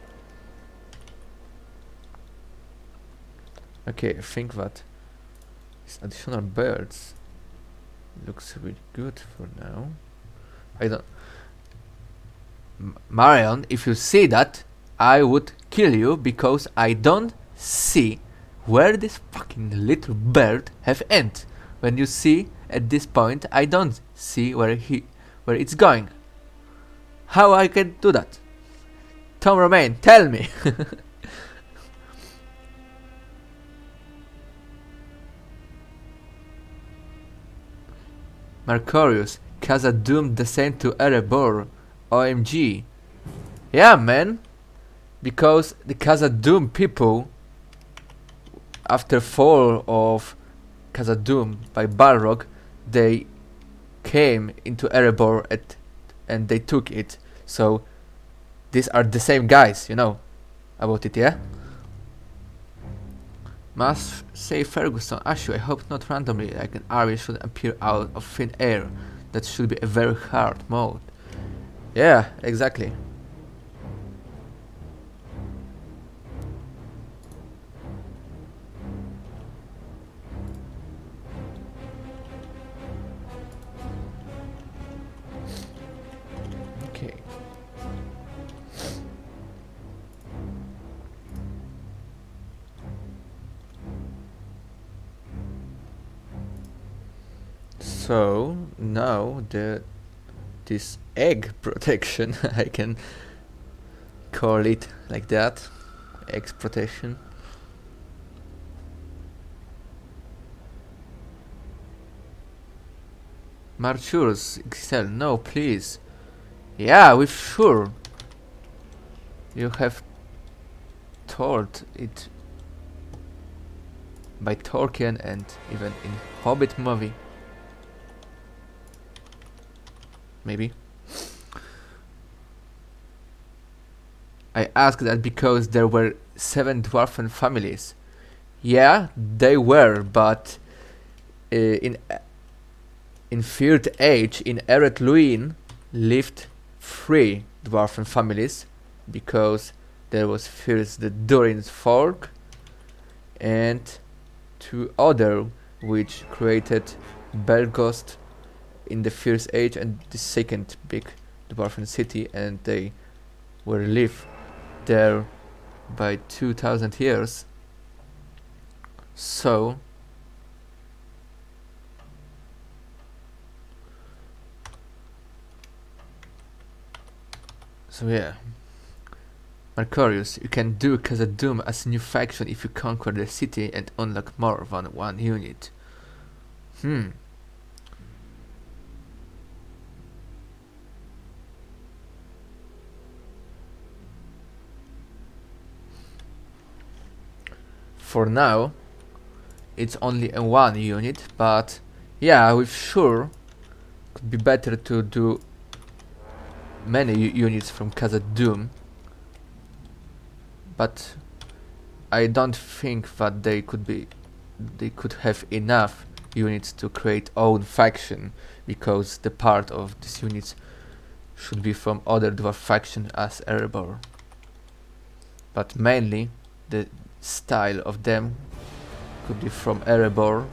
Okay, I think that these additional birds looks really good for now. I don't... Marion, if you see that, I would kill you, because I don't see where this fucking little bird have end. When you see at this point, I don't see where it's going. How I can do that? Tom Romain, tell me. Mercurius, Khazad-dûm descent to Erebor. OMG. Yeah, man. Because the Khazad-dûm people, after fall of Khazad-dûm by Balrog, they came into Erebor and they took it. So these are the same guys, you know about it, yeah? Must say Ferguson, Ashu, I hope not randomly, like an army should appear out of thin air. That should be a very hard mode. Yeah, exactly. Okay. So now this egg protection, I can call it like that, egg protection. Marchurs, Excel, no please. Yeah, with sure. You have told it by Tolkien and even in Hobbit movie. Maybe. I ask that because there were 7 dwarfen families. Yeah, they were, but in Third Age, in Ered Luin, lived 3 dwarfen families, because there was first the Durin's folk and 2 other which created Belgost in the First Age and the second big dwarfen city, and they were lived there by 2000 years. So yeah, Mercurius, you can do Khazad-dûm as a new faction if you conquer the city and unlock more than 1 unit. For now, it's only a 1 unit, but yeah, with sure could be better to do many units from Khazad-dûm, but I don't think that they could have enough units to create own faction, because the part of these units should be from other dwarf faction as Erebor, but mainly the style of them could be from Erebor,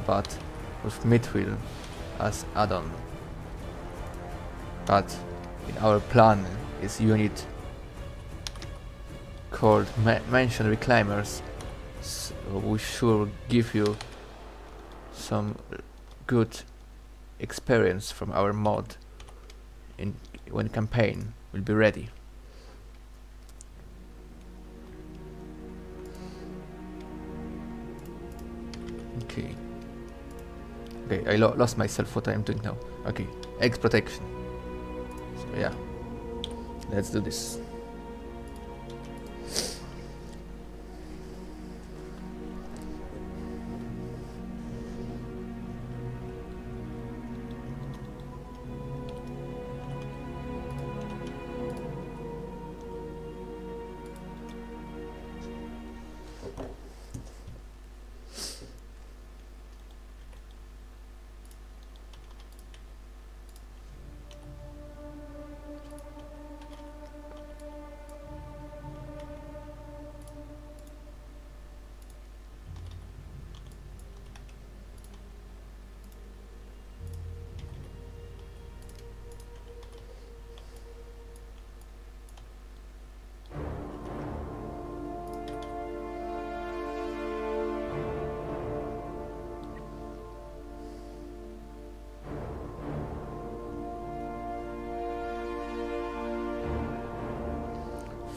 but with Mithril as add-on. But in our plan is unit called Mansion Reclaimers, so we should give you some good experience from our mod when campaign will be ready. Okay, I lost myself what I'm doing now. Okay, eggs protection. So yeah, let's do this.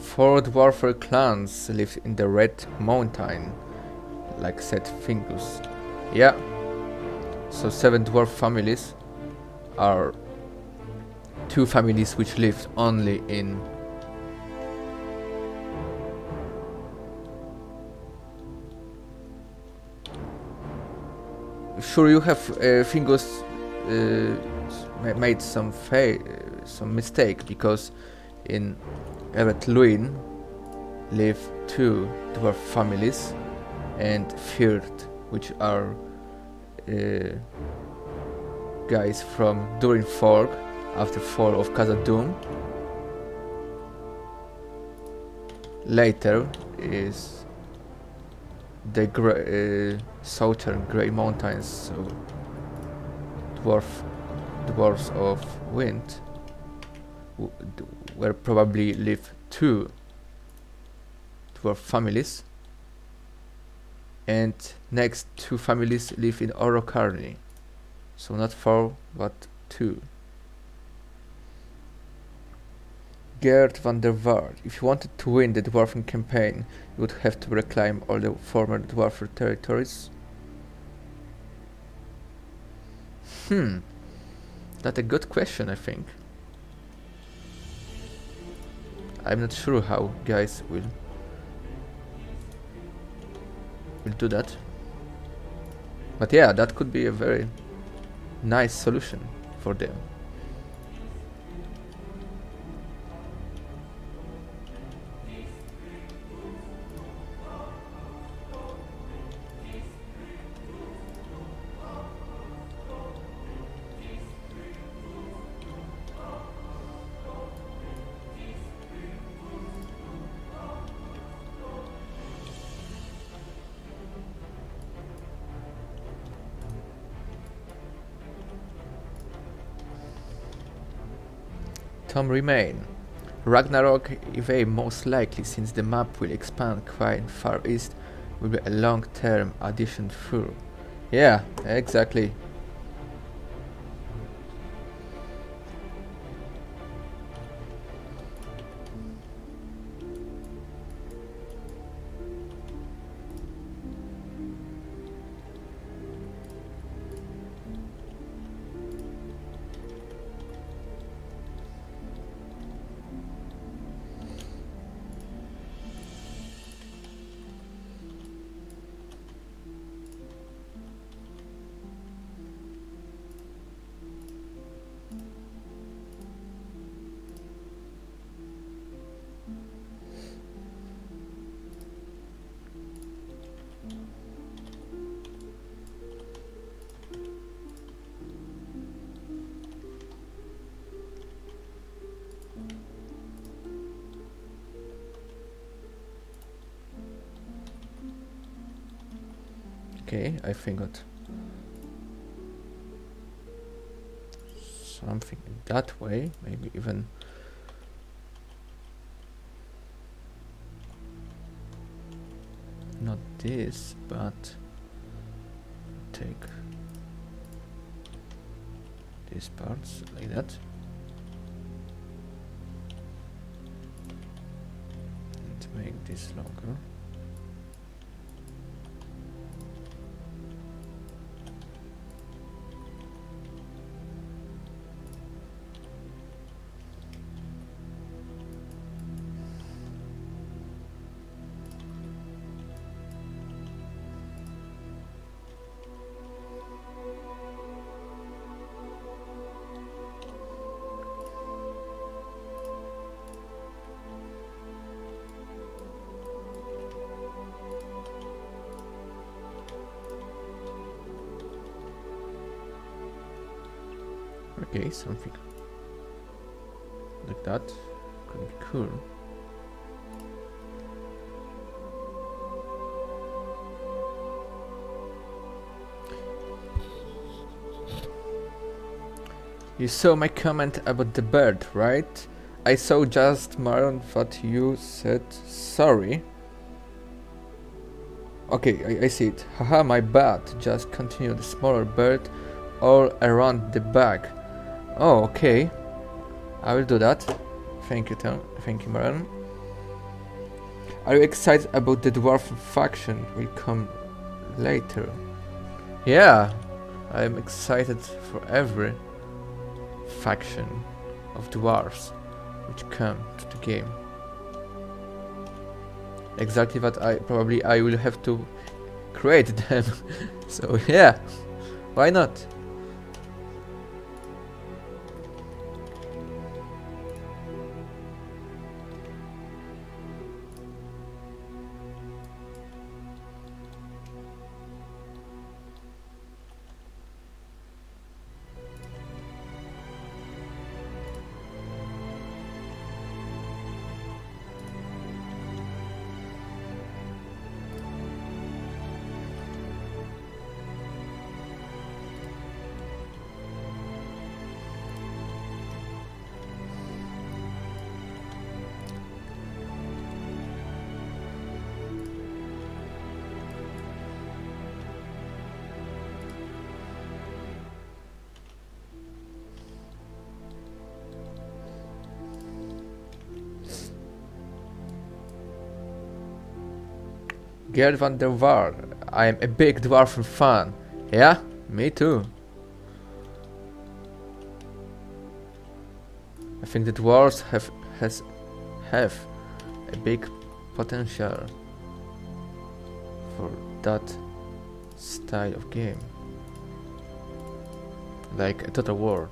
Four dwarfer clans live in the Red Mountain, like said Fingus. Yeah. So 7 dwarf families are 2 families which lived only in sure you have Fingus made some mistake, because in Ered Mithrin live 2 dwarf families and Fjord, which are guys from Durin Fork after fall of Khazad-dûm. Later is the southern Grey Mountains, so dwarves of wind, where probably live 2 dwarf families, and next 2 families live in Orokarni, so not 4 but 2. Gerd van der Waard. If you wanted to win the dwarfing campaign, you would have to reclaim all the former dwarfer territories. That's a good question, I think. I'm not sure how guys will do that. But yeah, that could be a very nice solution for them. Tom remain. Ragnarok Eve most likely, since the map will expand quite far east, will be a long-term addition through. Yeah, exactly. Okay, I think something that way, maybe even not this, but take these parts like that and make this longer. Okay, something like that could be cool. You saw my comment about the bird, right? I saw just Maron that you said sorry. Okay, I see it. Haha, my bad. Just continue the smaller bird all around the back. Oh, okay. I will do that. Thank you, Tom. Thank you, Maron. Are you excited about the dwarf faction? Will come later. Yeah, I am excited for every faction of dwarves which come to the game. Exactly that I will have to create them. So yeah, why not? Gerd van der Waal. I am a big dwarf fan. Yeah, me too. I think the dwarves have a big potential for that style of game, like a Total War.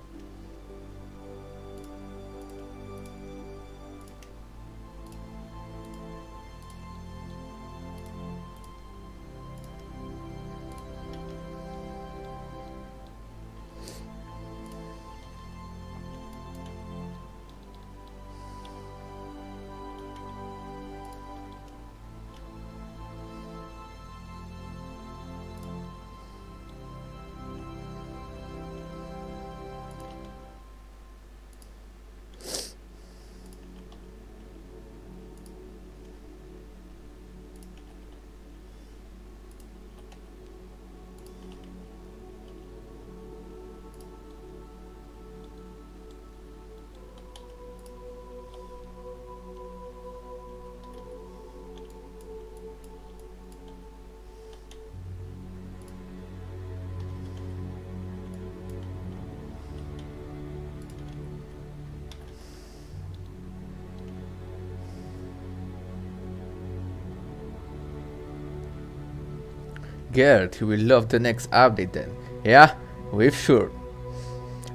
Gerd, you will love the next update then. Yeah, we're sure.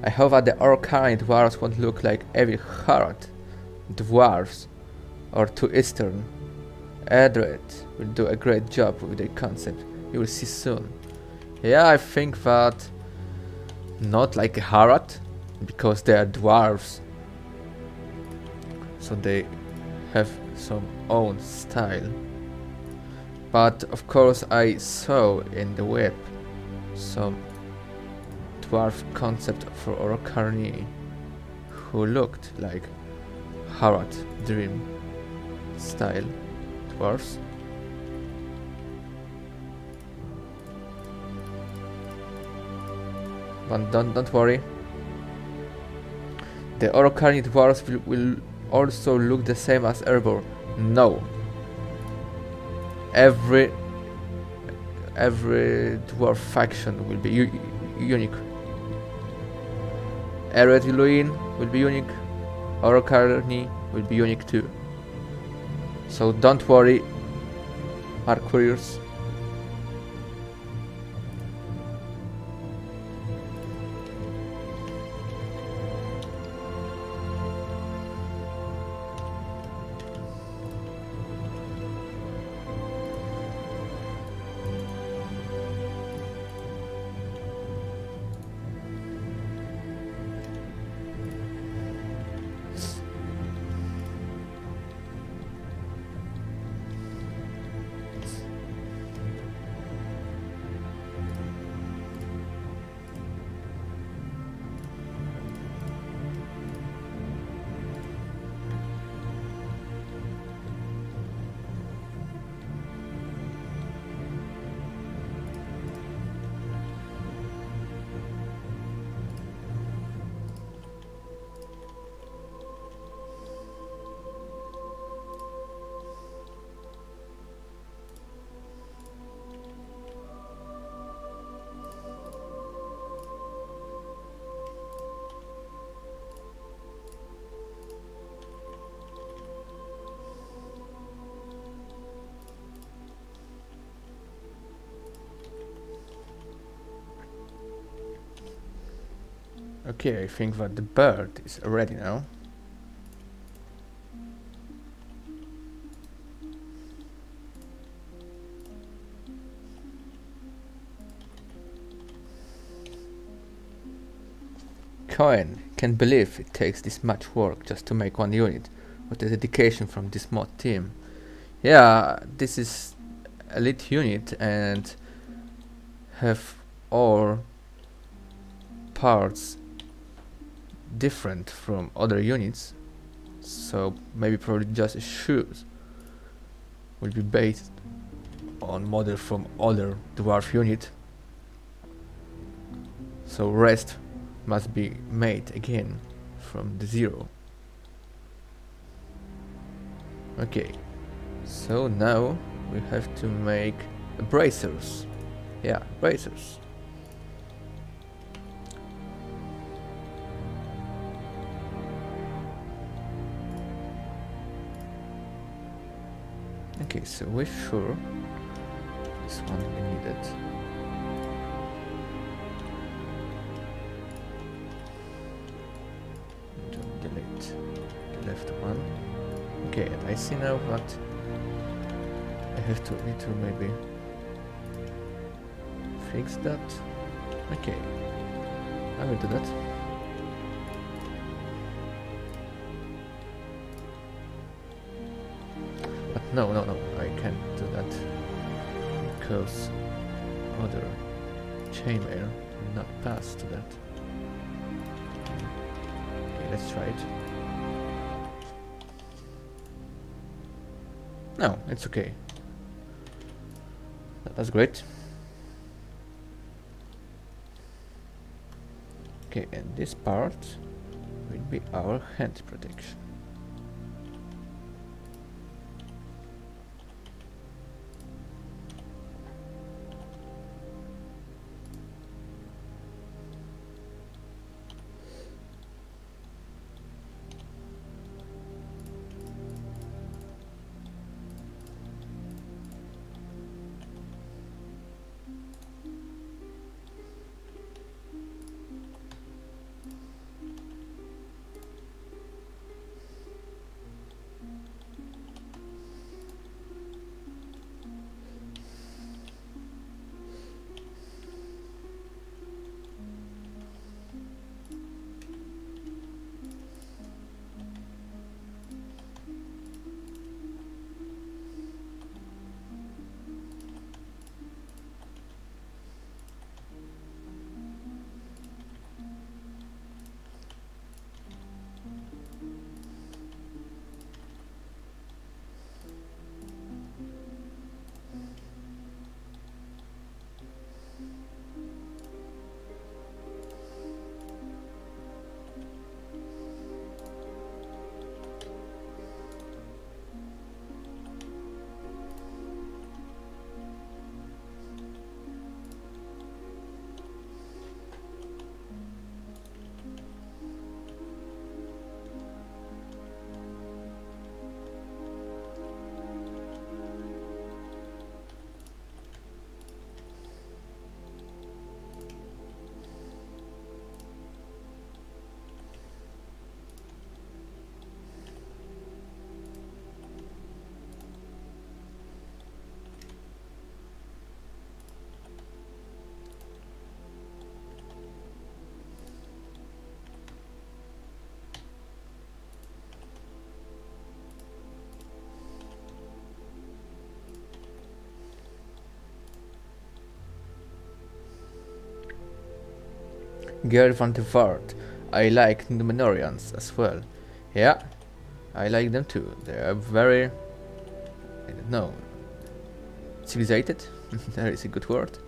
I hope that the Orcani dwarves won't look like every Harad dwarves or too Eastern. Ered will do a great job with the concept. You will see soon. Yeah, I think that not like a Harad, because they are dwarves, so they have some own style. But of course I saw in the web some dwarf concept for Orcani who looked like Harad Dream style dwarves. But don't worry. The Orcani dwarves will also look the same as Erebor. No. Every dwarf faction will be unique. Ered will be unique. Orcani will be unique too. So don't worry, our couriers. Okay, I think that the bird is ready now. Cohen can't believe it takes this much work just to make one unit. What a dedication from this mod team. Yeah, this is elite unit and have all parts different from other units, so maybe probably just shoes will be based on model from other dwarf unit, so rest must be made again from the zero. Okay, so now we have to make bracers. Yeah, bracers. Okay, so we're sure this one we needed. Don't delete the left one. Okay, and I see now that I need to maybe fix that. Okay, I will do that. But no, I can't do that because other chainmail will not pass to that. Okay, let's try it. No, it's okay. That's great. Okay, and this part will be our hand protection. Gerd van der Vaart. I like Numenorians as well. Yeah, I like them too. They are very, I don't know, civilizated. There is a good word.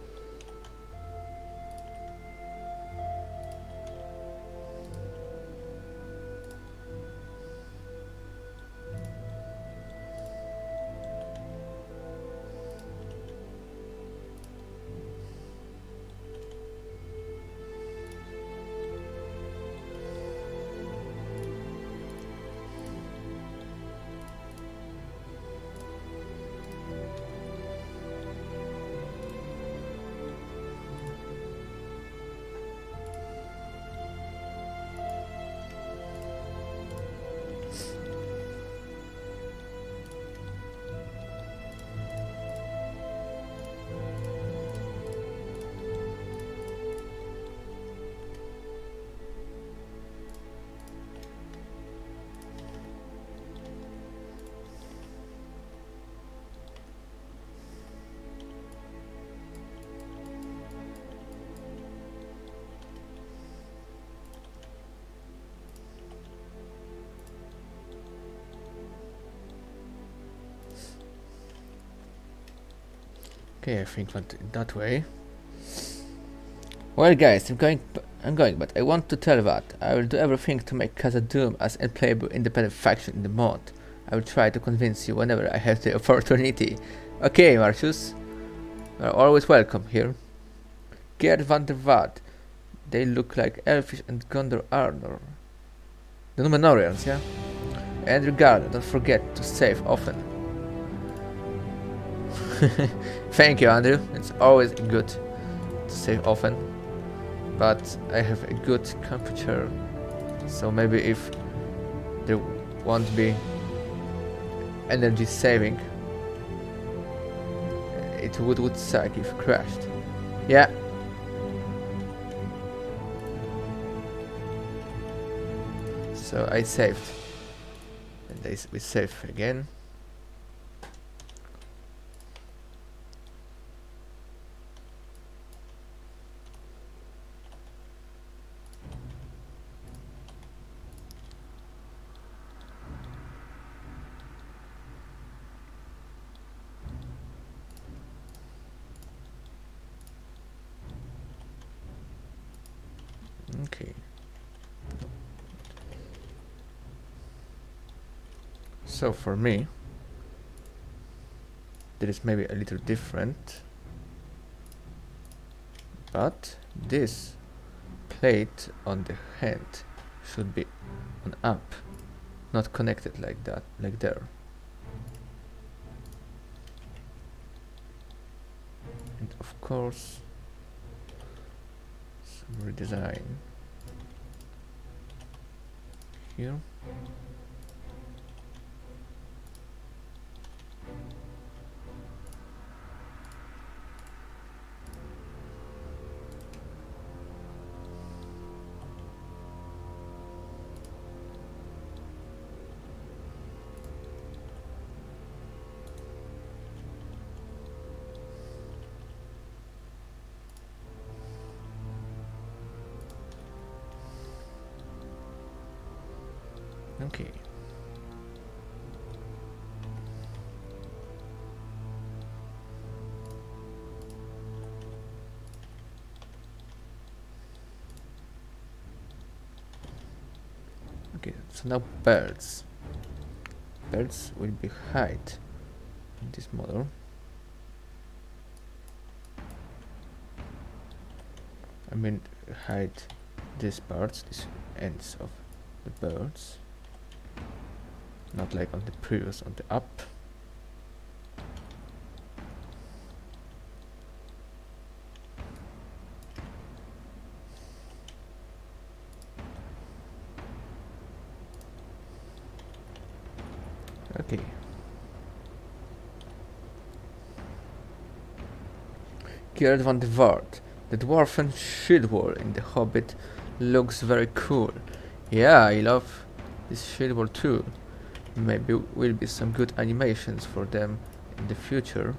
Okay, I think that way. Well, guys, I'm going, but I want to tell that I will do everything to make Casa Doom as a playable independent faction in the mod. I will try to convince you whenever I have the opportunity. Okay, Marcius, you are always welcome here. Gerd van der Waard. They look like Elfish and Gondor Arnor. The Númenóreans, yeah? And regard, don't forget to save often. Thank you, Andrew. It's always good to save often. But I have a good computer, so maybe if there won't be energy saving, it would suck if it crashed. Yeah. So I saved, and we save again. Okay. So for me, that is maybe a little different, but this plate on the hand should be on up, not connected like that, like there. And of course, some redesign here. Okay. Okay, so now birds. Birds will be height in this model. I mean hide these parts, these ends of the birds. Not like on the previous, on the up. Okay. Gerd van der Waard. The dwarfen shield wall in the Hobbit looks very cool. Yeah, I love this shield wall too. Maybe will be some good animations for them in the future.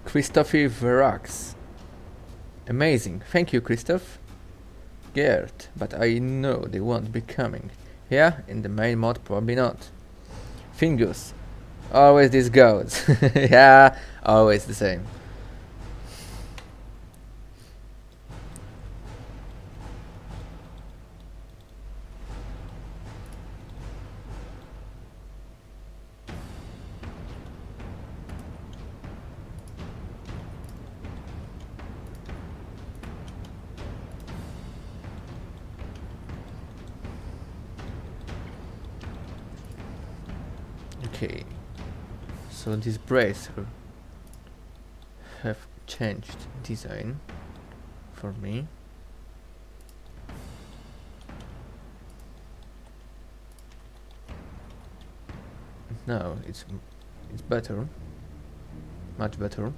Christophe Verax. Amazing. Thank you, Christoph. Gerd, but I know they won't be coming. Yeah, in the main mod probably not. Fingers. Always this goes. Yeah, always the same. Okay, so this bracer have changed design for me. Now it's better, much better.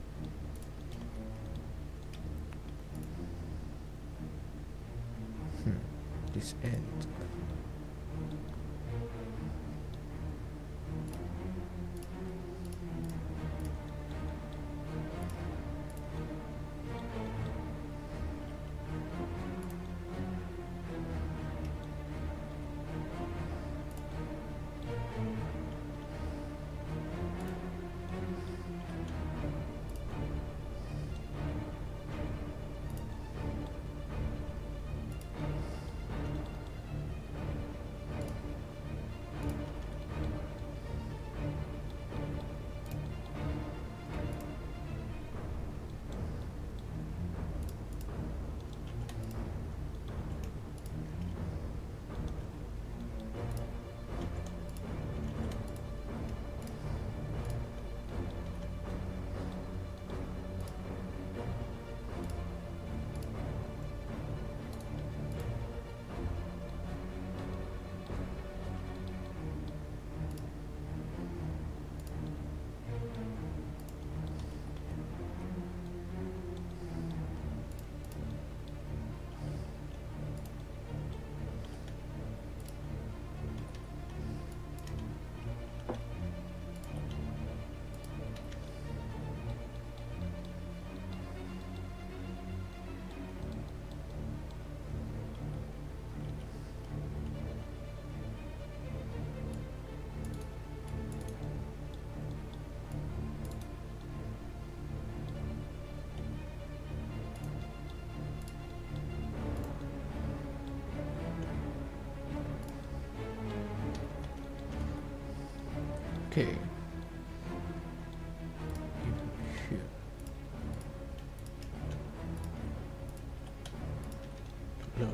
This end. Okay. Here. Low.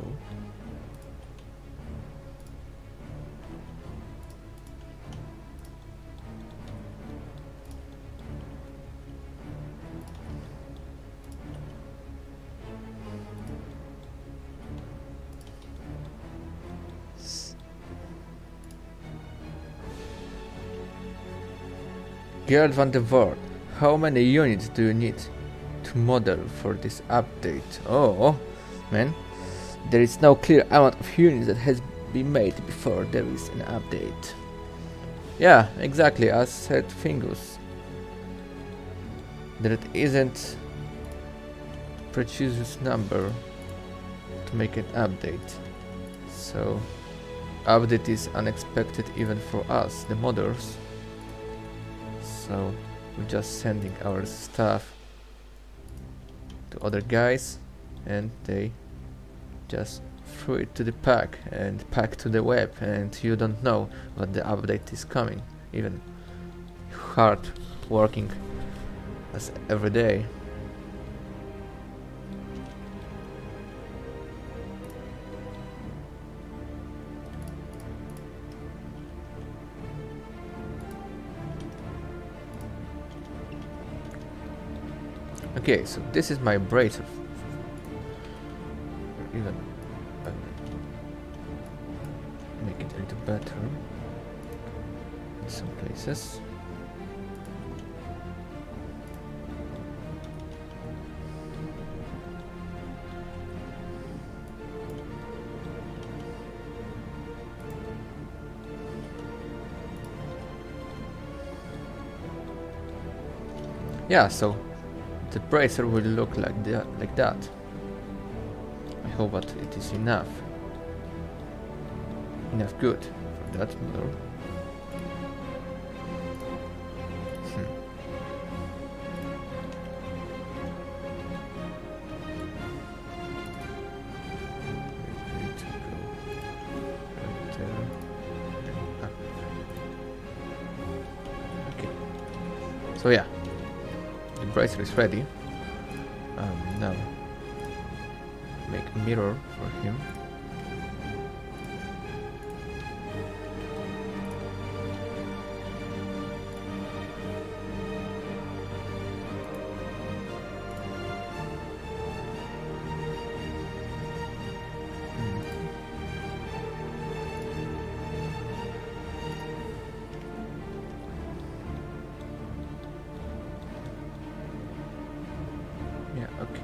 Gerald van der Voort, how many units do you need to model for this update? Oh, man, there is no clear amount of units that has been made before there is an update. Yeah, exactly, as said Fingus. There isn't precise number to make an update. So, update is unexpected even for us, the modders. So we're just sending our stuff to other guys and they just threw it to the pack and pack to the web, and you don't know what the update is coming, even hard working as every day. Okay, so this is my bracer. Even make it a little better in some places. Yeah, so the bracer will look like that. I hope that it is enough. enough good for that mirror. So yeah, the bracelet is ready. Now make a mirror for him. Yeah, okay.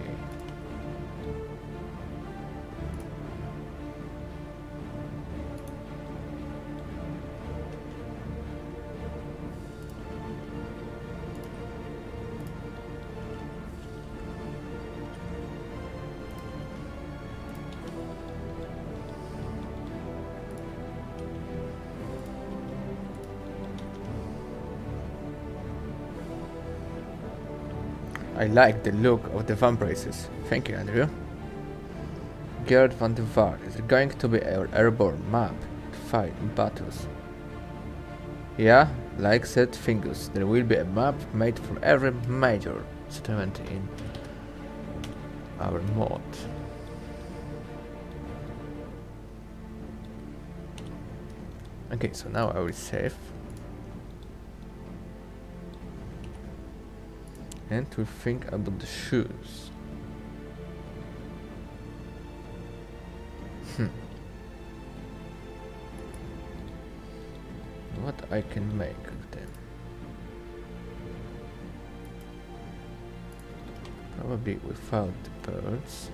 I like the look of the van braces. Thank you, Andrew. Gerd van de Vaart is going to be our airborne map to fight in battles. Yeah, like said Fingus, there will be a map made for every major settlement in our mod. Okay, so now I will save. And to think about the shoes. What I can make of them? Probably without the birds.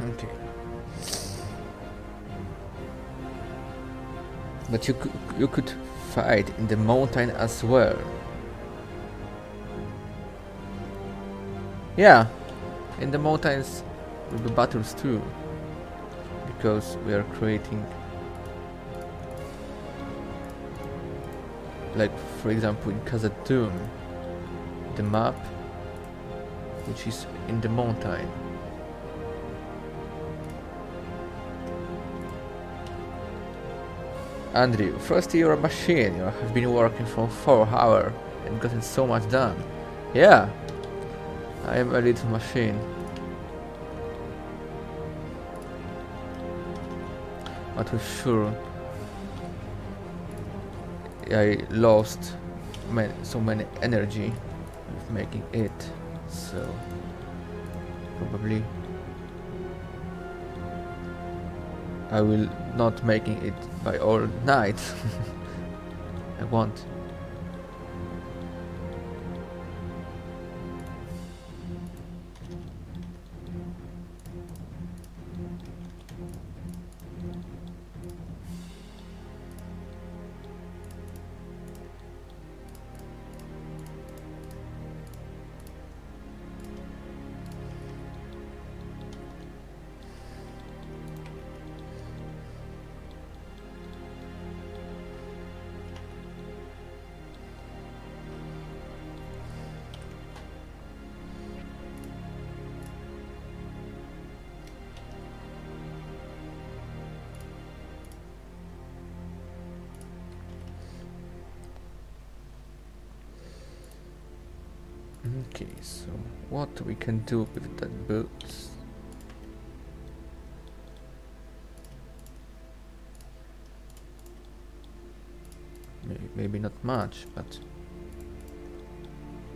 Okay. But you could fight in the mountain as well. Yeah, in the mountains will be battles too, because we are creating, like for example in Khazad-dûm, the map which is in the mountain. Andrew, Froostie, you're a machine. You have been working for 4 hours and gotten so much done. Yeah, I am a little machine. But for sure, I lost so many energy with making it, so probably I will not making it by all night. I won't. Okay, so what we can do with that boots? Maybe not much, but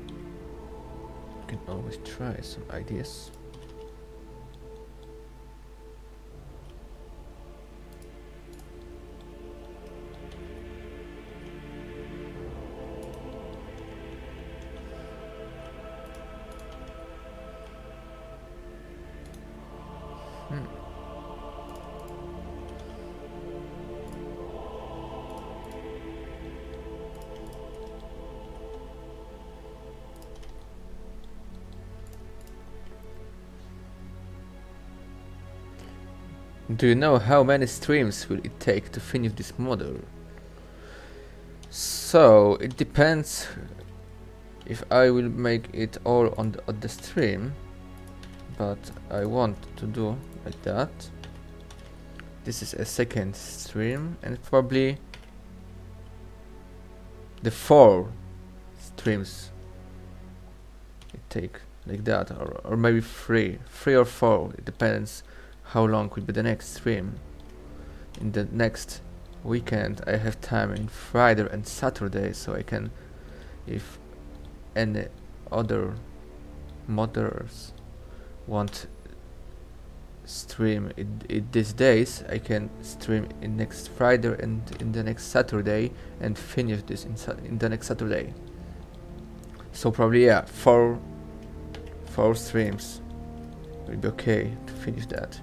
you can always try some ideas. Do you know how many streams will it take to finish this model? So it depends if I will make it all on the stream, but I want to do like that. This is a second stream, and probably the 4 streams it take like that, or maybe 3 or 4. It depends how long will be the next stream. In the next weekend I have time in Friday and Saturday, so I can, if any other modders want stream it these days, I can stream in next Friday and in the next Saturday and finish this in the next Saturday. So probably, yeah, 4 streams will be okay to finish that.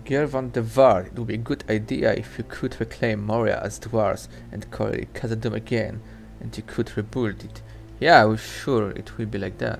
Gervan the Var, it would be a good idea if you could reclaim Moria as dwarves and call it Khazad-dûm again, and you could rebuild it Yeah, we're sure it will be like that.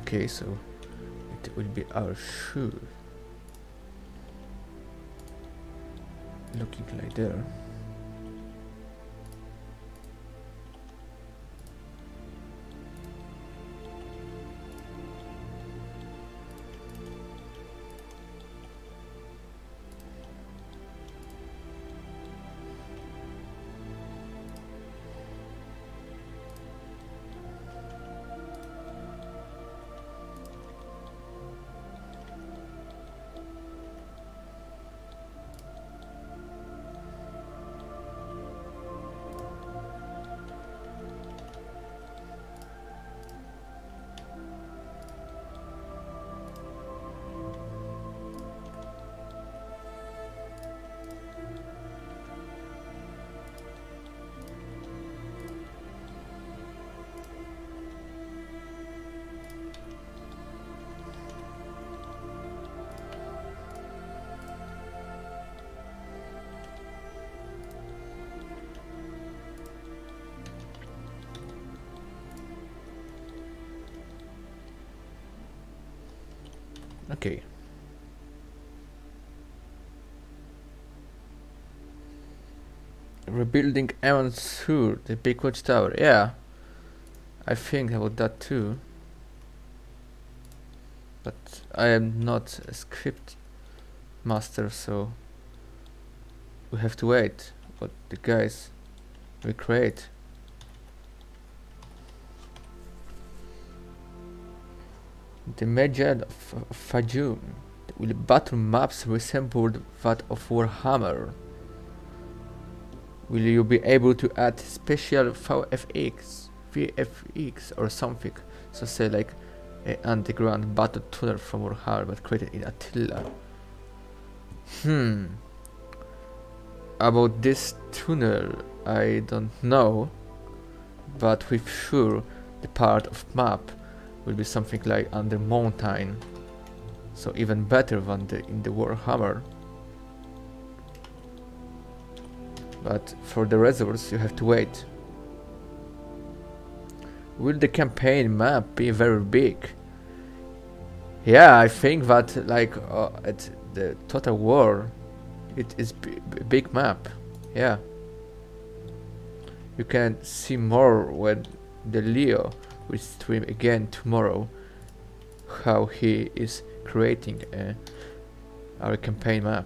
Okay, so it will be our shoe. Looking like there. Okay. Rebuilding Emerald Sur, the big watchtower. Yeah, I think about that too. But I am not a script master, so we have to wait what the guys will create. The Majid of Fajum will battle maps resemble that of Warhammer. Will you be able to add special VFX or something? So say like an underground battle tunnel from Warhammer but created in Attila. About this tunnel I don't know, but with sure the part of map will be something like under mountain, so even better than in the Warhammer. But for the results you have to wait. Will the campaign map be very big? Yeah, I think that like at the Total War it is a big map. Yeah, you can see more when the Leo will stream again tomorrow how he is creating our campaign map.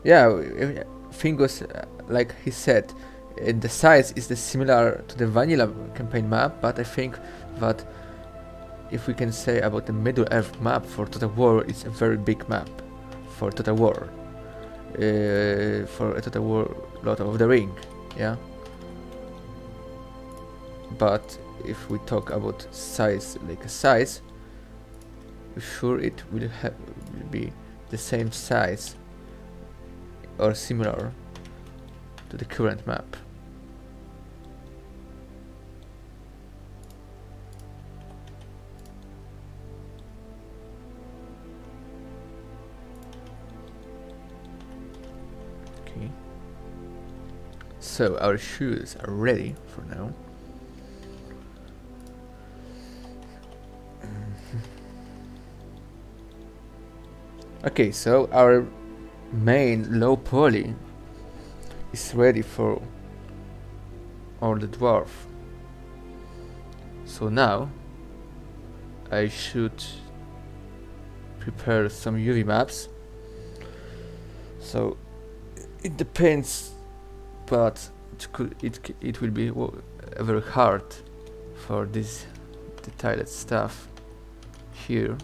Yeah, Fingos, like he said, the size is similar to the vanilla campaign map, but I think that if we can say about the Middle Earth map for Total War, it's a very big map for Total War. For a Total War Lord of the Ring, yeah. But if we talk about size, like a size, sure it will be the same size or similar to the current map. Okay. So our shoes are ready for now. Okay, so our main low poly is ready for all the dwarf. So now I should prepare some UV maps. So it depends, but it will be very hard for this detailed stuff here.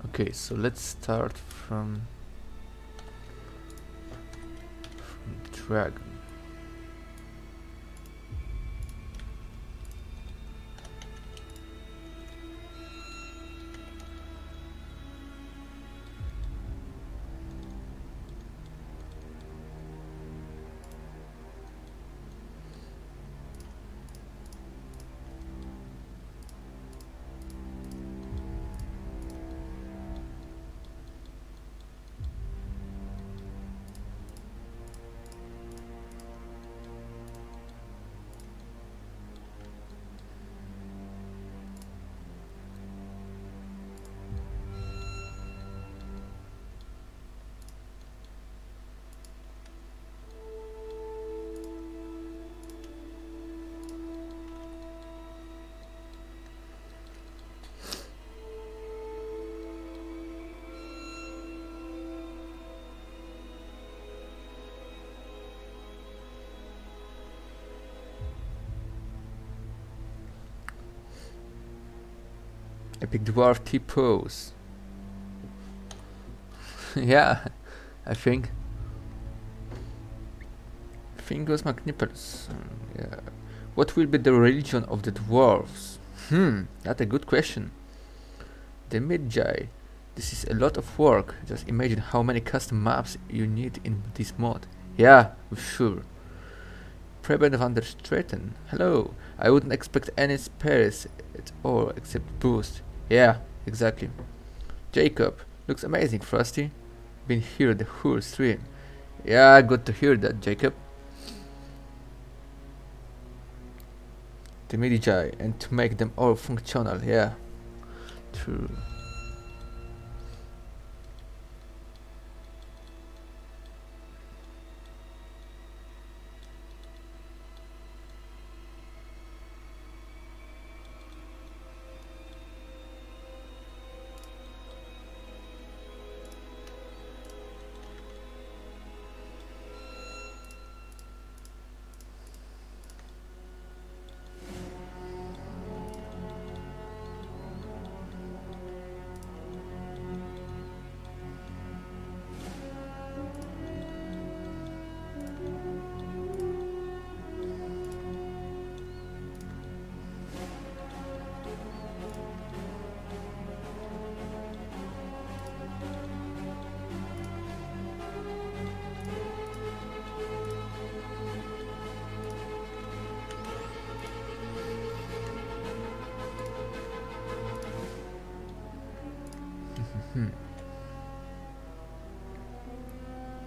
Okay, so let's start from dragon. Epic dwarf T-pose. Yeah, I think. Fingers McNipples. Yeah. What will be the religion of the dwarves? That's a good question. The Magi. This is a lot of work. Just imagine how many custom maps you need in this mod. Yeah, sure. Preben van der Straten. Hello. I wouldn't expect any spares at all except boost. Yeah, exactly. Jacob. Looks amazing, Froostie. Been here the whole stream. Yeah, good to hear that, Jacob. The Magi, and to make them all functional, yeah. True.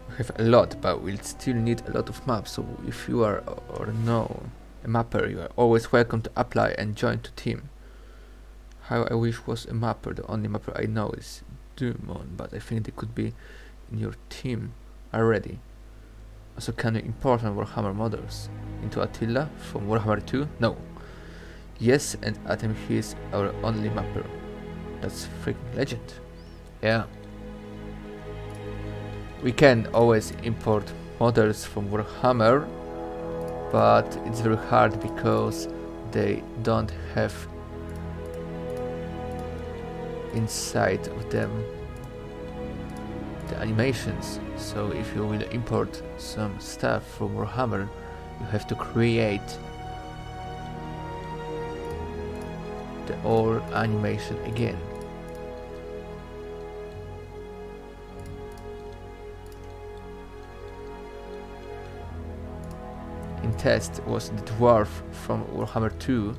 We have a lot, but we'll still need a lot of maps, so if you are or know a mapper, you are always welcome to apply and join the team. How I wish was a mapper. The only mapper I know is Dumon, but I think they could be in your team already. Also, can you import on Warhammer models into Attila from Warhammer 2? No. Yes, and Atem, he is our only mapper. That's freaking legend. Yeah. We can always import models from Warhammer, but it's very hard because they don't have inside of them the animations. So if you will import some stuff from Warhammer, you have to create the old animation again. In test was the dwarf from Warhammer 2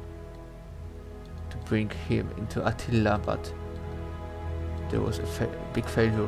to bring him into Attila, but there was a big failure.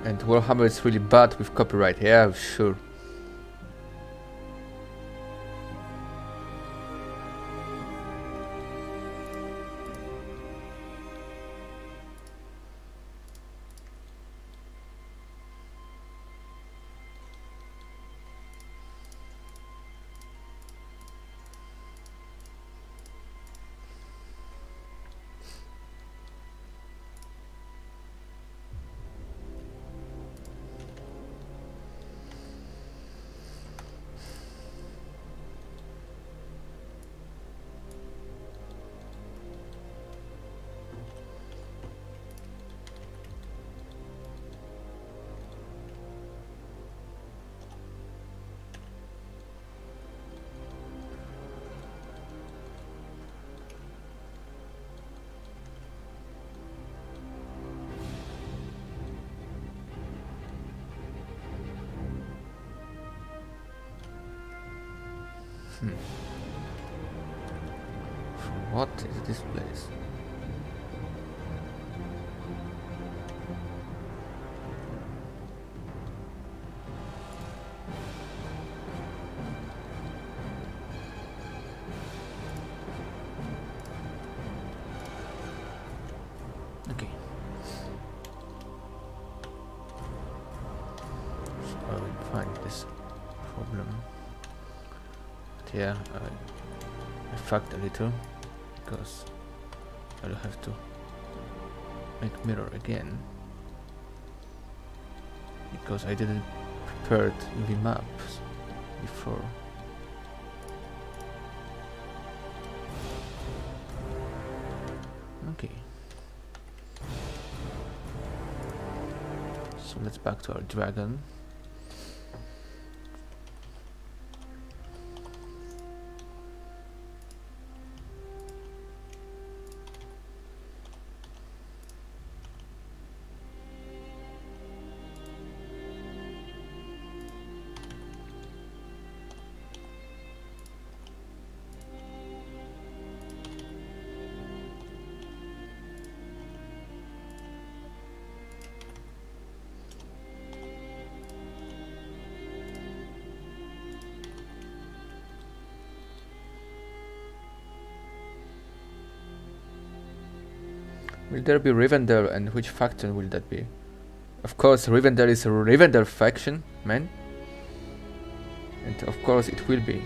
And Warhammer is really bad with copyright, yeah, sure. What is this place? Okay. So I will find this problem. But yeah, I fucked a little because I'll have to make mirror again because I didn't prepare UV maps before. Okay. So let's back to our dragon. Will there be Rivendell, and which faction will that be? Of course, Rivendell is a Rivendell faction, man. And of course it will be.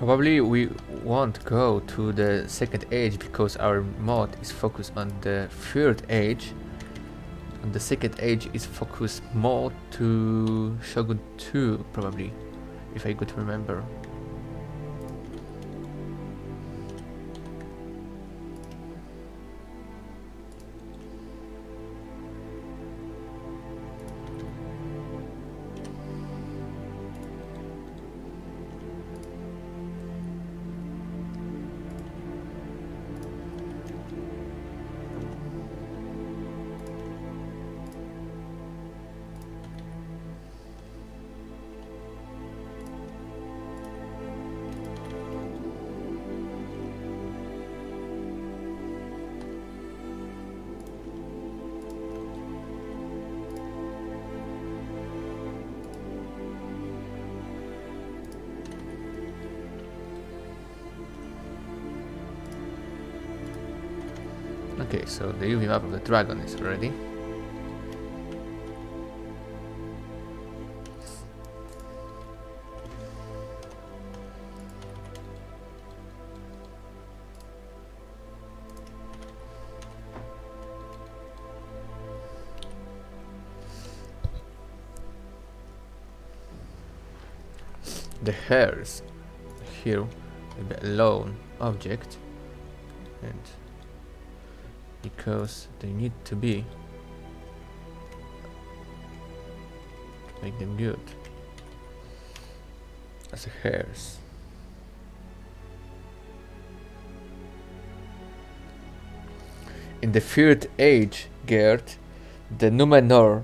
Probably we won't go to the second age because our mod is focused on the third age, and the second age is focused more to Shogun 2 probably, if I could remember. Okay, so the UV map of the dragon is ready. The hairs here will be a lone object, and because they need to be to make them good as hairs. In the third age, Gerd, the Numenor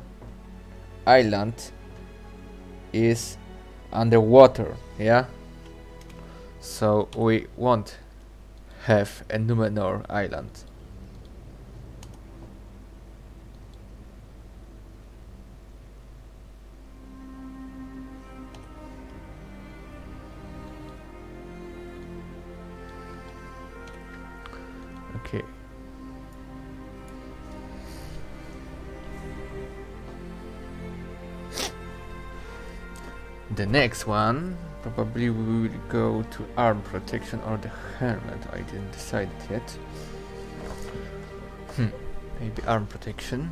island is underwater, yeah? So we won't have a Numenor island. Okay. The next one, probably we will go to arm protection or the helmet. I didn't decide it yet. Maybe arm protection.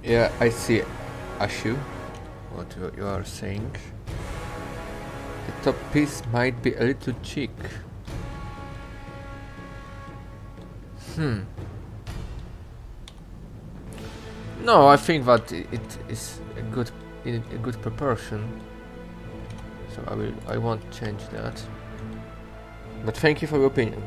Yeah, I see, Ashu, what you are saying. The top piece might be a little cheek. No, I think that it is a good in a good proportion. So I won't change that. But thank you for your opinion.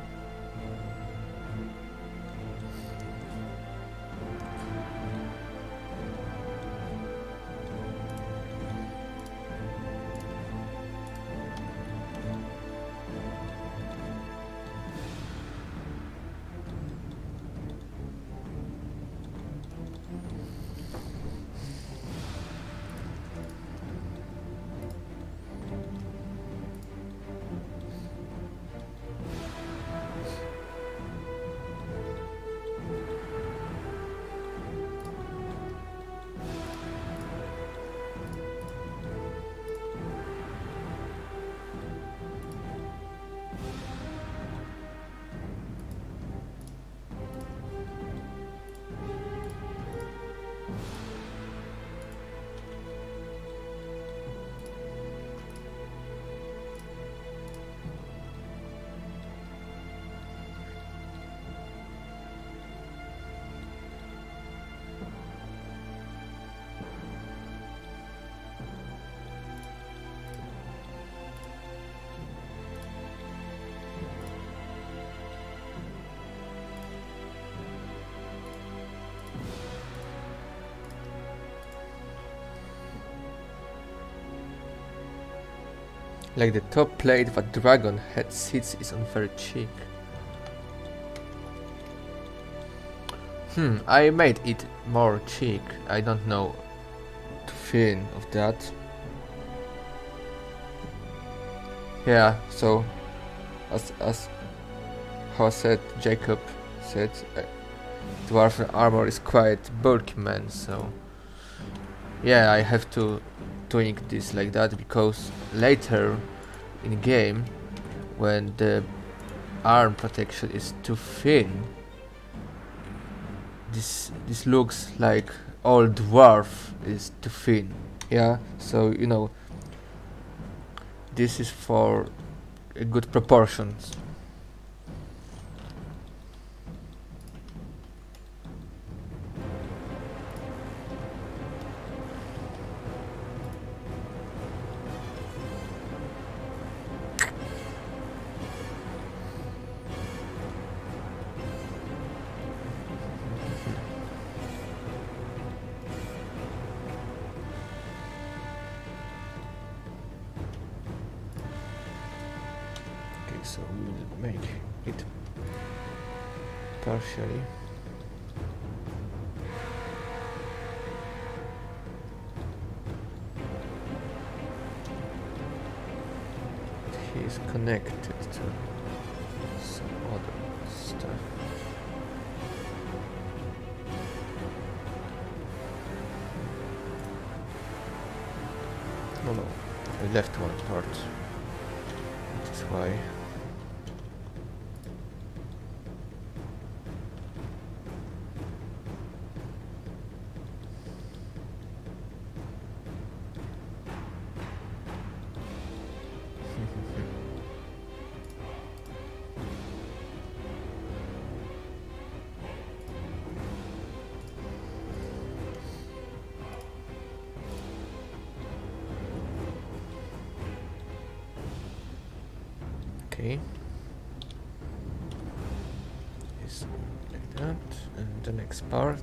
Like the top plate that dragon head sits is on very cheek. I made it more cheek. I don't know the feeling of that. Yeah, so as how said Jacob said, dwarf armor is quite bulky, man. So yeah, I have to doing this like that because later in game, when the arm protection is too thin, this looks like all dwarf is too thin. Yeah, so you know, this is for a good proportions. So we'll make it partially. He is connected to some other stuff. No, I left one part. That is why. Okay, is like that, and the next part.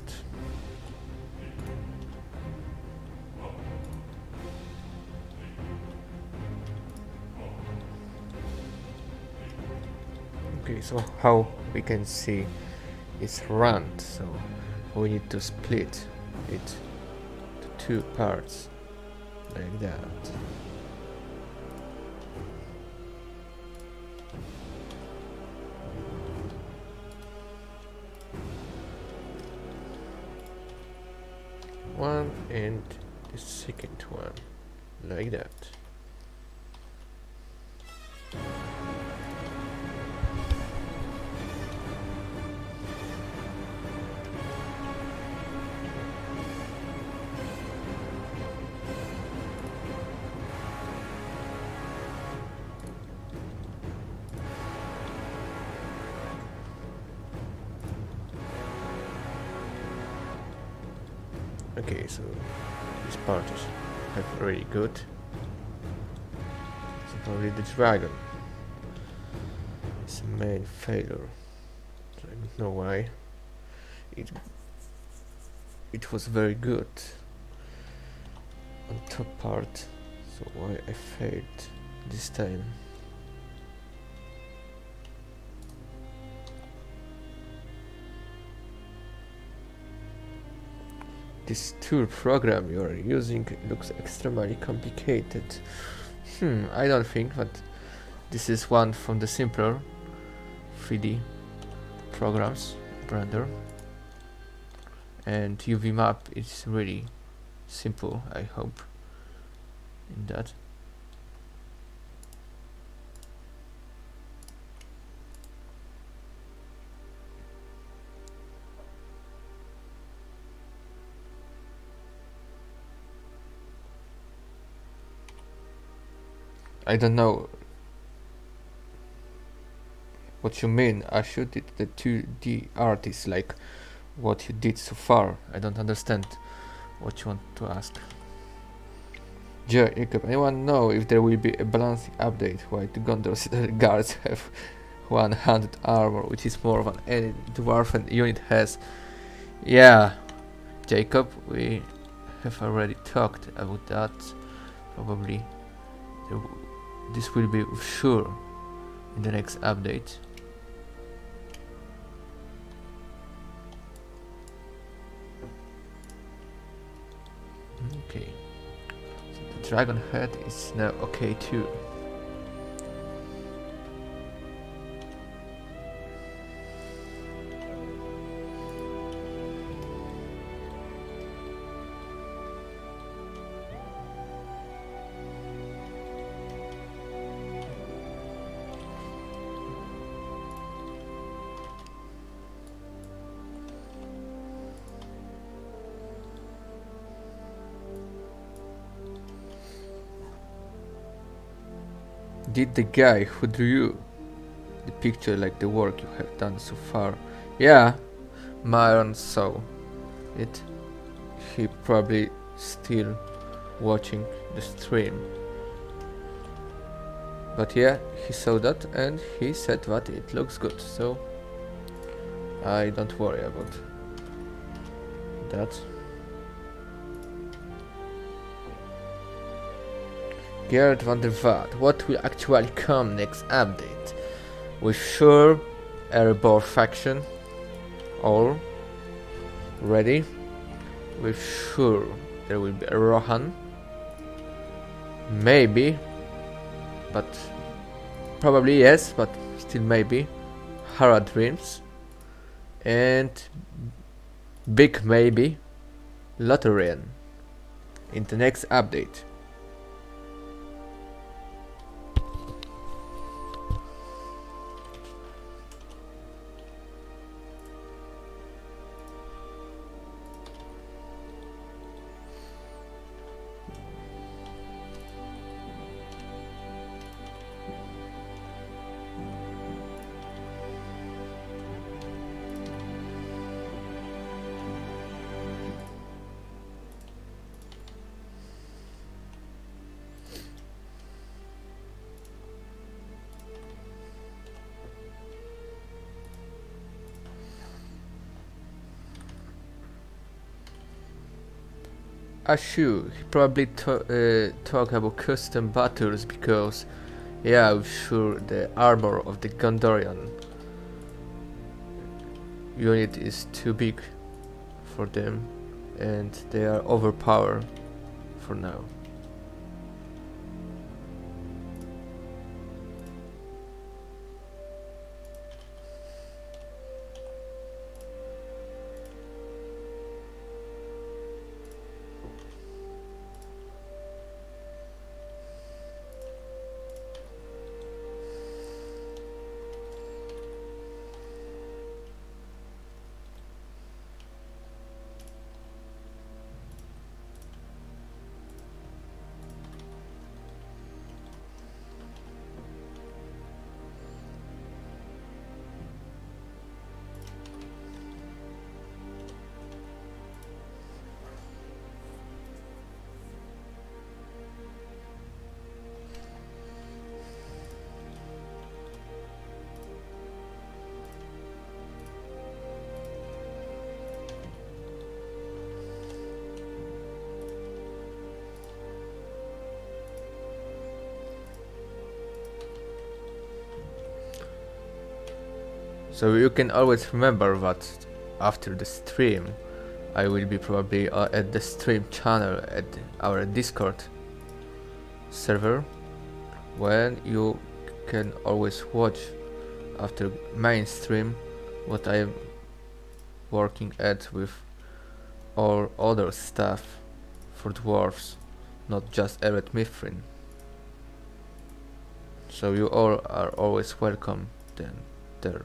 Okay, so how we can see it's round, so we need to split it to two parts like that. One and the second one like that. Okay, so this part is really good. So probably the dragon is a main failure. I don't know why. It was very good on top part, so why I failed this time? This tool program you are using looks extremely complicated. I don't think that this is one from the simpler 3D programs, Blender. And UV map is really simple, I hope, in that. I don't know what you mean. I should it the 2D art is like what you did so far. I don't understand what you want to ask. Jacob, anyone know if there will be a balancing update? Why the Gondor's guards have 100 armor, which is more than any dwarven unit has? Yeah, Jacob, we have already talked about that. Probably this will be sure in the next update. Okay, so the dragon head is now okay too. Did the guy who drew the picture like the work you have done so far? Yeah, Myron saw it. He probably still watching the stream. But yeah, he saw that and he said that it looks good, so I don't worry about that. Gerard van der Vaart, what will actually come next update? With sure Erebor faction all ready. With sure there will be a Rohan. Maybe, but probably yes, but still maybe. Harad Dreams. And big maybe Lotharian in the next update. Ashu, he probably talk about custom battles because, yeah, I'm sure the armor of the Gondorian unit is too big for them and they are overpowered for now. So you can always remember that after the stream I will be probably at the stream channel at our Discord server, when you can always watch after mainstream what I am working at with all other stuff for dwarves, not just Ered Mithrin. So you all are always welcome then there.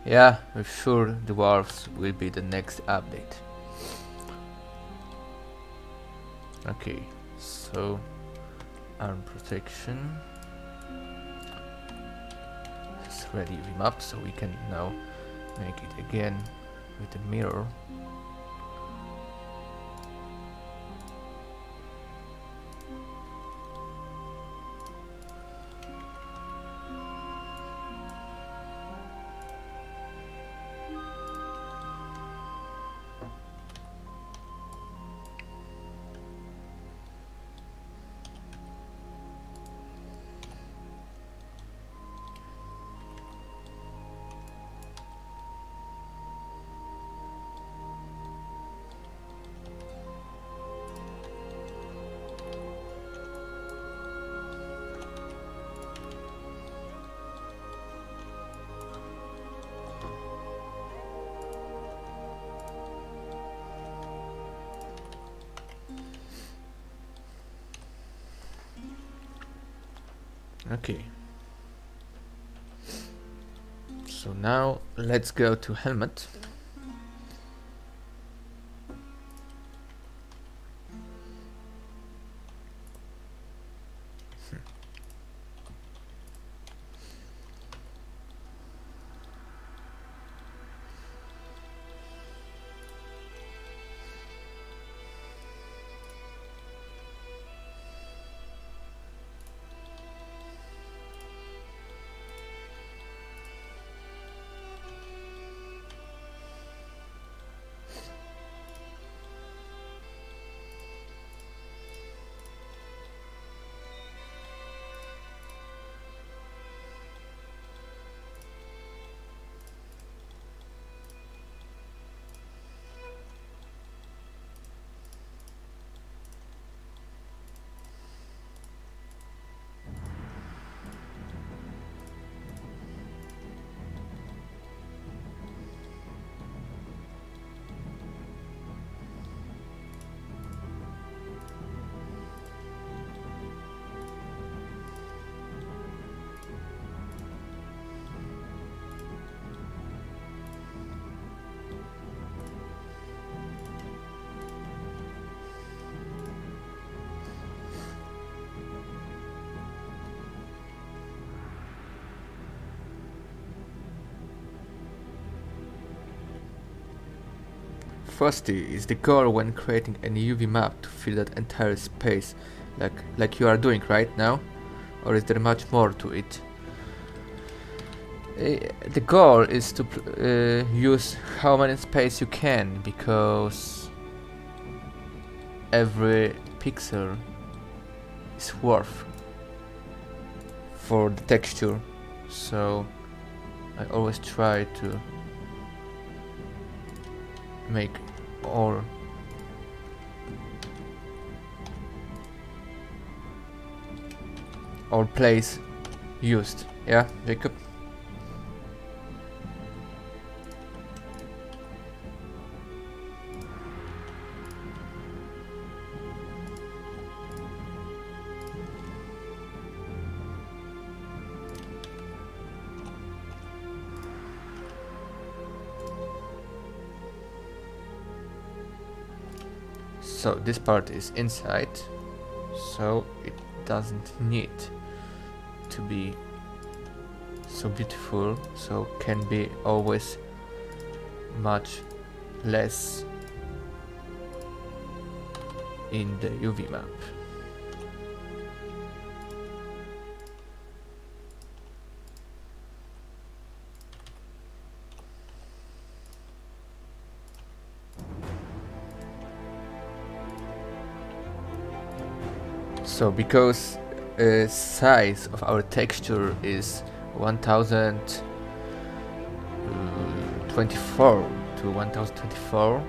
Yeah, we're sure dwarves will be the next update. Okay, so arm protection is ready remap, so we can now make it again with the mirror. Okay. So now let's go to helmet. Froostie is the goal when creating any UV map to fill that entire space, like you are doing right now, or is there much more to it? The goal is to use how many space you can, because every pixel is worth for the texture, so I always try to make all place used. Yeah, Jacob? So this part is inside, so it doesn't need to be so beautiful, so can be always much less in the UV map. So because size of our texture is 1024 to 1024,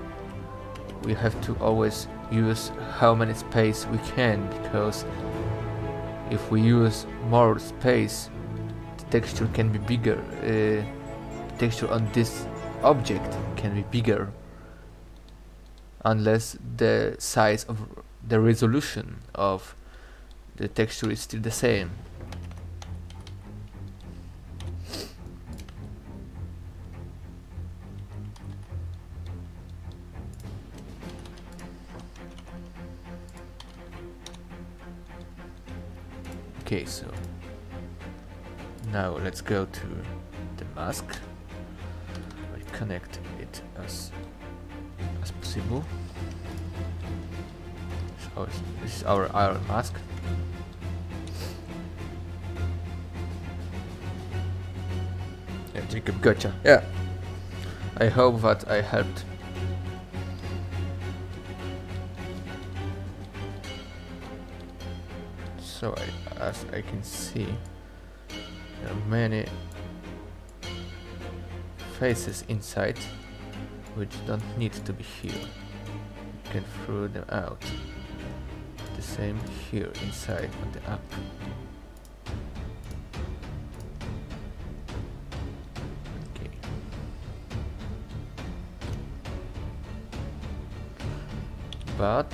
we have to always use how many space we can, because if we use more space, the texture can be bigger. The texture on this object can be bigger, unless the size of the resolution of the texture is still the same. Okay, so now let's go to the mask. We connect it as possible. So this is our iron mask. Yeah, Jacob, gotcha. Yeah. I hope that I helped. So as I can see, there are many faces inside which don't need to be here. You can throw them out. The same here inside on the app. Okay. But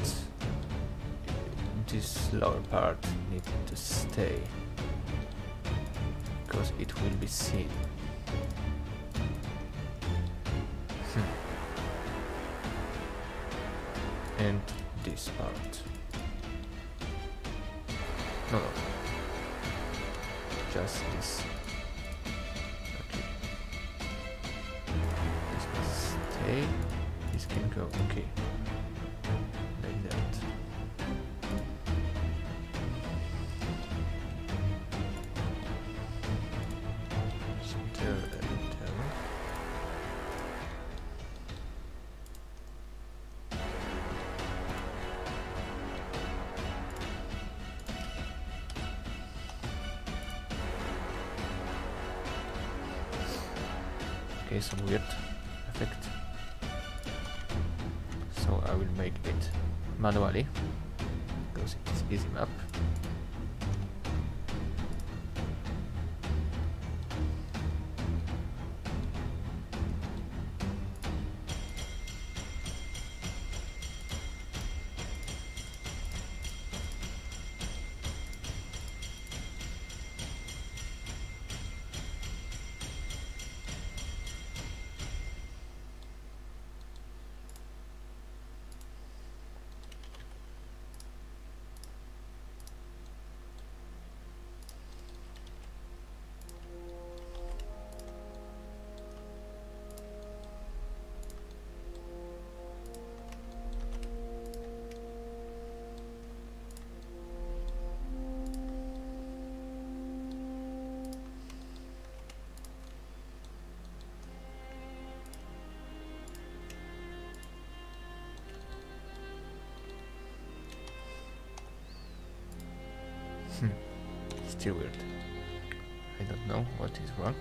this lower part needs to stay, because it will be seen. And this part. No, just this. Okay. This must stay. This can go. Okay. Like that. Still a little. Okay, some weird effect. So I will make it manually, because it is easy map. Still weird. I don't know what is wrong.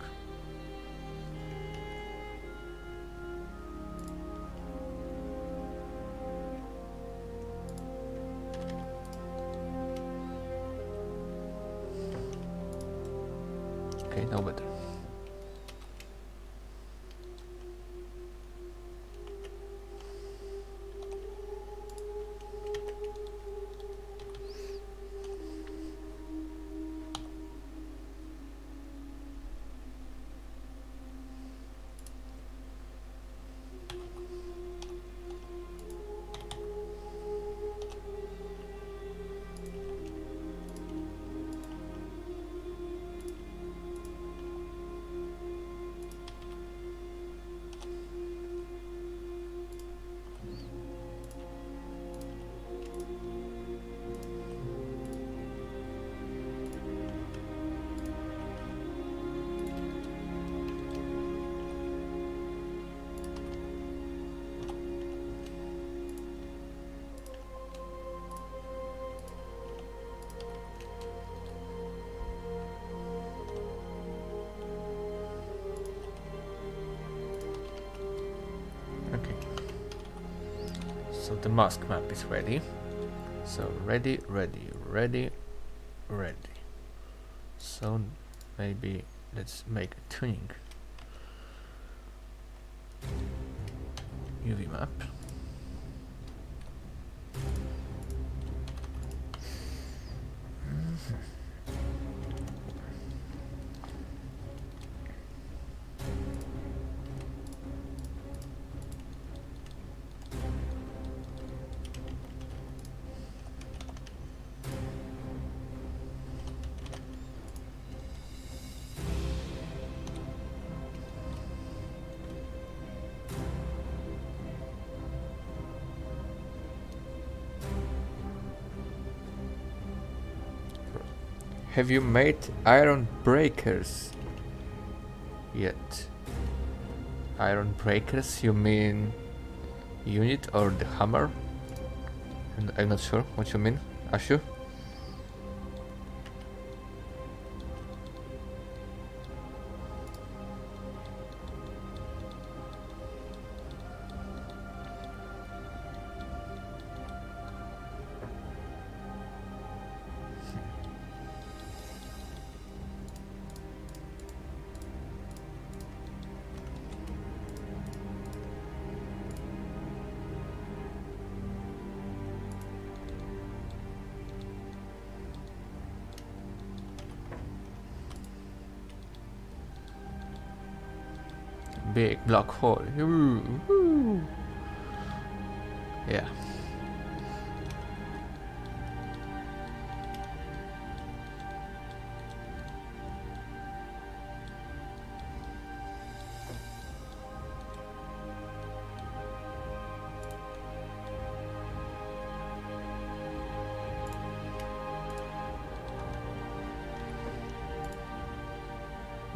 Okay, no better. Okay. So the mask map is ready. So ready, ready, ready, ready. So maybe let's make a tuning. UV map. Have you made iron breakers yet? Iron breakers? You mean unit or the hammer? I'm not sure what you mean, Ashu. Big black hole. Ooh. Yeah.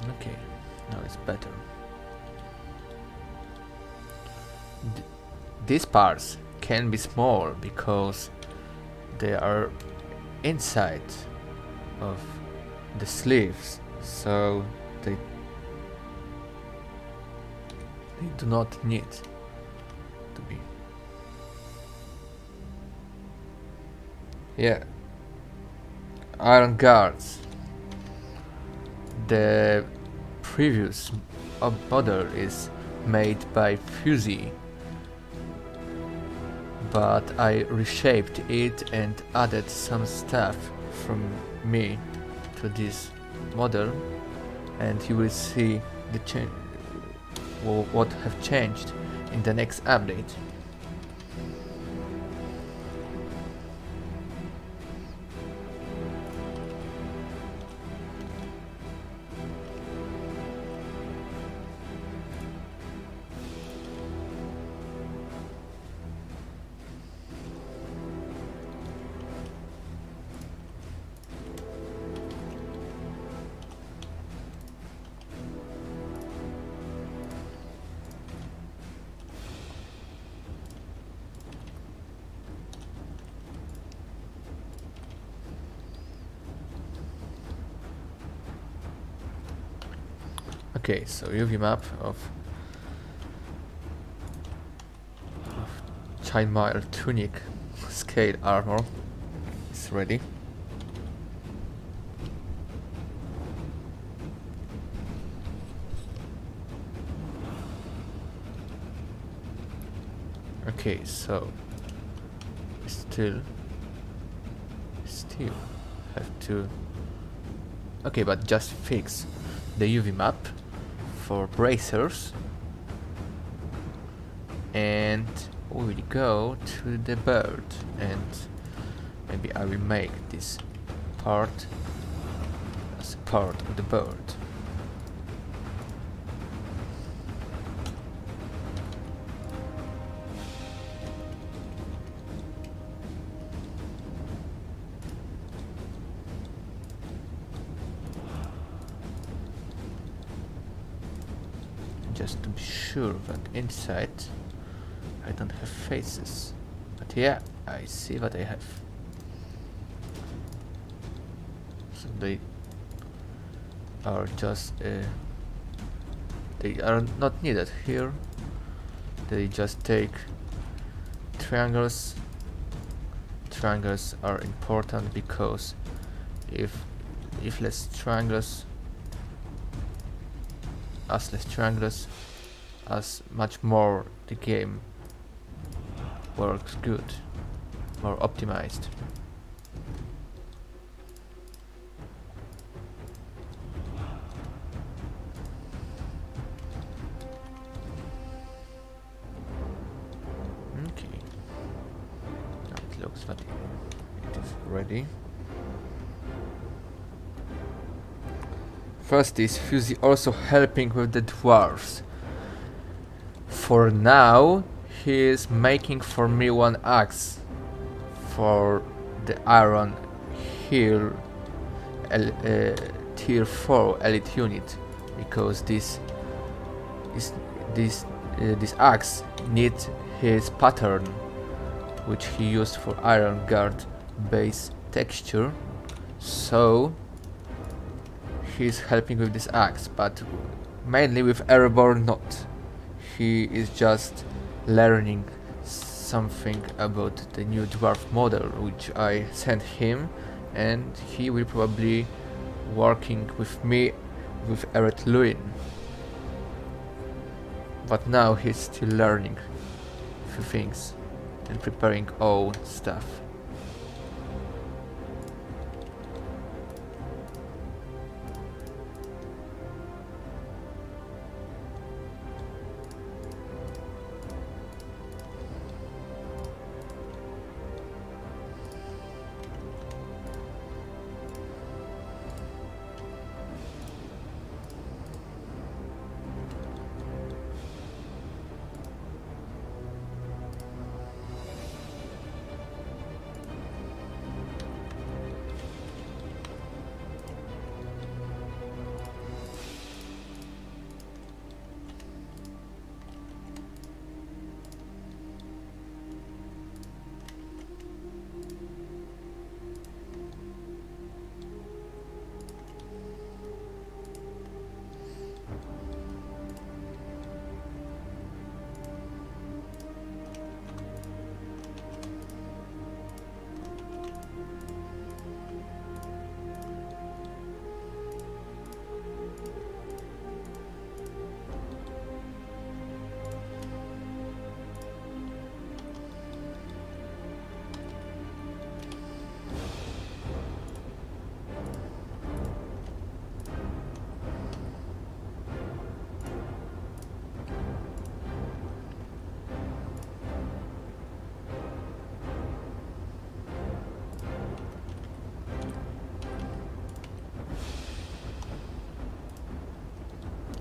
Okay, now it's better. These parts can be small because they are inside of the sleeves, so they do not need to be. Yeah, iron guards. The previous model is made by Froostie, but I reshaped it and added some stuff from me to this model, and you will see the change, what have changed in the next update. Okay, so UV map of Chainmail Tunic scale armor is ready. Okay, so still have to. Okay, but just fix the UV map for bracers, and we will go to the bird, and maybe I will make this part as a part of the bird. Just to be sure that inside I don't have faces. But yeah, I see what I have. So they are just they are not needed here. They just take triangles. Triangles are important because if less triangles, as much more the game works good, more optimized. Okay, now it looks that it is ready. First is Froostie also helping with the dwarves. For now, he is making for me one axe for the iron here tier 4 elite unit, because this axe needs his pattern, which he used for iron guard base texture. So he's helping with this axe, but mainly with Airborne not. He is just learning something about the new dwarf model which I sent him, and he will probably working with me with Ered Mithrin. But now he's still learning a few things and preparing own stuff.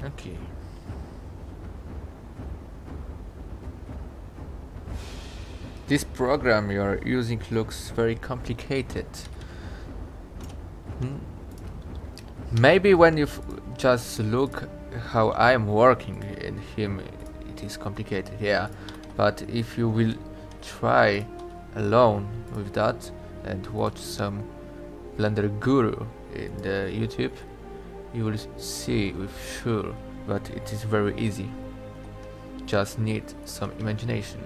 Okay. This program you are using looks very complicated. Maybe when you just look how I'm working in him, it is complicated, yeah. But if you will try alone with that and watch some Blender Guru in the YouTube, you will see with sure that it is very easy. Just need some imagination.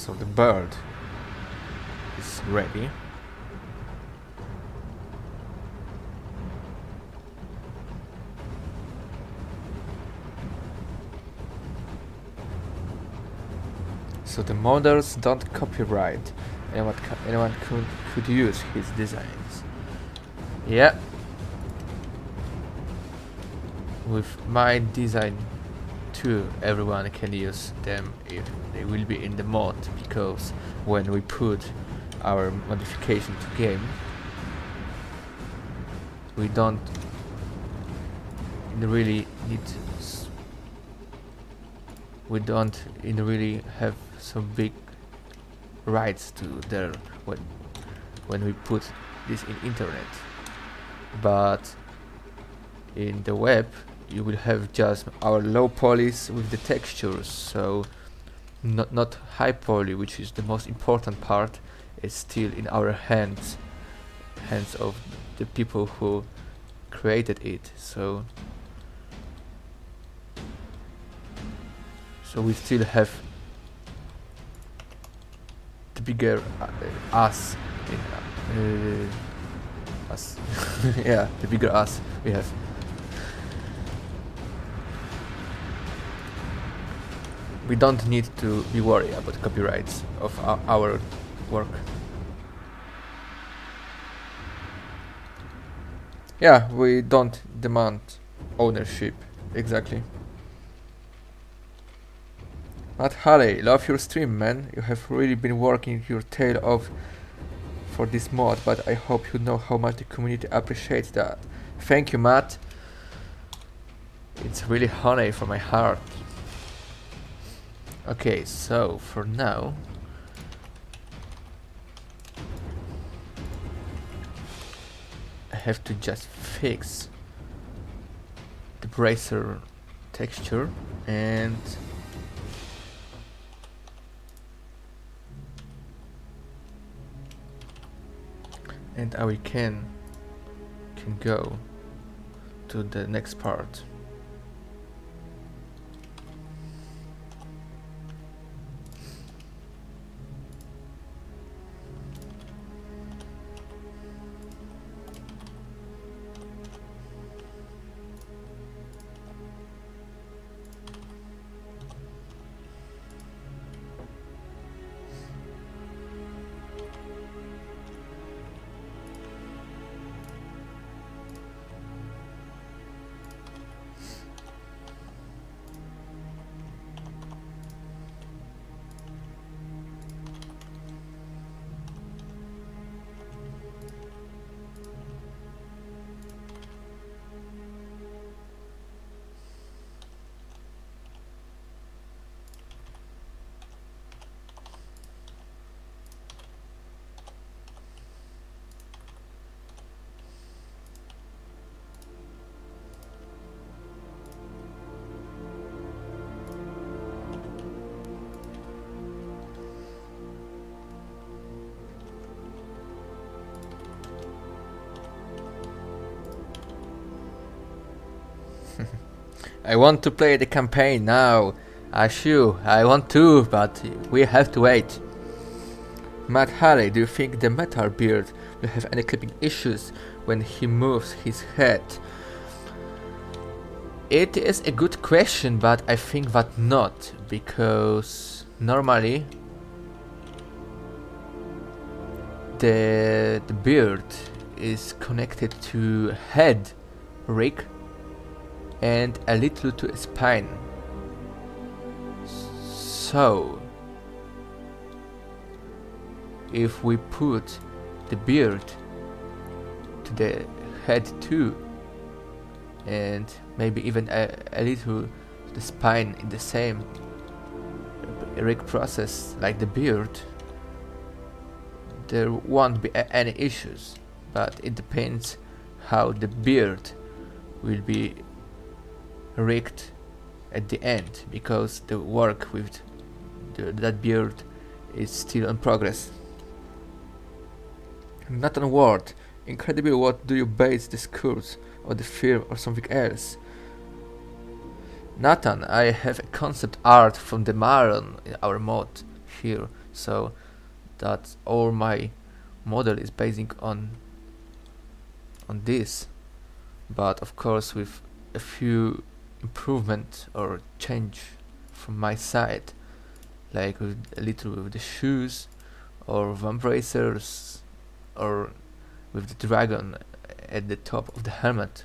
So the bird is ready. So the models don't copyright. Anyone could use his designs. Yeah. With my design too, everyone can use them if they will be in the mod, because when we put our modification to game, we don't really need really have some big rights to there when we put this in internet. But in the web you will have just our low polys with the textures, so not high poly, which is the most important part, is still in our hands of the people who created it. So we still have the bigger us in us. Yeah, the bigger us we have. We don't need to be worried about copyrights of our work. Yeah, we don't demand ownership, exactly. Matt Halley, love your stream, man. You have really been working your tail off for this mod, but I hope you know how much the community appreciates that. Thank you, Matt. It's really honey from my heart. Okay, so for now, I have to just fix the bracer texture and we can go to the next part. I want to play the campaign now. Ashu, I want to, but we have to wait. Matt Halley, do you think the Metal Beard will have any clipping issues when he moves his head? It is a good question, but I think that not, because normally the beard is connected to head rig and a little to a spine. So if we put the beard to the head too, and maybe even a little to the spine in the same rig process like the beard, there won't be any issues. But it depends how the beard will be rigged at the end, because the work with that beard is still in progress. Nathan Ward, incredible, what do you base this course or the film or something else? Nathan, I have a concept art from the Maron in our mod here, so that all my model is basing on this, but of course with a few improvement or change from my side, like with a little with the shoes or vambracers or with the dragon at the top of the helmet.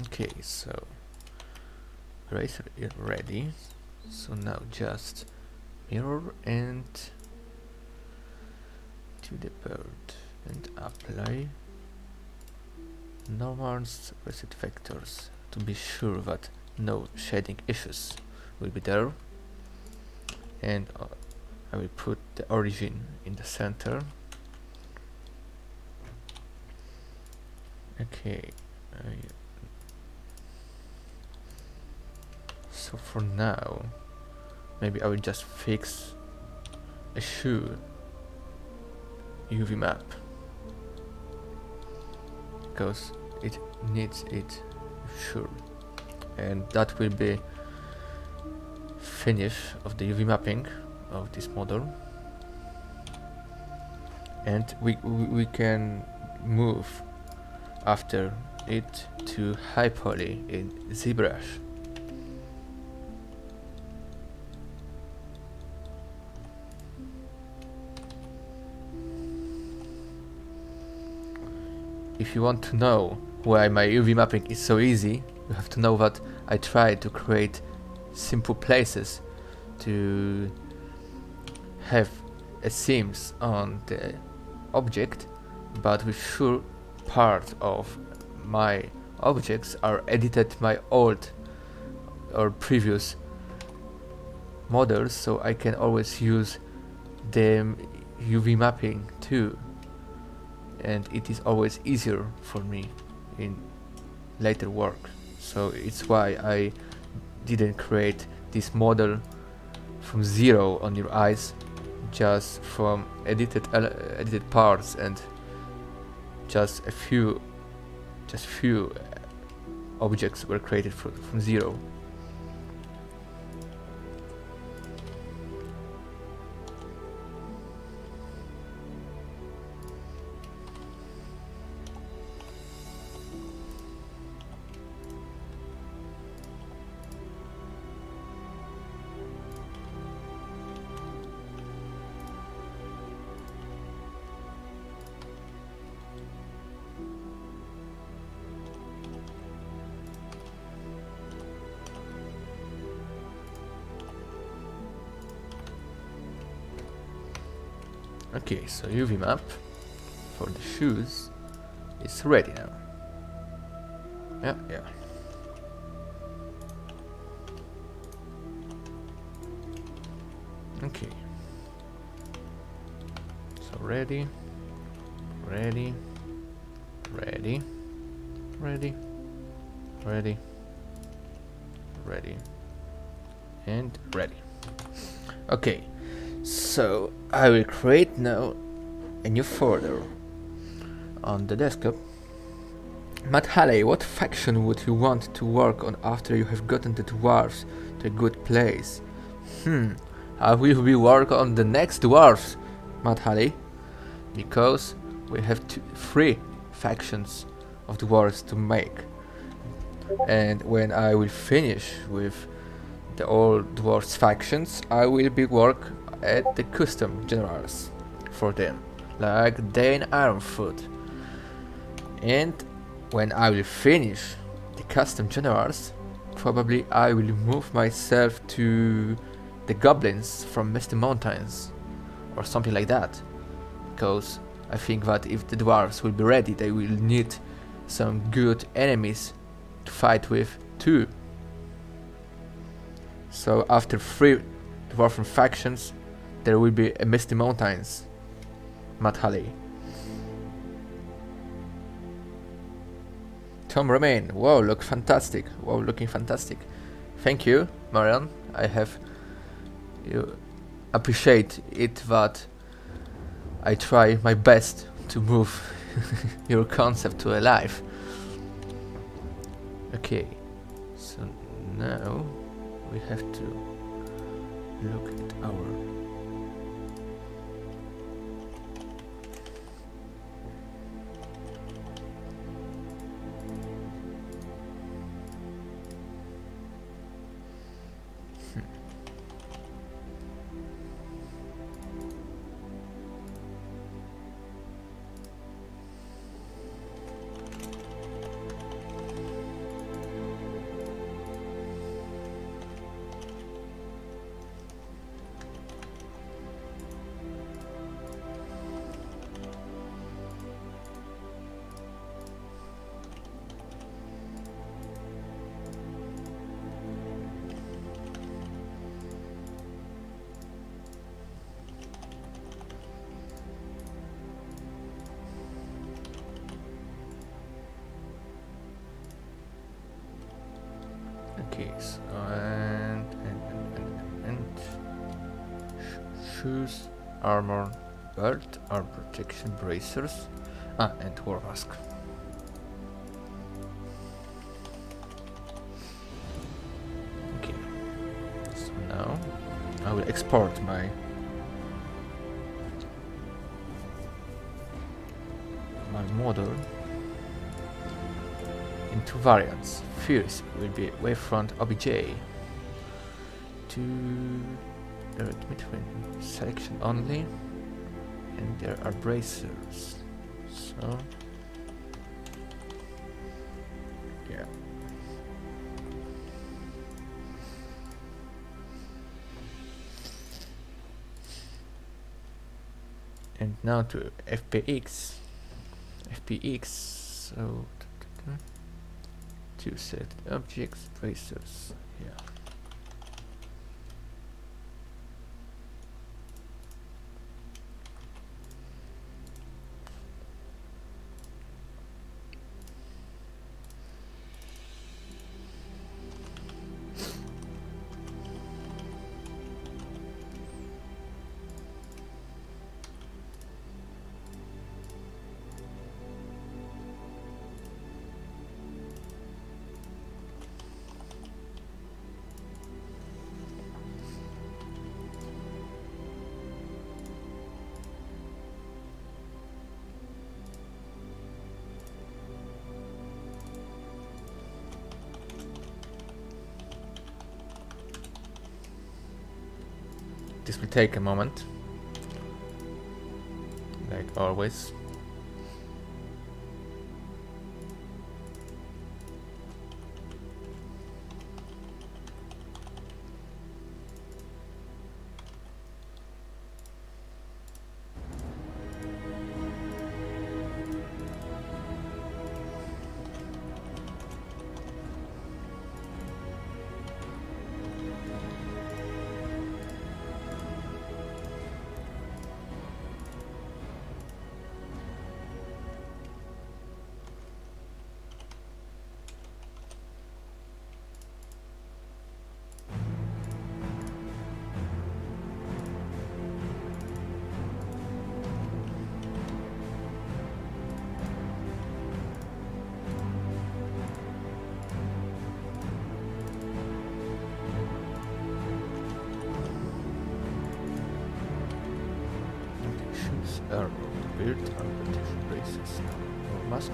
Okay, so eraser is ready, so now just mirror and to the bird and apply normals reset vectors to be sure that no shading issues will be there, and I will put the origin in the center. Okay, so for now maybe I will just fix a shoe UV map because it needs it, sure, and that will be finish of the UV mapping of this model, and we can move after it to high poly in ZBrush. If you want to know why my UV mapping is so easy, you have to know that I try to create simple places to have a seams on the object, but with sure part of my objects are edited my old or previous models, so I can always use the UV mapping too, and it is always easier for me in later work. So it's why I didn't create this model from zero on your eyes, just from edited parts, and just few objects were created from zero. Okay, so UV map for the shoes is ready now. Yeah. Okay. So ready, and ready. Okay. So I will create now a new folder on the desktop. Matt Halley, what faction would you want to work on after you have gotten the dwarves to a good place? How will we work on the next dwarves, Matt Halley? Because we have 3 factions of dwarves to make, and when I will finish with the old dwarves factions, I will be work at the custom generals for them, like Dane Ironfoot. And when I will finish the custom generals, probably I will move myself to the goblins from Misty Mountains or something like that, because I think that if the dwarves will be ready, they will need some good enemies to fight with too. So after 3 dwarven factions, there will be a Misty Mountains, Matt Halley. Tom Romain, wow, looking fantastic. Thank you, Marion. You appreciate it that I try my best to move your concept to a life. Okay, so now we have to look at our okay, so and shoes, armor, belt, arm protection, bracers, and war mask. Okay, so now I will export my model into variants. First will be wavefront OBJ to Ered Mithrin selection only, and there are bracers. So yeah. And now to FPX. So to set objects, bracers, yeah. This will take a moment, like always. Shoes, armor, beard, arm protection, braces, or mask.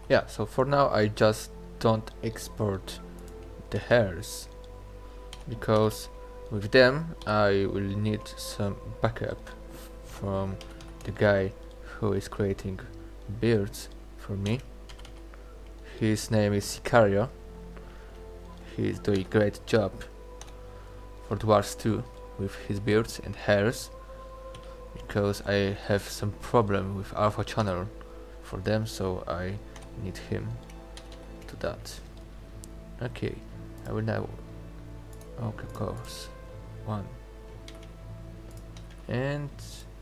Yeah, so for now I just don't export the hairs, because with them I will need some backup from the guy who is creating beards for me. His name is Sicario. He is doing a great job for Dwarves too with his beards and hairs, because I have some problem with alpha channel for them, so I need him to that. Okay, I will now, okay, of course, 1 and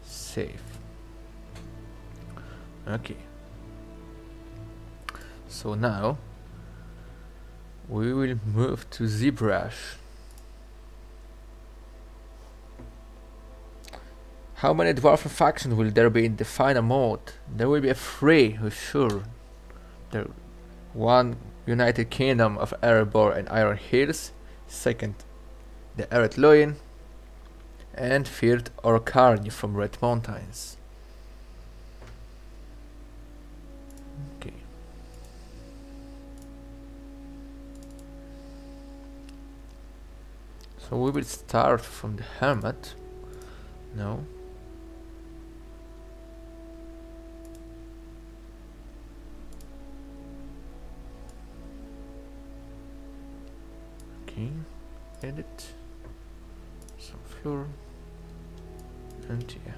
save. Okay, so now we will move to ZBrush. How many dwarf factions will there be in the final mode? There will be a 3 for sure. There, 1 United Kingdom of Erebor and Iron Hills, 2nd the Ered Mithrin, and 3rd Orcarni from Red Mountains. Okay. So we will start from the Hermit. No. Okay, edit, some floor, and yeah.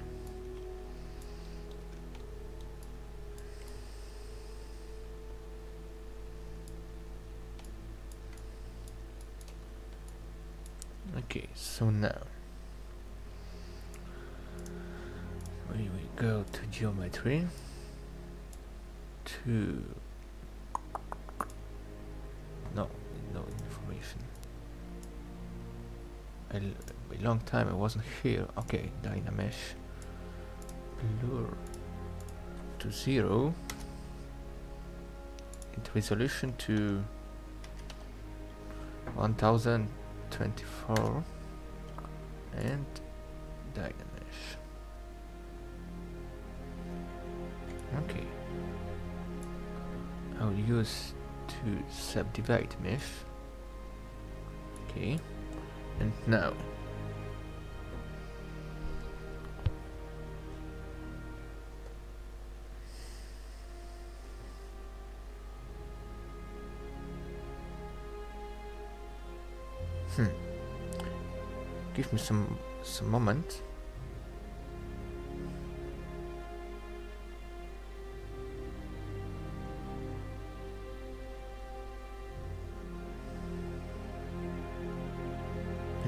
Okay, so now we will go to geometry, to no information. A long time I wasn't here. Okay, Dynamesh, blur to 0, and resolution to 1024, and Dynamesh. Okay, I'll use to subdivide mesh. Okay, and now give me some moment.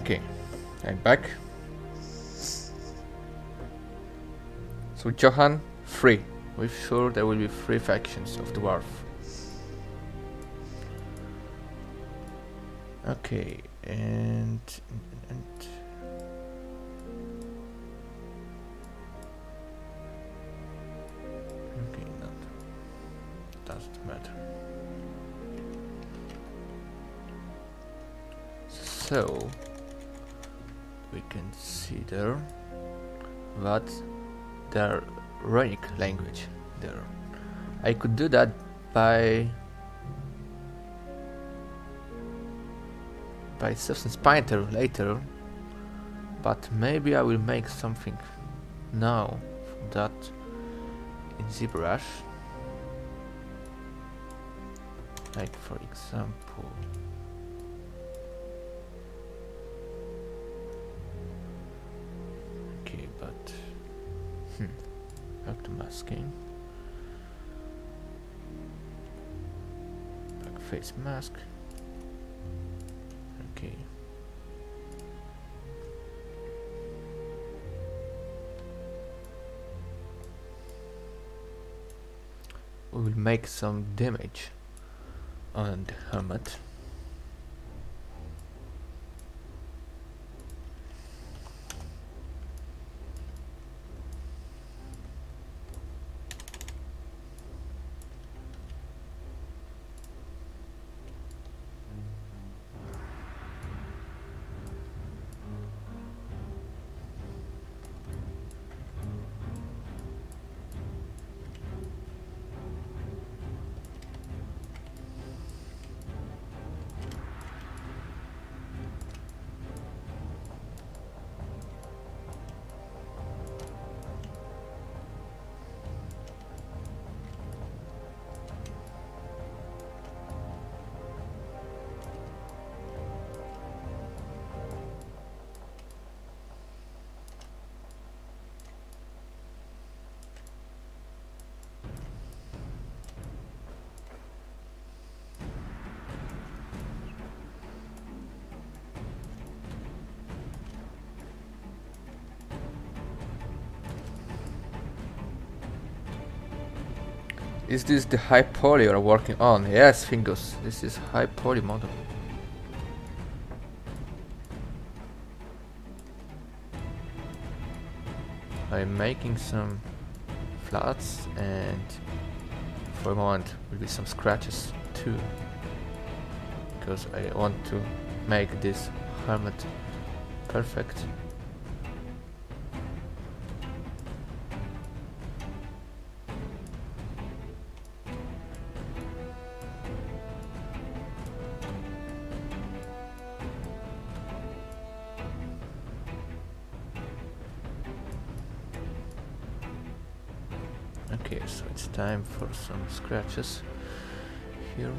Okay, I'm back. So Johan, 3. We're sure there will be 3 factions of dwarf. Okay, and okay, no, doesn't matter. So we can see there that there runic language there. I could do that by Substance Painter later, but maybe I will make something now from that in ZBrush. Like for example, okay, but back to masking, back face mask. Okay. We will make some damage on the Hermit. Is this the high poly you're working on? Yes, Fingus, this is high poly model. I'm making some flats and for a moment will be some scratches too, because I want to make this helmet perfect. Okay, so it's time for some scratches here.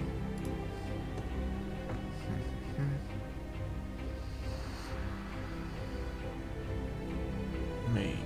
Maybe.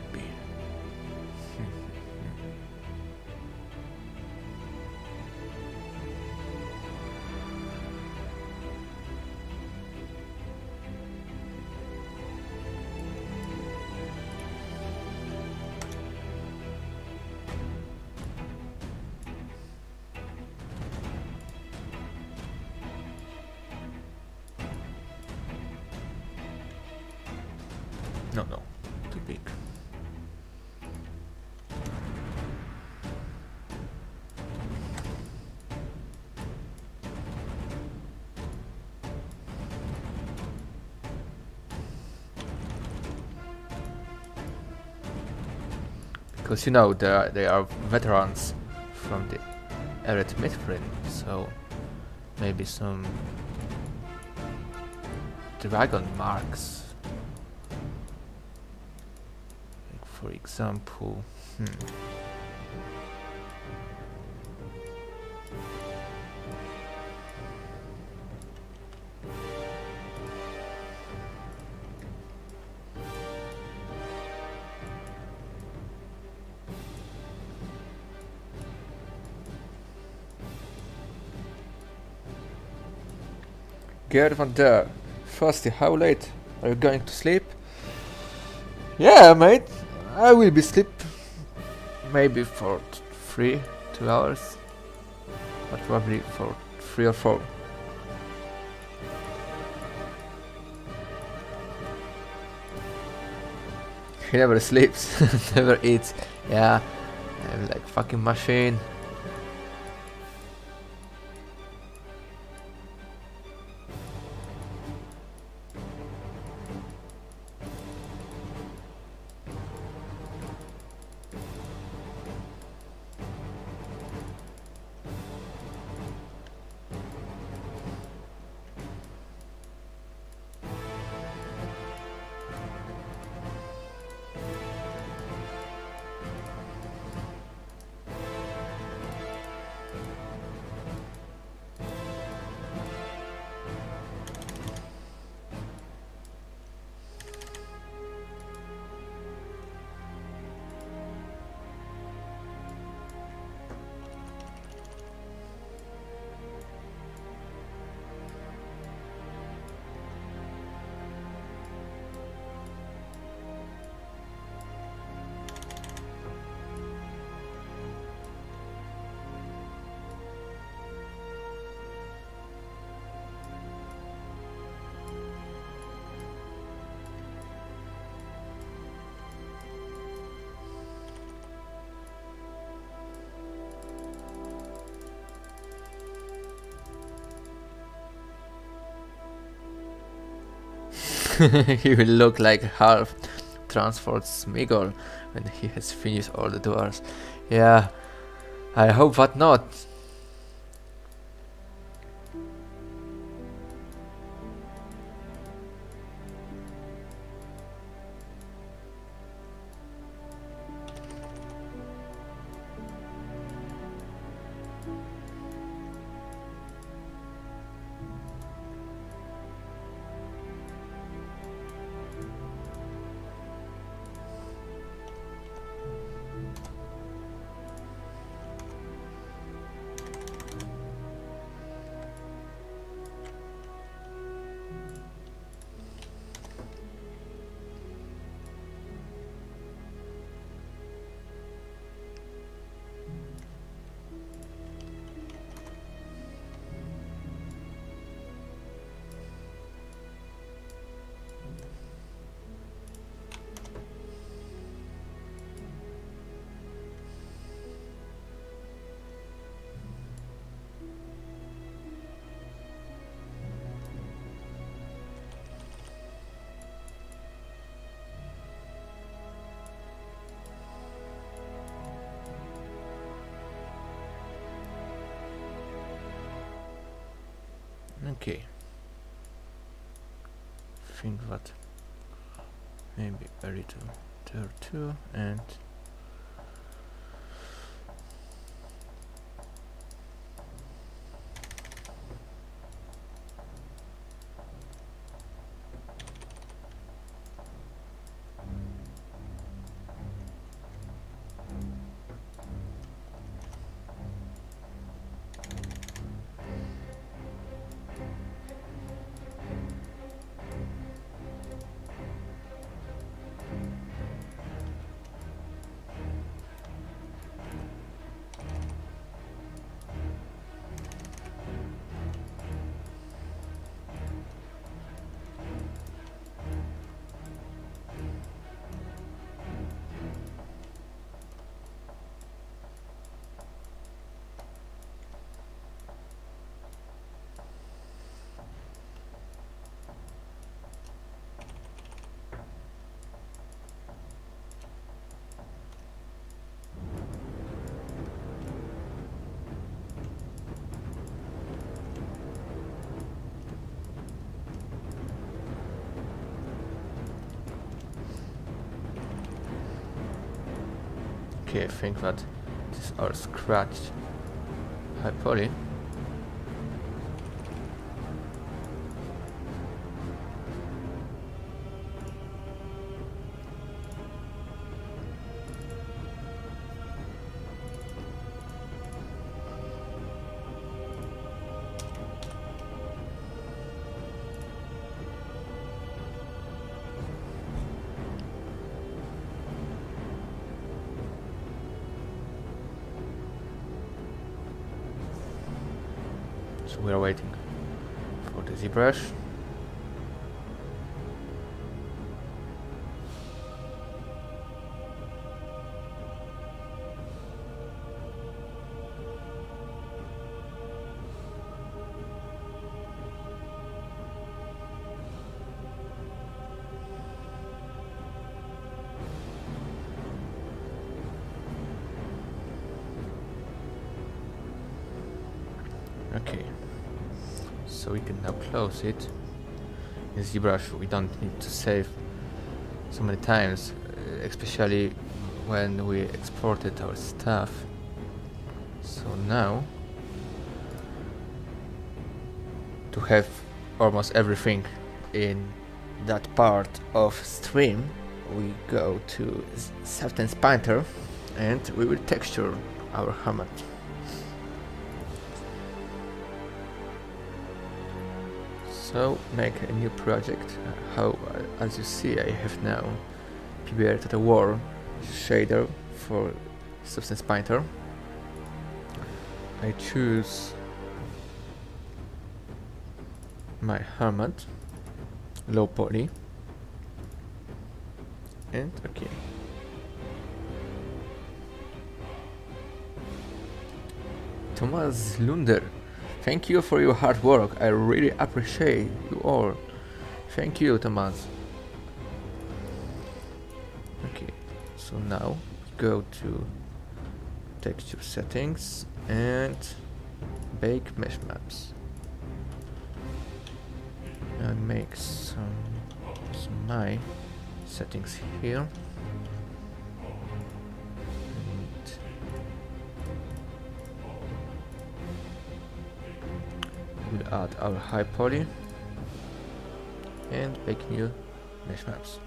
No, too big. Because you know they are veterans from the Ered Mithrin, so maybe some dragon marks. Like for example, Get van there. Froostie, how late are you going to sleep? Yeah, mate, I will be sleep. Maybe for 2 hours, but probably for 3 or 4. He never sleeps, never eats. Yeah, I'm like fucking machine. He will look like half transformed Smigol when he has finished all the doors. Yeah, I hope that not. Okay. Think that maybe a little there too, and okay, I think that these are scratched high poly. So we are waiting for the ZBrush. Okay, so we can now close it. In ZBrush we don't need to save so many times, especially when we exported our stuff. So now, to have almost everything in that part of stream, we go to Substance Painter and we will texture our helmet. So make a new project. As you see, I have now prepared the war shader for Substance Painter. I choose my helmet, low poly, and okay. Thomas Lunder, thank you for your hard work. I really appreciate you all. Thank you, Thomas. Okay, so now go to texture settings and bake mesh maps. And make some my settings here. We'll add our high poly and make new mesh maps.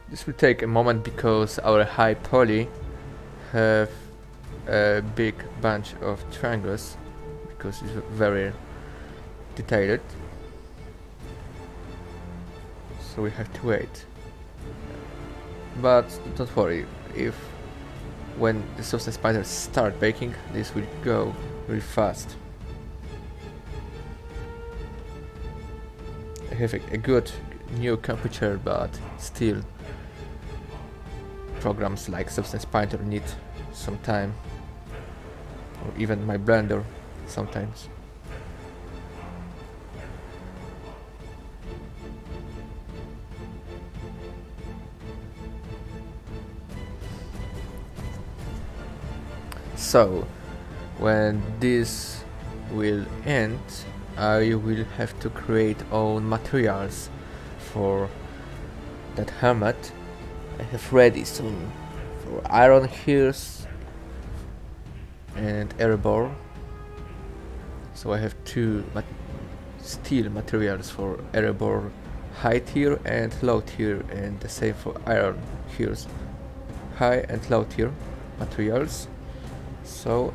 This will take a moment because our high poly have a big bunch of triangles because it's very detailed, so we have to wait. But don't worry, if when the Substance Painter start baking, this will go really fast. I have a good new computer, but still programs like Substance Painter need some time or even my blender sometimes. So when this will end, I will have to create own materials for that helmet. I have ready some for iron heels and airborne. So I have two steel materials for airborne high tier and low tier, and the same for iron heels, high and low tier materials. So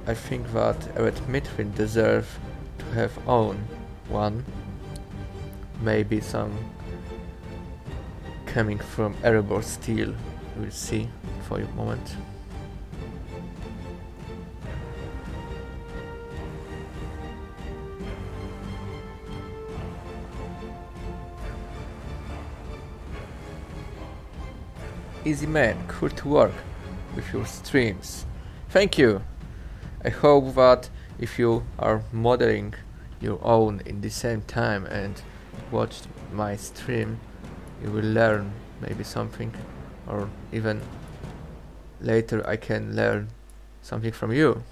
I think that Ered Mithrin deserve to have own one. Maybe some coming from airborne steel. We'll see for a moment. Easy man, cool to work with your streams. Thank you! I hope that if you are modeling your own in the same time and watch my stream, you will learn maybe something, or even later I can learn something from you.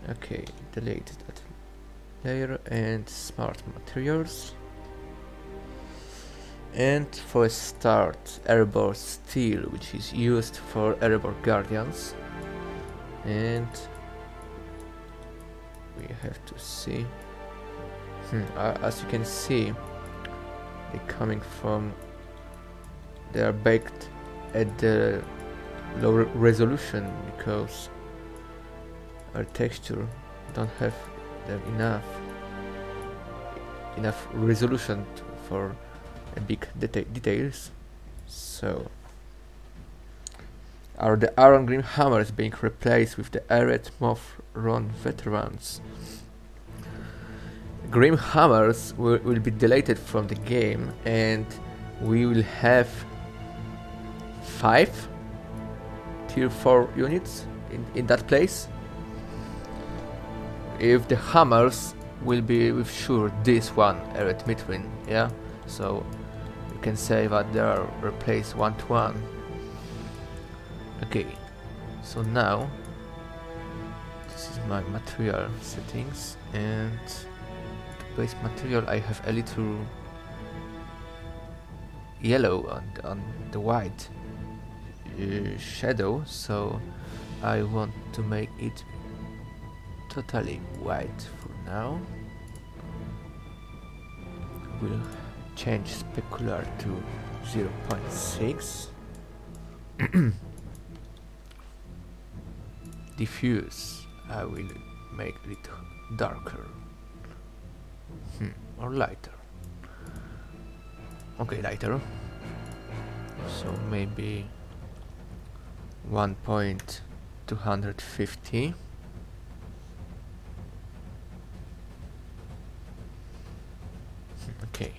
Okay, delete that layer and smart materials. And for a start, airborne steel, which is used for airborne guardians. And we have to see. As you can see, they are baked at the low resolution because our texture don't have enough resolution for big details. So the Iron Grim Hammer is being replaced with the Ered Mithrin Veterans. Grim Hammers will be deleted from the game, and we will have 5 tier 4 units in that place. If the hammers will be with sure this one, Ered Mithrin, yeah? So you can say that they are replaced 1-to-1. Okay, so now this is my material settings, and to base material I have a little yellow on the white shadow, so I want to make it totally white for now. We'll change specular to 0.6. Diffuse, I will make it darker. Or lighter. Okay, lighter. So maybe 1.250. Okay.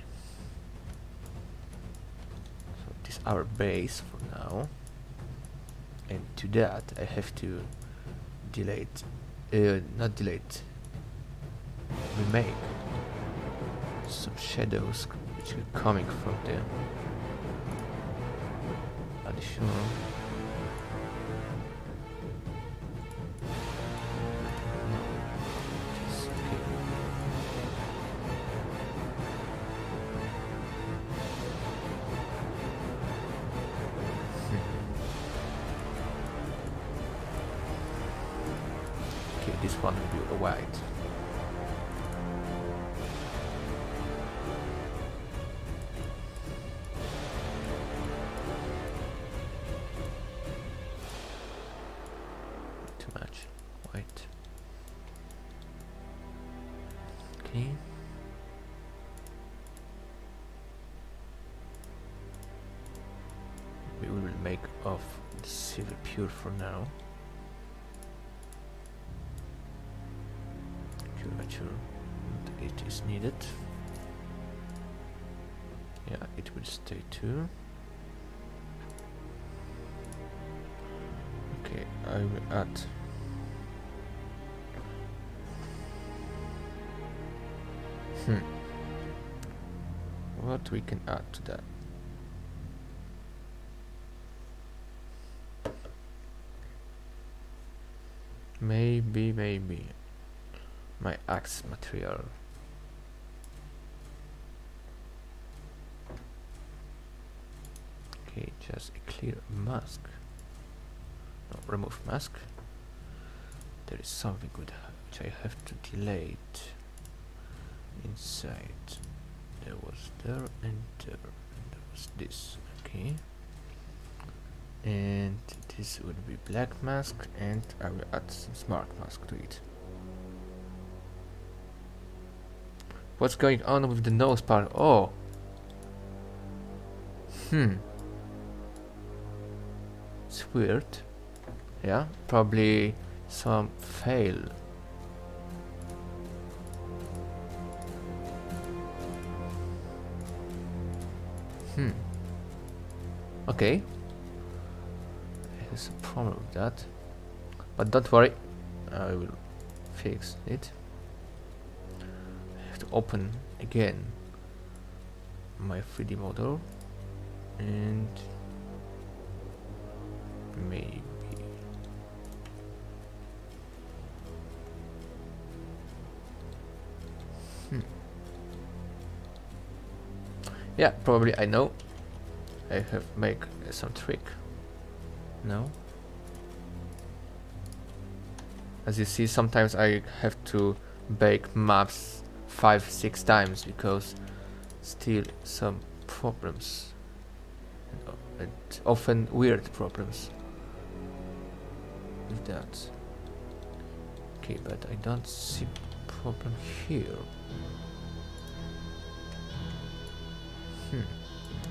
So this is our base for now. And to that I have to remake some shadows which are coming from the additional this one will be a white. Too much white. Okay. We will make off the silver pure for now. It is needed. Yeah, it will stay too. Okay, I will add what we can add to that. Maybe my axe material. Okay, just a clear mask. No, remove mask. There is something good which I have to delete inside. There was there and there. And there was this. Okay. And this would be black mask, and I will add some smart mask to it. What's going on with the nose part? Oh. It's weird. Yeah, probably some fail. Okay. There's a problem with that. But don't worry, I will fix it. I have to open again my 3D model and maybe yeah, probably I know. I have make some trick. No. As you see, sometimes I have to bake maps 5-6 times because still some problems, and often weird problems with that. Okay, but I don't see problem here.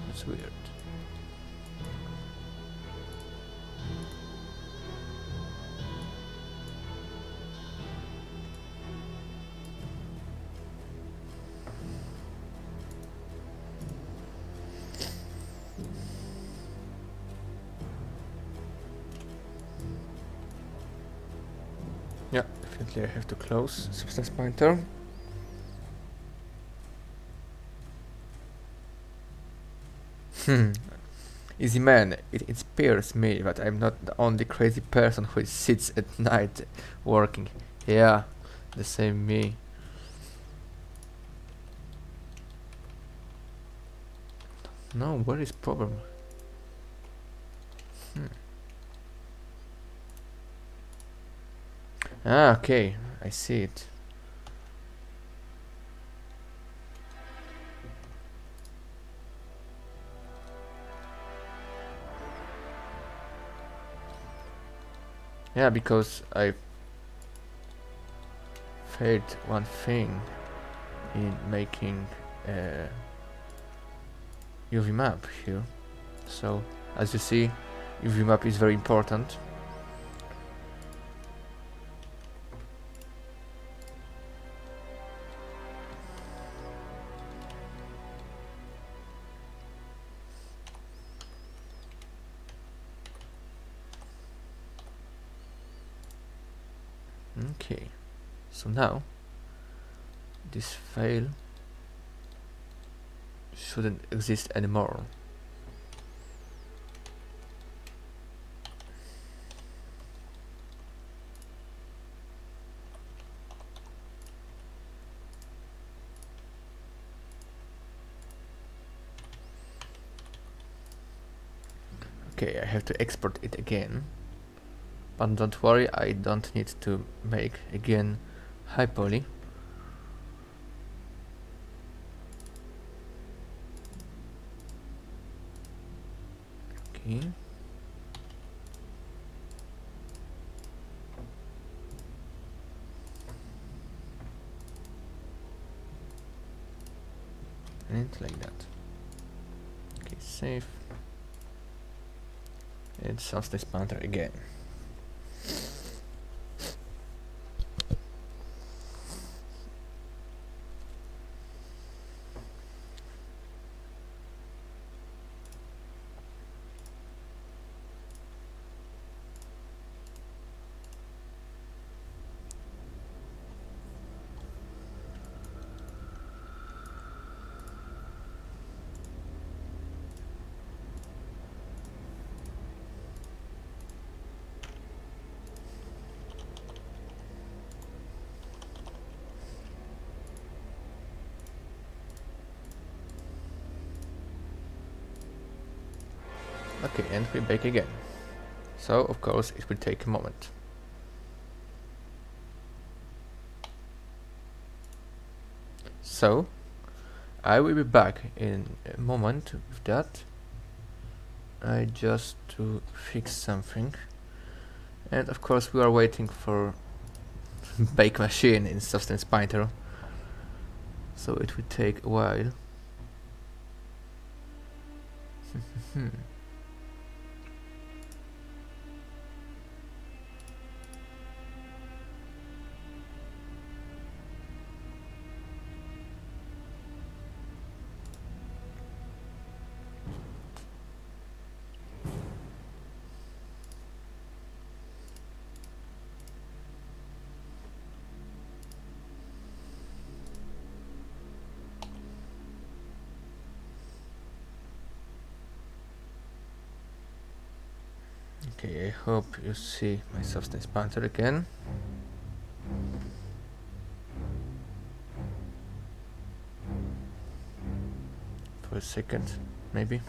It's weird. Yeah, definitely I have to close substance pointer. Easy man, it inspires me that I'm not the only crazy person who sits at night working. Yeah, the same me. No, where is problem? Ah, okay, I see it. Yeah, because I failed one thing in making a UV map here. So, as you see, UV map is very important. Okay, so now this fail shouldn't exist anymore. Okay, I have to export it again. But don't worry, I don't need to make again high poly. Okay. And like that. Okay, save. And substance pointer again. Okay, and we bake again. So, of course, it will take a moment. So, I will be back in a moment with that. I just to fix something. And of course we are waiting for bake machine in Substance Painter. So it will take a while. Okay, I hope you see my Substance Painter again. For a second, maybe.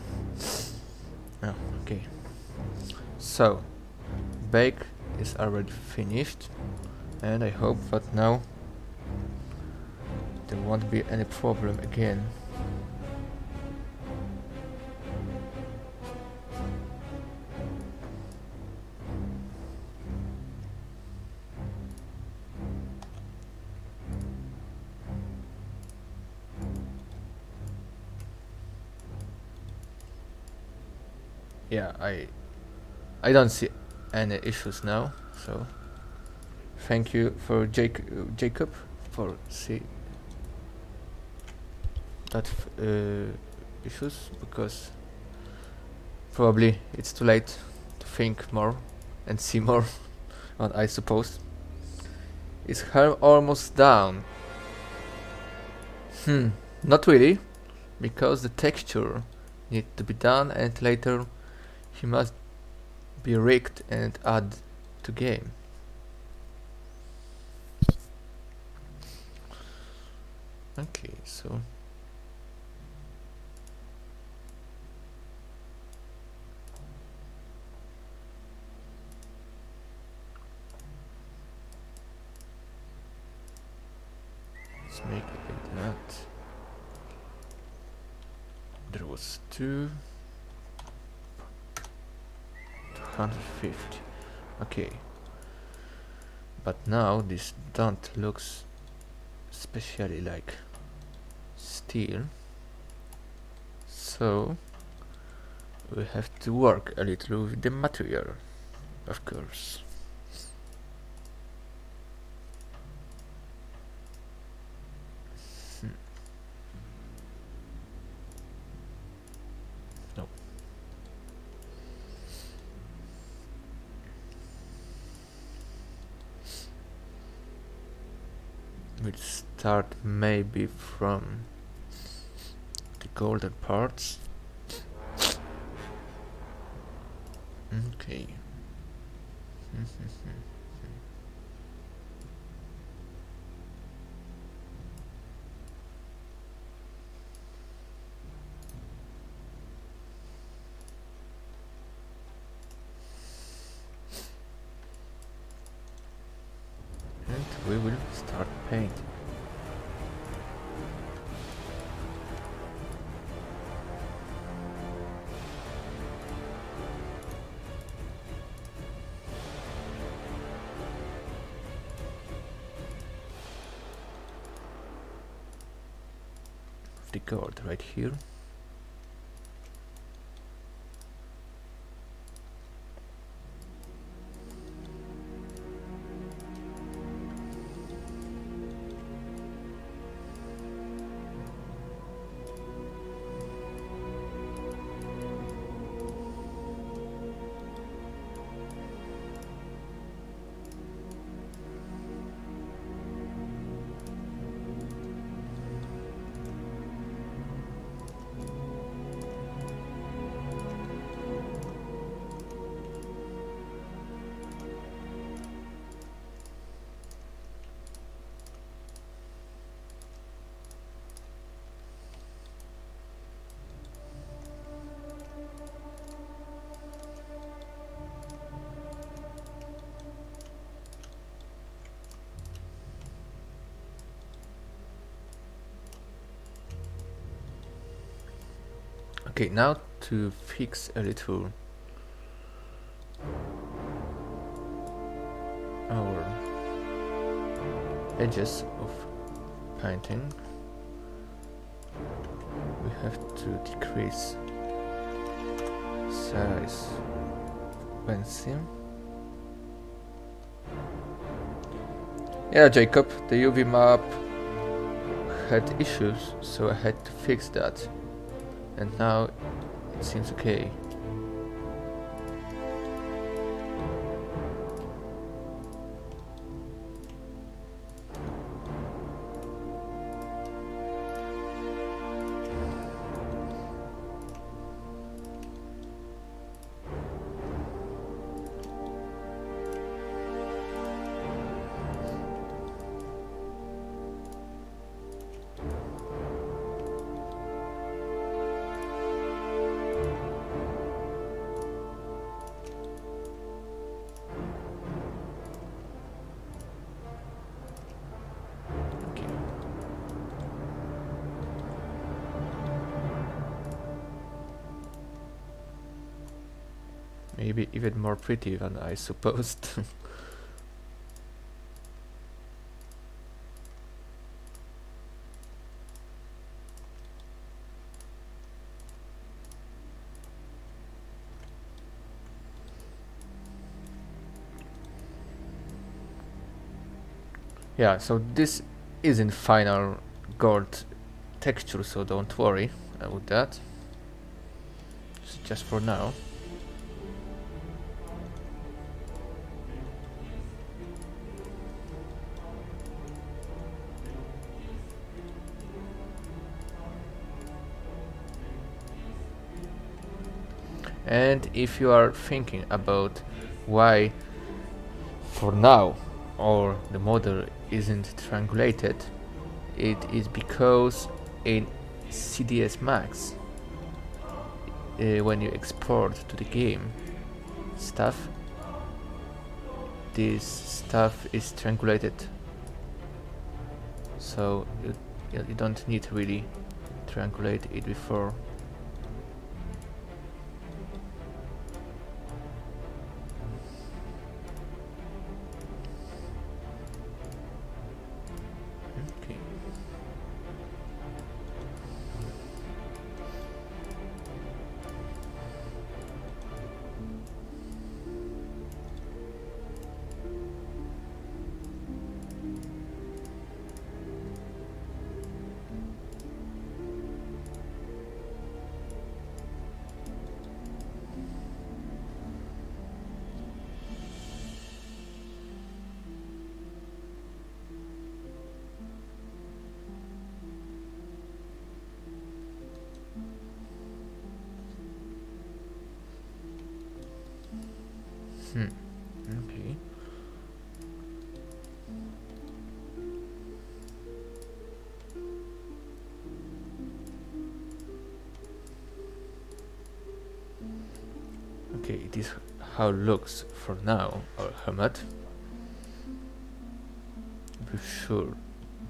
Oh, okay. So, bake is already finished, and I hope that now there won't be any problem again. Yeah, I don't see any issues now, so thank you for Jacob for see that issues, because probably it's too late to think more and see more. What I suppose is her almost down. Not really, because the texture need to be done, and later he must be rigged and add to game. Okay, so let's make it like that. There was 250. Okay, but now this don't looks especially like steel, so we have to work a little with the material, of course. No. We'll start maybe from the golden parts. Okay. And we will start painting. The gold right here. Okay, now to fix a little our edges of painting, we have to decrease size pencil. Yeah, Jacob, the UV map had issues, so I had to fix that, and now it seems okay. Maybe even more pretty than I supposed. Yeah, so this isn't final gold texture, so don't worry about that. It's just for now. And if you are thinking about why for now or the model isn't triangulated, it is because in CDS Max, when you export to the game stuff, this stuff is triangulated, so you don't need to really triangulate it before. Okay. Okay. Okay, it is how it looks for now, our helmet. Be sure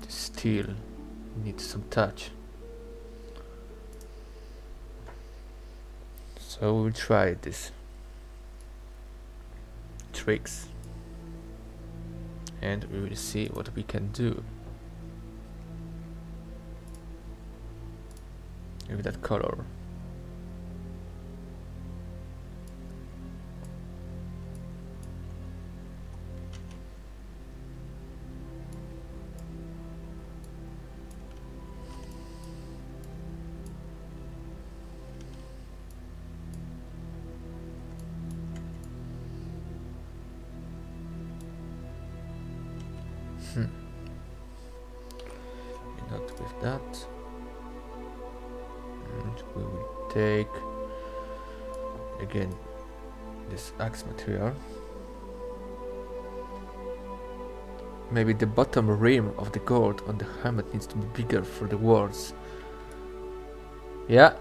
the steel needs some touch. So we'll try this tricks and we will see what we can do with that color. Not with that. And we will take again this axe material. Maybe the bottom rim of the gold on the helmet needs to be bigger for the words. Yeah,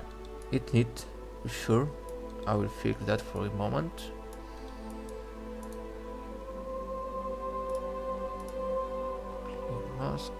it needs, sure. I will fix that for a moment. Mask.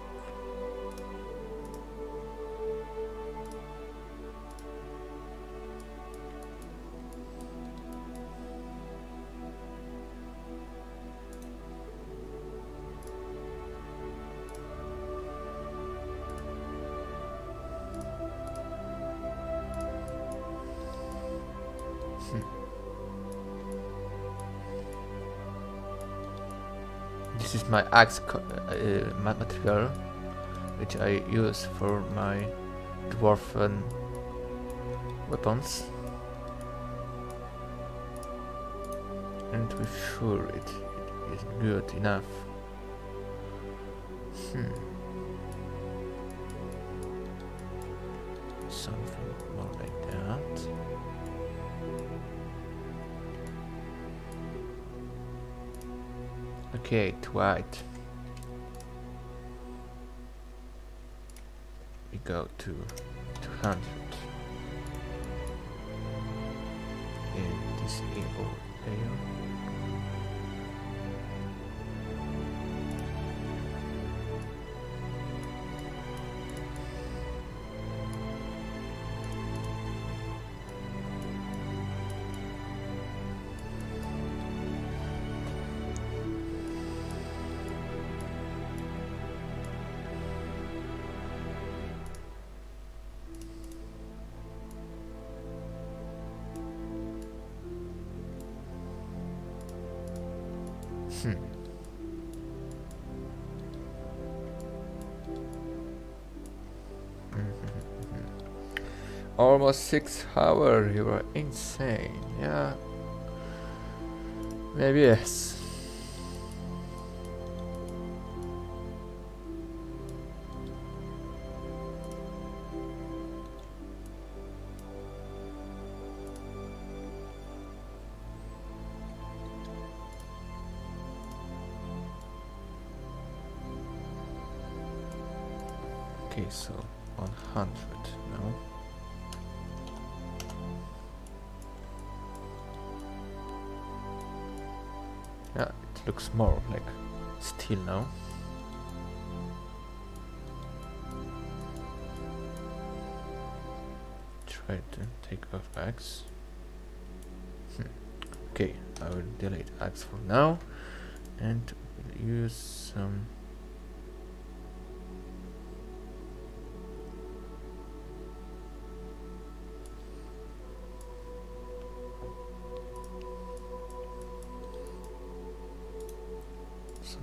this is my axe material, which I use for my dwarven weapons. And we're sure it is good enough. Something more like that. Okay, white. We go to 200. And this AO layer. Almost 6 hours, you are insane. Yeah, maybe yes. Okay, so 100 now. Yeah, it looks more like steel now. Try to take off axe. Okay, I will delete axe for now and we'll use some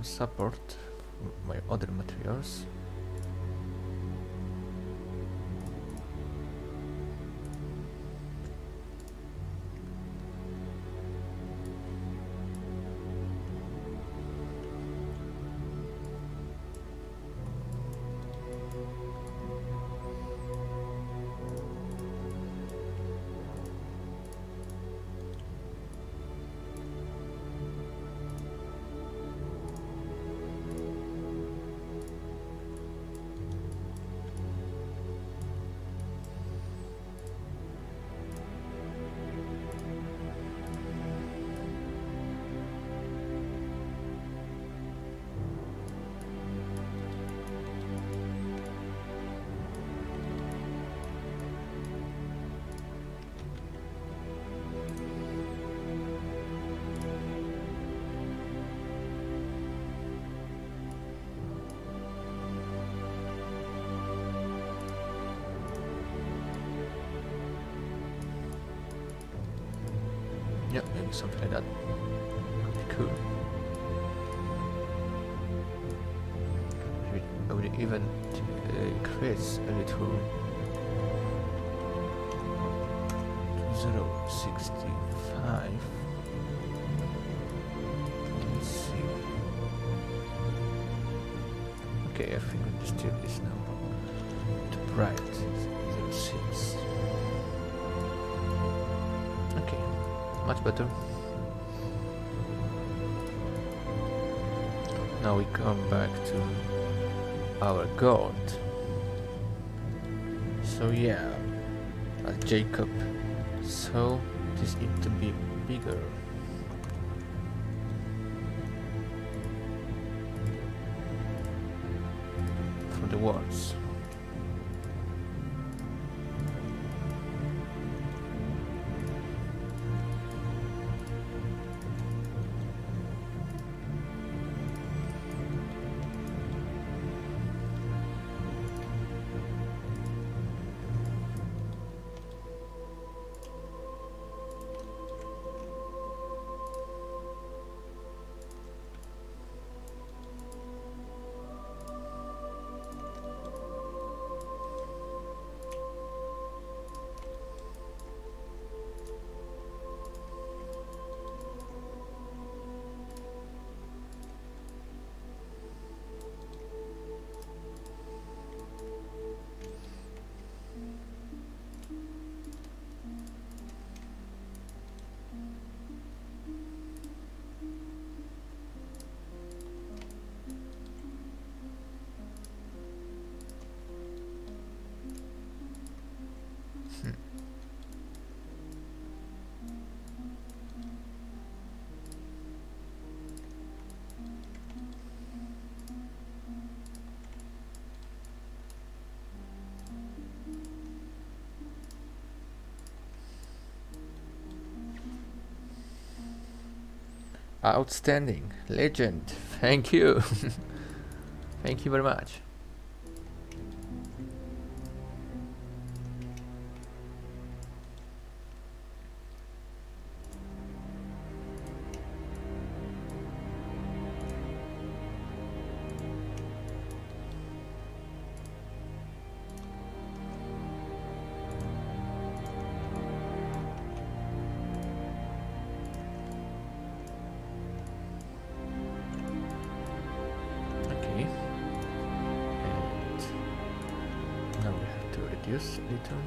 support for my other materials. Yeah, maybe something like that. Could be cool. Maybe I would even increase a little 0.65. Let's see. Okay, I think it still is now too bright. 0.6. Okay, much better. Now we come back to our gold. So yeah, Jacob. So this needs to be bigger. For the walls. Outstanding. Legend. Thank you. Thank you very much. Okay. And now we have to reduce a little.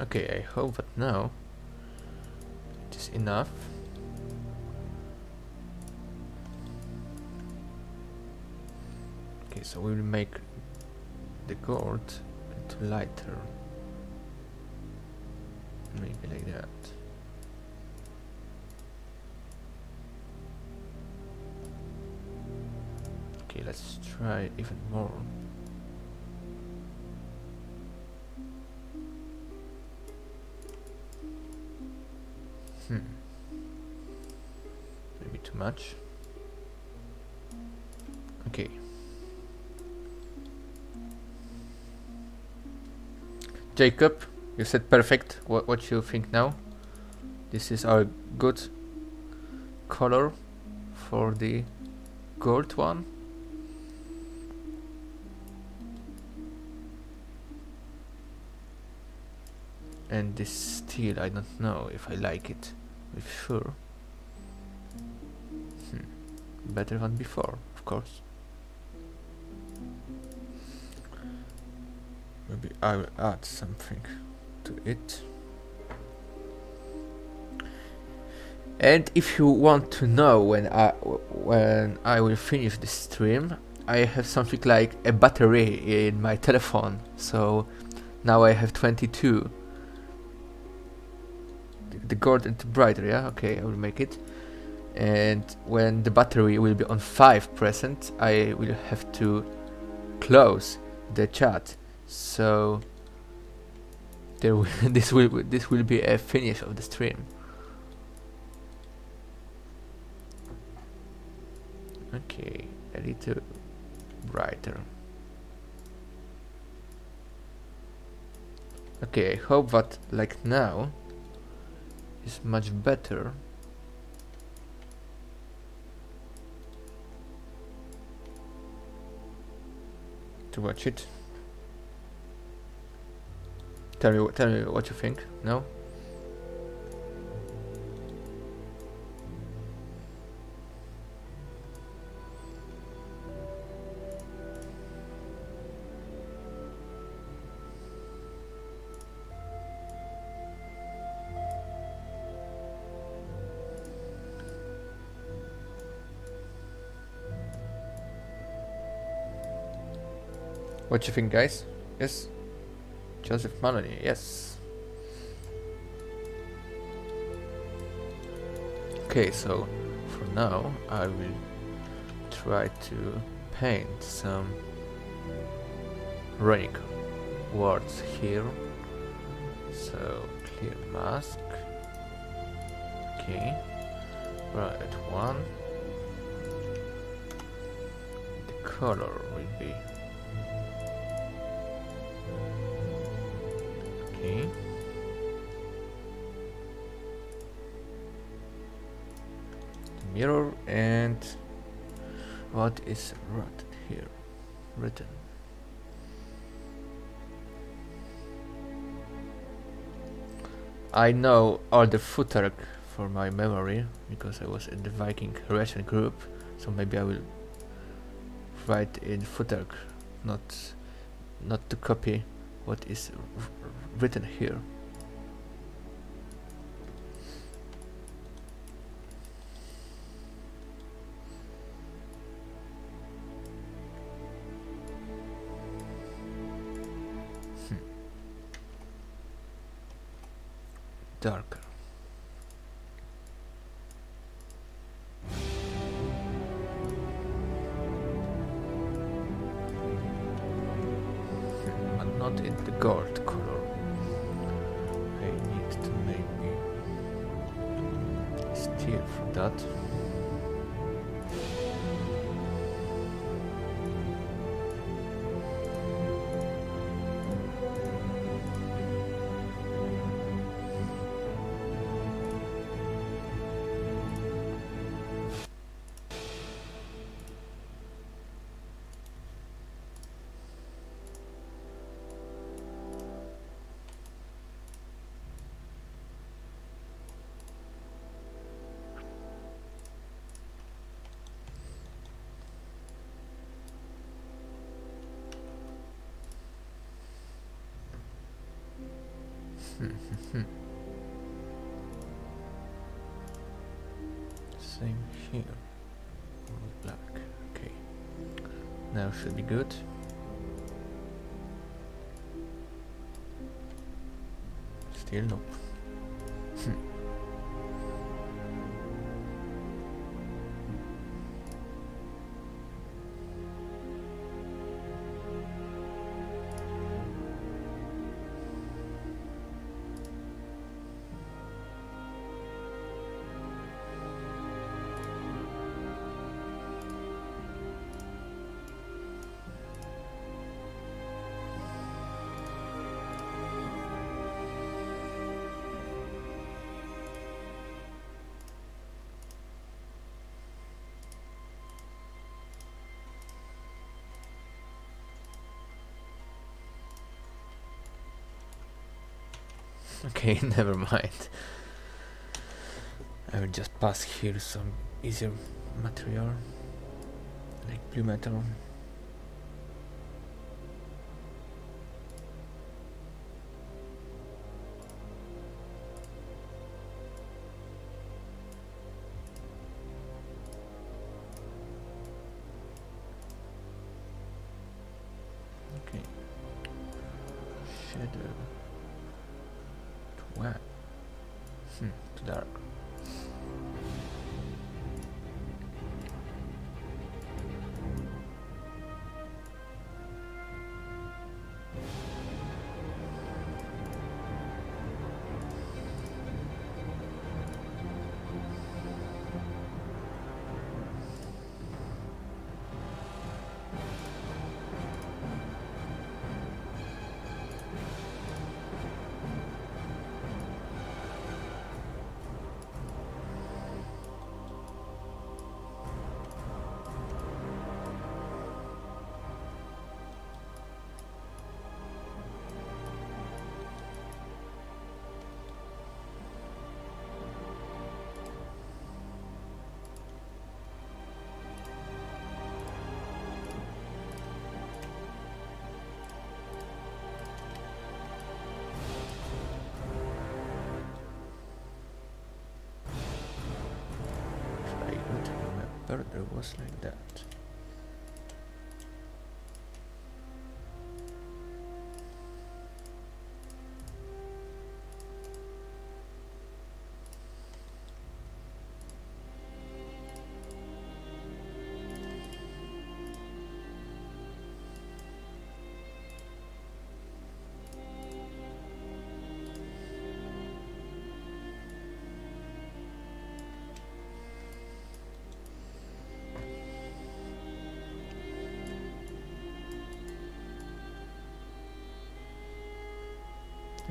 Okay, I hope that now it is enough. Okay, so we will make the gold a little lighter. Maybe like that. Okay, let's try even more. Maybe too much. Okay. Jacob, you said perfect. What you think now? This is our good color for the gold one. And this steel, I don't know if I like it. With sure. Better than before, of course. Maybe I will add something to it. And if you want to know when I will finish the stream, I have something like a battery in my telephone. So now I have 22. The gold and the brighter, yeah? Okay, I will make it. And when the battery will be on 5%, I will have to close the chat. So there this will be a finish of the stream. Okay, a little brighter. Okay, I hope that like now is much better. To watch it. Tell me what you think. No? What you think, guys? Yes? Joseph Maloney, yes. Okay, so for now I will try to paint some runic words here. So clear mask. Okay. Right, one. The color will be okay. The mirror and what is written. I know all the footer for my memory because I was in the Viking Russian group, so maybe I will write in footer, not to copy what is written here. Darker. But not in the gold color. I need to maybe steal from that. Same here. All black. Okay. Now should be good. Still no. Okay, never mind. I will just pass here some easier material, like blue metal. Okay. Shadow. Wow. Too dark. There was like that.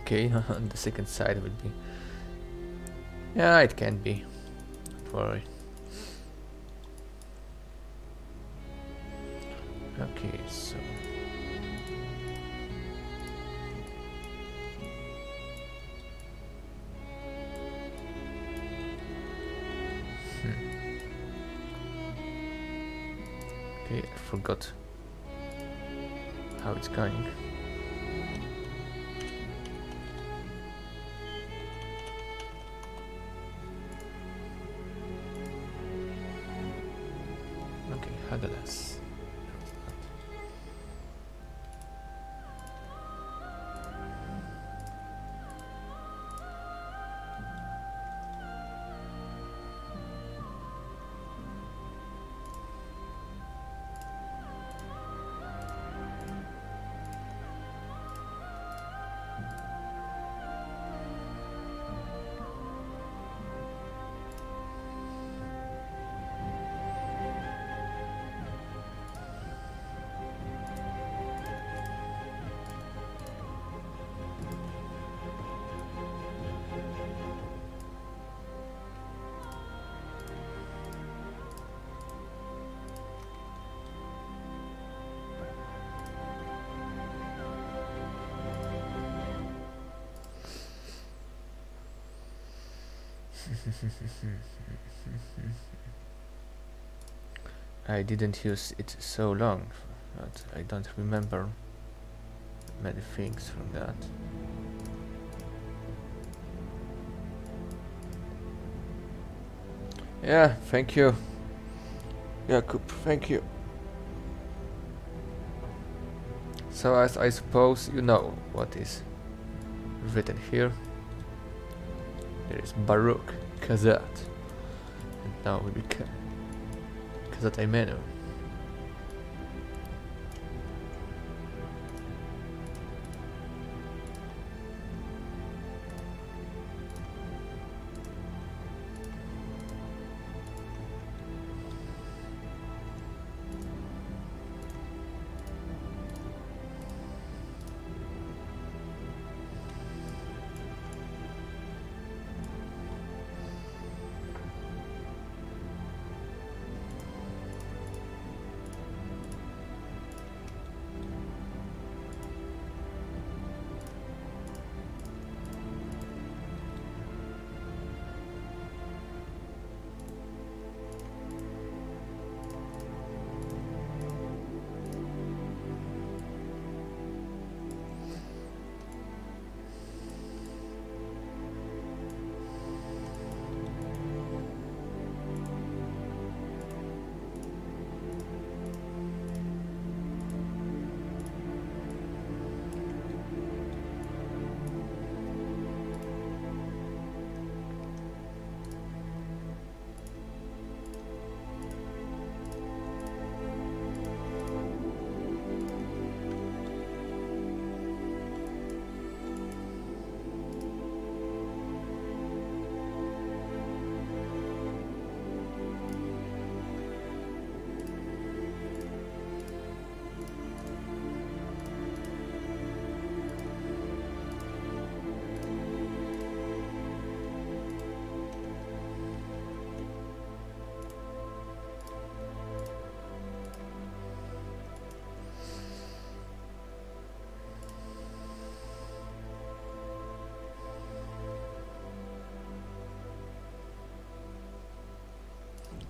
Okay, on the second side would be... Yeah, it can be. Don't worry. Okay, so... Okay, I forgot how it's going. Okay, Hagelas. I didn't use it so long, but I don't remember many things from that. Yeah, thank you, Jakub, thank you. So as I suppose you know what is written here. There is Baruch Kazat, and now we become Kazat Aimenu.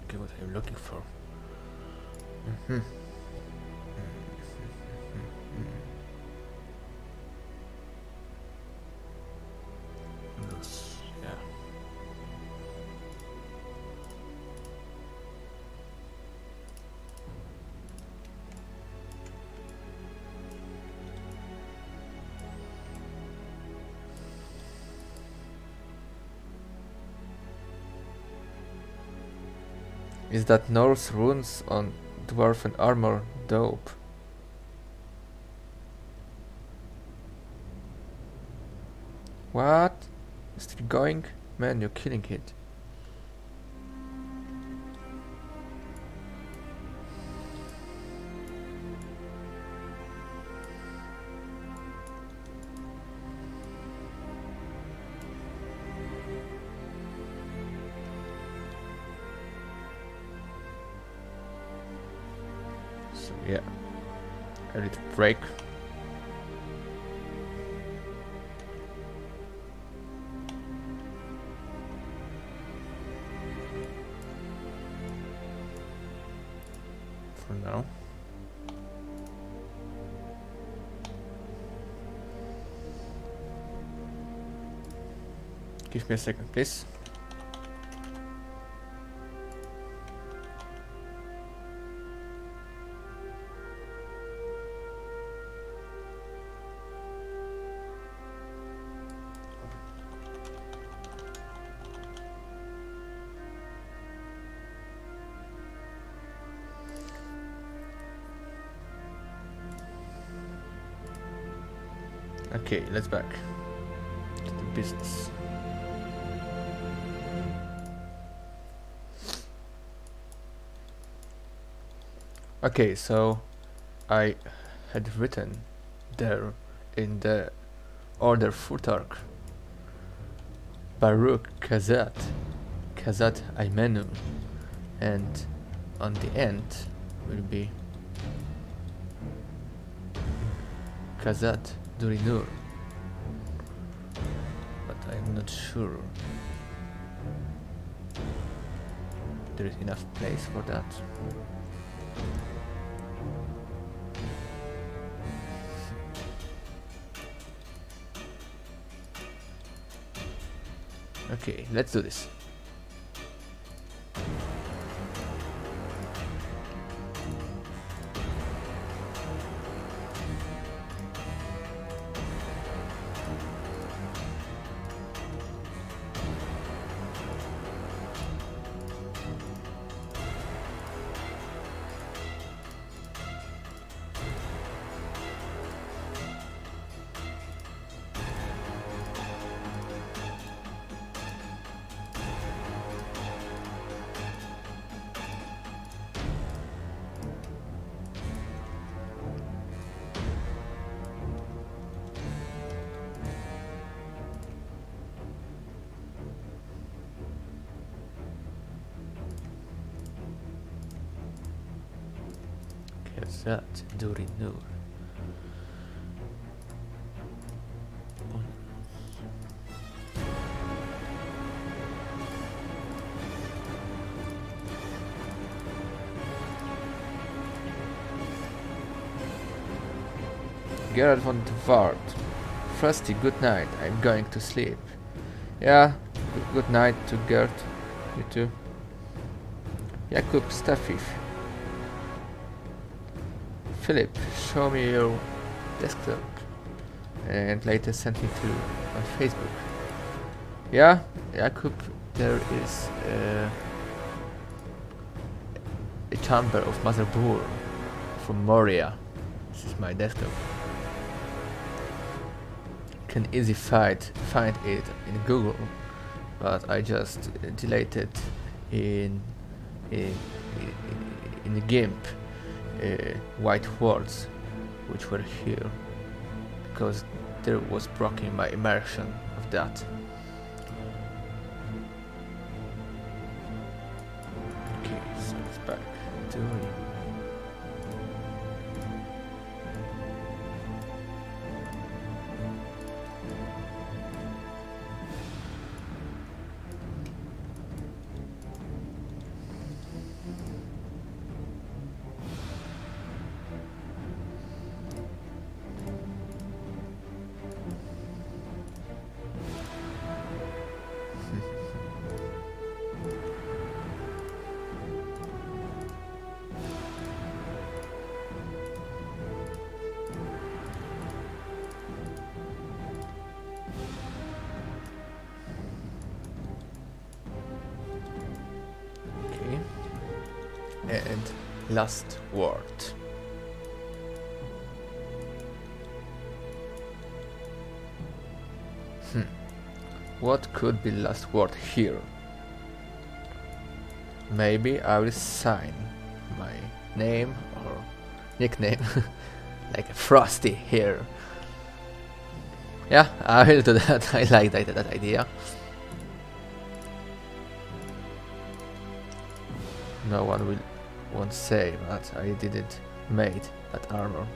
Okay, what I'm looking for. Loose, yeah. Is that Norse runes on dwarven armor dope? What? Still going? Man, you're killing it. So yeah, a little break. for now. Give me a second, please. Okay, let's back to the business. Okay, so I had written there in the order footark Baruch Kazat Aimenu, and on the end will be Kazat Durinur, but I'm not sure there is enough place for that. Okay, let's do this. Kazat Durinur. Gerard von the Ward. Froostie, good night. I'm going to sleep. Yeah, good night to Gert. You too. Jakub Stafif. Philip, show me your desktop. And later send me to on Facebook. Yeah, Jakub, there is a chamber of Mother Boor from Moria. This is my desktop. Can easily find it in Google, but I just deleted in the GIMP white words which were here because there was broken my immersion of that. Okay, so it's back to and last word. What could be last word here? Maybe I will sign my name or nickname like a Froostie here. Yeah, I will do that. I like that idea. No one won't say that I didn't made that armor.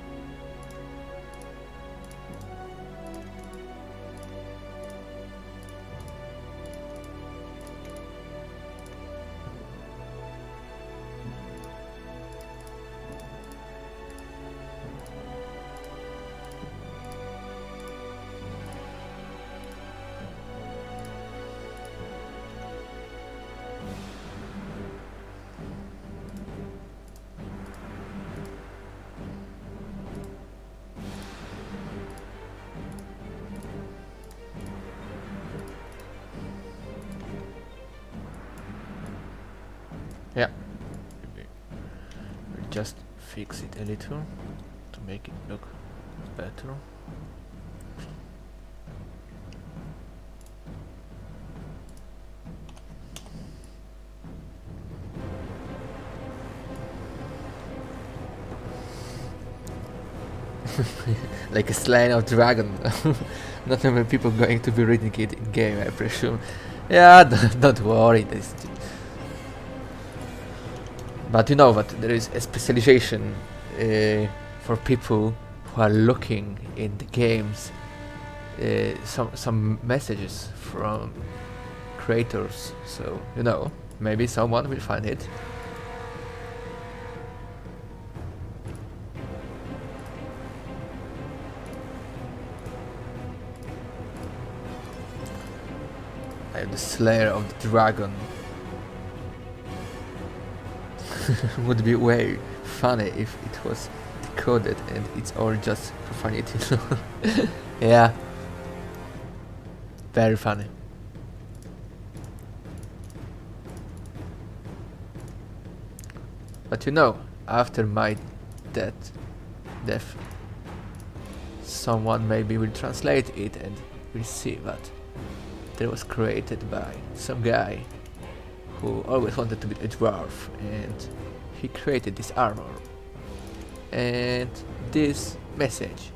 Yeah, we'll just fix it a little to make it look better. Like a slaying of dragon. Not many people going to be reading it in game, I presume. Yeah, don't worry. But you know that there is a specialization for people who are looking in the games. Some messages from creators. So you know, maybe someone will find it. I am the Slayer of the Dragon. Would be way funny if it was decoded and it's all just profanity. Yeah. Very funny. But you know, after my death, someone maybe will translate it and will see that it was created by some guy who always wanted to be a dwarf, and he created this armor and this message.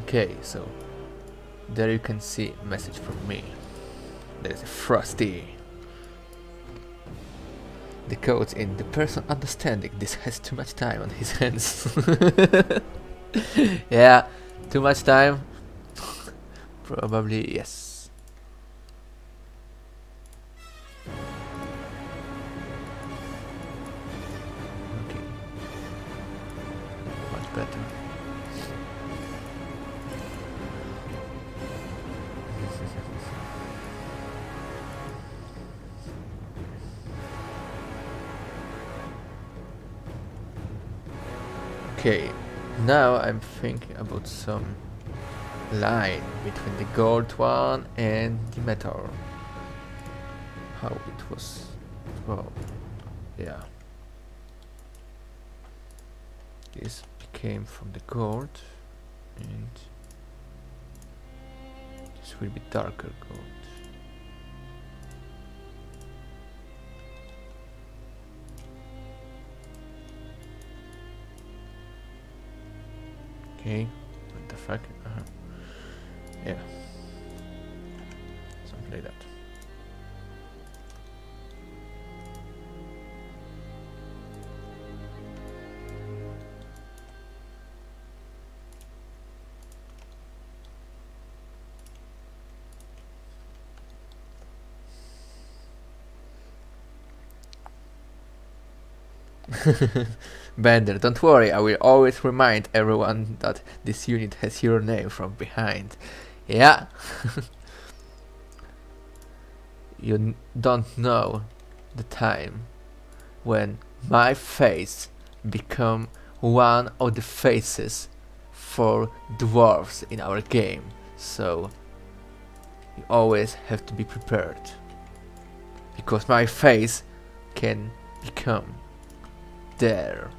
Okay, so there you can see a message from me. There is a Froostie. The quote in the person understanding this has too much time on his hands. Yeah, too much time? Probably yes. Okay. Much better. Okay, now I'm thinking about some line between the gold one and the metal. How it was. Well, yeah. This came from the gold, and this will be darker gold. Okay, what the fuck? Yeah, something like that. Bender, don't worry, I will always remind everyone that this unit has your name from behind. Yeah. You don't know the time when my face become one of the faces for dwarves in our game, so you always have to be prepared, because my face can become there.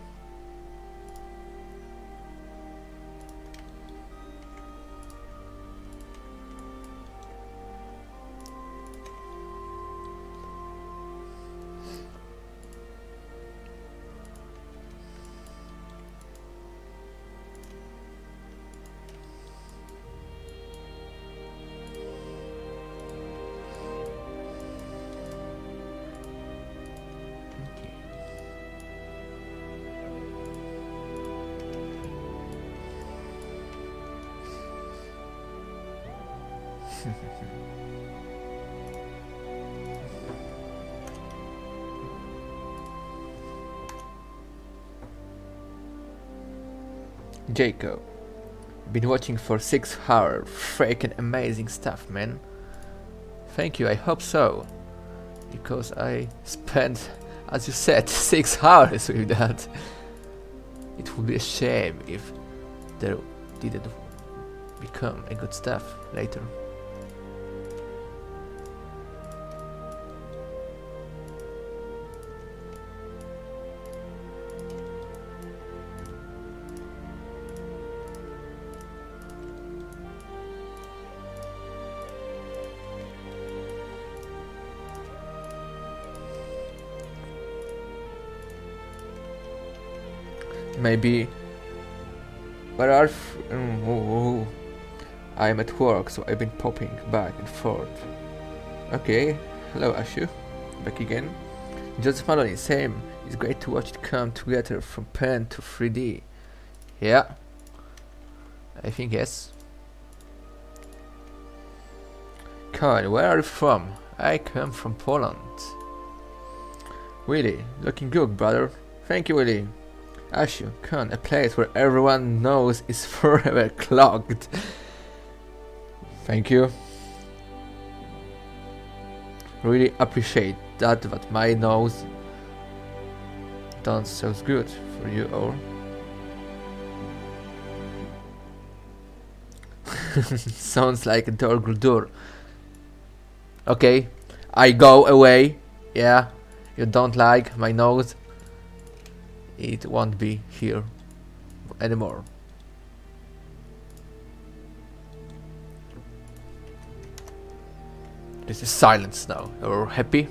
Jacob, been watching for 6 hours. Freaking amazing stuff, man. Thank you, I hope so. Because I spent, as you said, 6 hours with that. It would be a shame if there didn't become a good stuff later. Maybe. Where are? I'm at work, so I've been popping back and forth. Okay, hello Ashu, back again. Joseph Maloney, same. It's great to watch it come together from pen to 3D. Yeah, I think yes. Kyle, where are you from? I come from Poland. Willie, looking good, brother. Thank you, Willie. Ashu, Khan, a place where everyone knows is forever clogged. Thank you. Really appreciate that my nose done so good for you all. Sounds like a door. Okay, I go away. Yeah, you don't like my nose. It won't be here anymore. This is silence now. You're happy?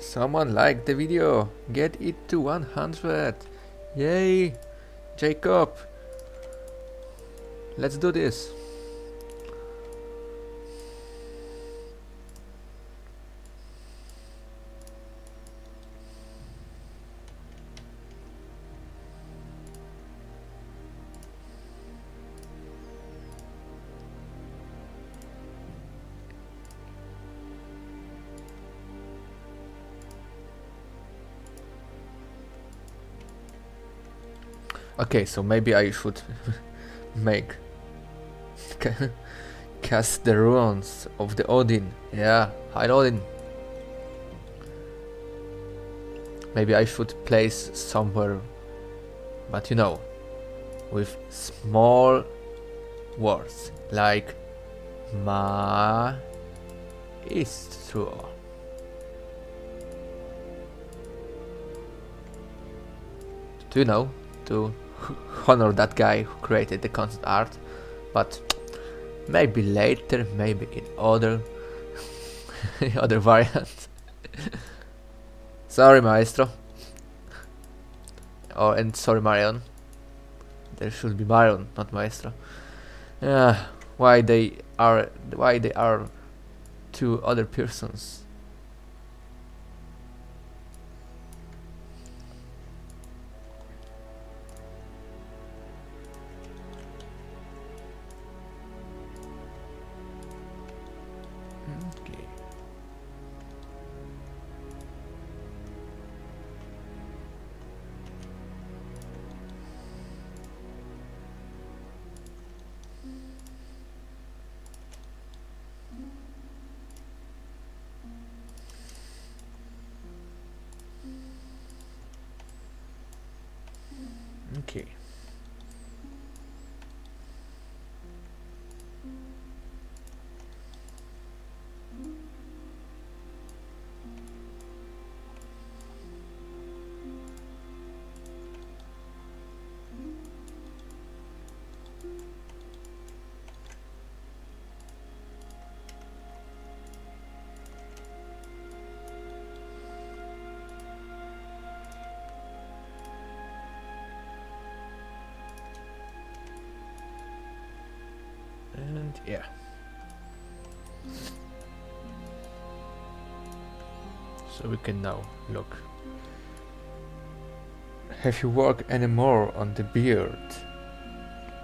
Someone liked the video. Get it to 100. Yay! Jacob! Let's do this. Okay, so maybe I should make cast the runes of the Odin. Yeah, hi Odin. Maybe I should place somewhere, but you know, with small words like Ma is true. Do you know, to honor that guy who created the concept art, but maybe later, maybe in other other variants. Sorry, Maestro. Oh, and sorry, Marion. There should be Marion, not Maestro. Why they are two other persons? Okay. And yeah. So we can now look. Have you worked anymore on the beard?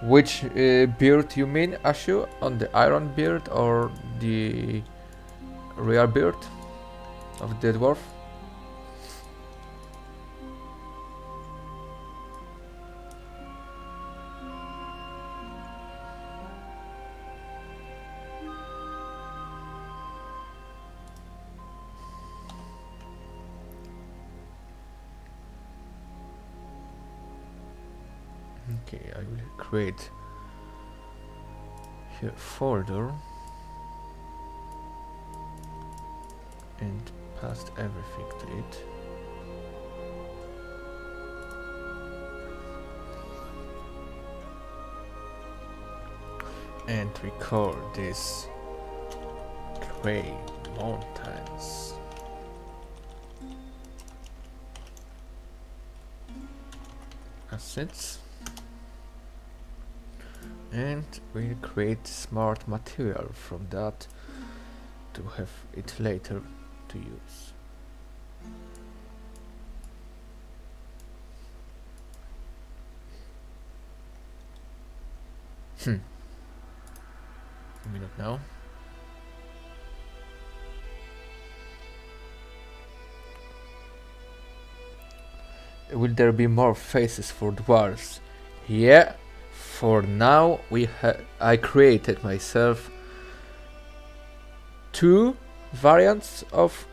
Which beard you mean, Ashu? On the iron beard or the real beard of the dwarf? Okay, I will create here folder and paste everything to it. And record this gray mountains. Assets. And we'll create smart material from that to have it later to use. A minute now. Will there be more faces for dwarves? Yeah. For now, I created myself 2 variants of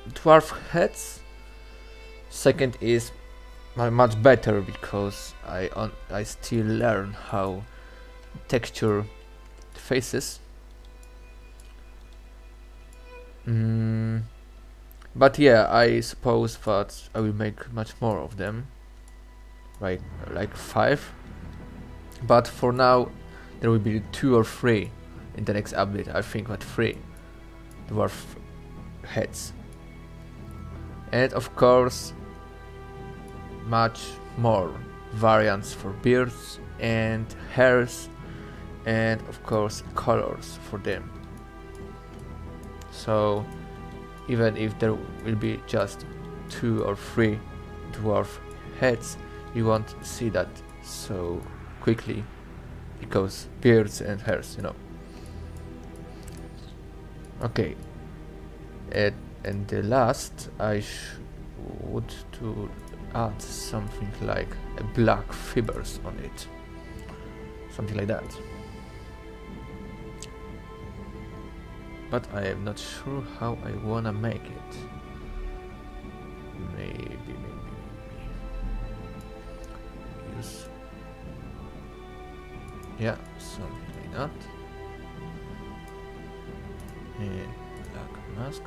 dwarf heads. Second is much better because I still learn how texture faces. But yeah, I suppose that I will make much more of them, right? Like 5. But for now, there will be 2 or 3 in the next update. I think that 3 dwarf heads. And of course, much more variants for beards and hairs, and of course colors for them. So even if there will be just 2 or 3 dwarf heads, you won't see that so quickly because beards and hairs, you know. Okay, and the last I would to add something like a black fibers on it, something like that. But I am not sure how I wanna make it. Maybe use, yeah, something like that. And black mask.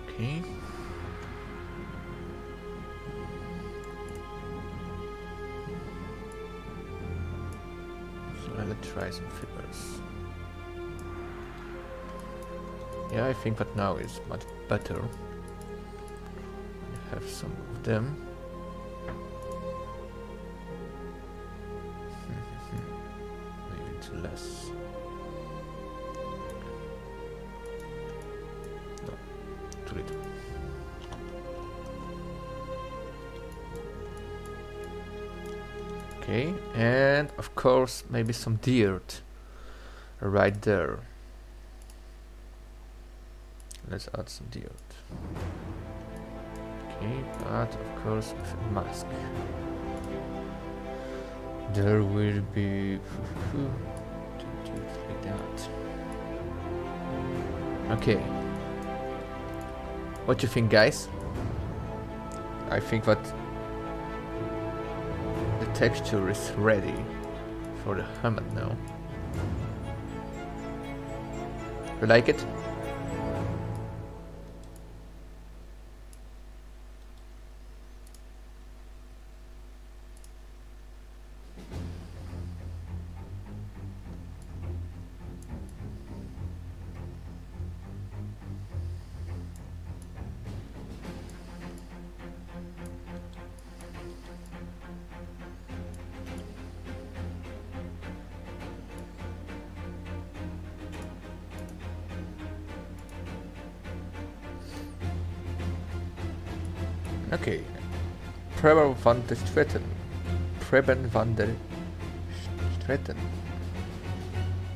Okay. So let's try some fibers. Yeah, I think that now is much better. I have some of them. Maybe it's less. No, too little. Okay, and of course maybe some dirt right there. Let's add some dirt. Okay, but of course with a mask. There will be like that. Okay. What do you think, guys? I think that the texture is ready for the helmet now. You like it? Okay. Preben van der Stretten. Preben van der Stretten.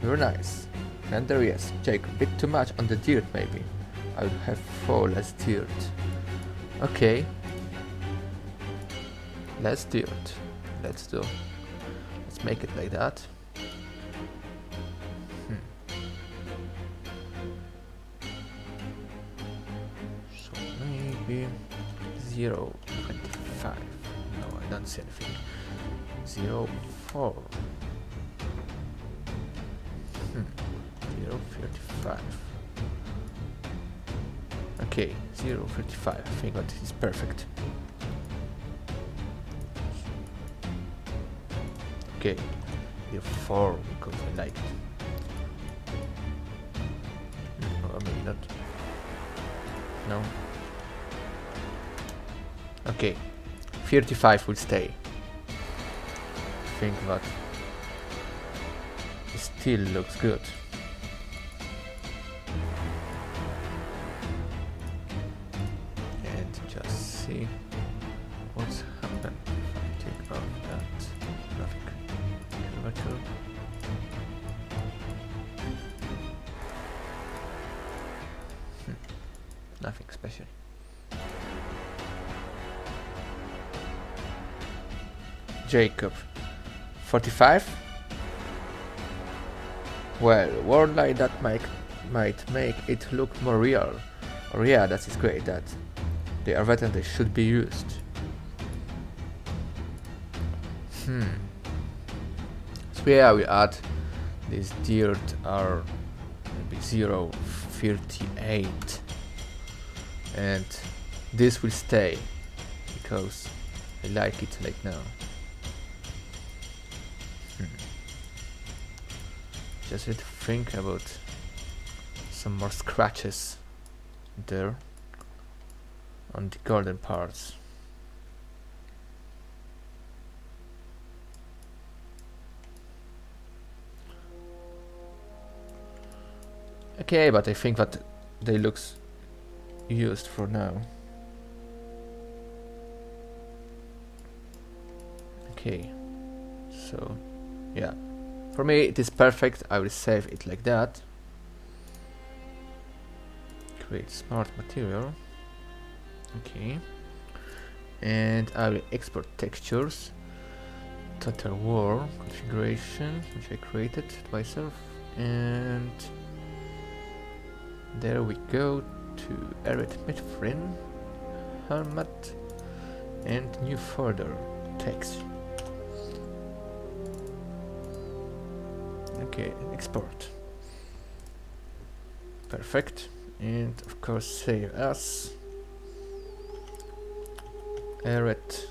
Very nice. Render, yes. Jake, a bit too much on the dirt maybe. I would have 4 less dirt. Okay. Less dirt. Let's make it like that. So maybe 0.25. No, I don't see anything. 0.4. 0.35. Okay, 0.35. I think that is perfect. Okay, 0.4 because I like it. Or maybe not. No. Okay, 35 will stay. I think that it still looks good. And just see what's happened. Take off that graphic curvature. Nothing special. Jacob, 45. Well, a word like that might make it look more real. Or yeah, that is great. That they are veterans, they should be used. So yeah, we add this dirt are maybe 0.38, and this will stay because I like it like now. Just need to think about some more scratches there on the golden parts. Okay, but I think that they looks used for now. Okay, so yeah. For me it is perfect, I will save it like that. Create smart material. Okay. And I will export textures. Total war configuration, which I created myself. And there we go to Ered Mithrin helmet and new folder text. Okay, export. Perfect. And of course save as Ered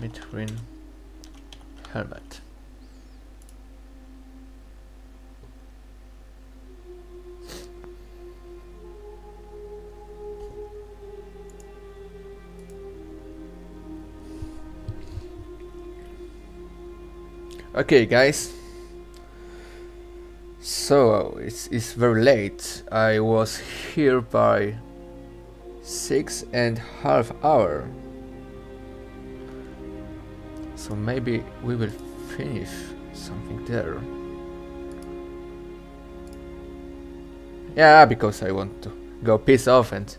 Mithrin helmet. Okay, guys, so it's very late. I was here by 6.5 hours, so maybe we will finish something there. Yeah, because I want to go piss off and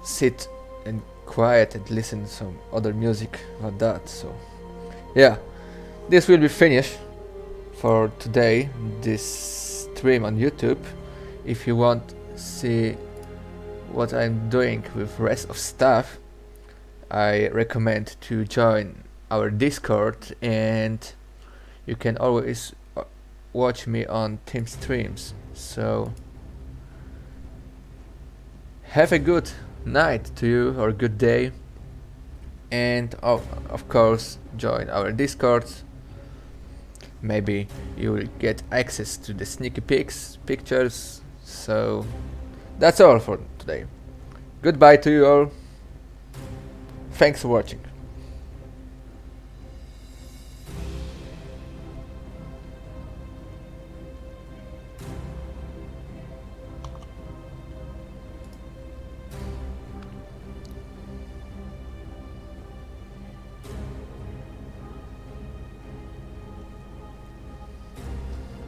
sit and quiet and listen to some other music about that. So yeah. This will be finished for today, this stream on YouTube. If you want to see what I'm doing with rest of stuff, I recommend to join our Discord, and you can always watch me on Team Streams. So have a good night to you, or good day, and of course join our Discord. Maybe you will get access to the sneaky pictures. So that's all for today. Goodbye to you all. Thanks for watching.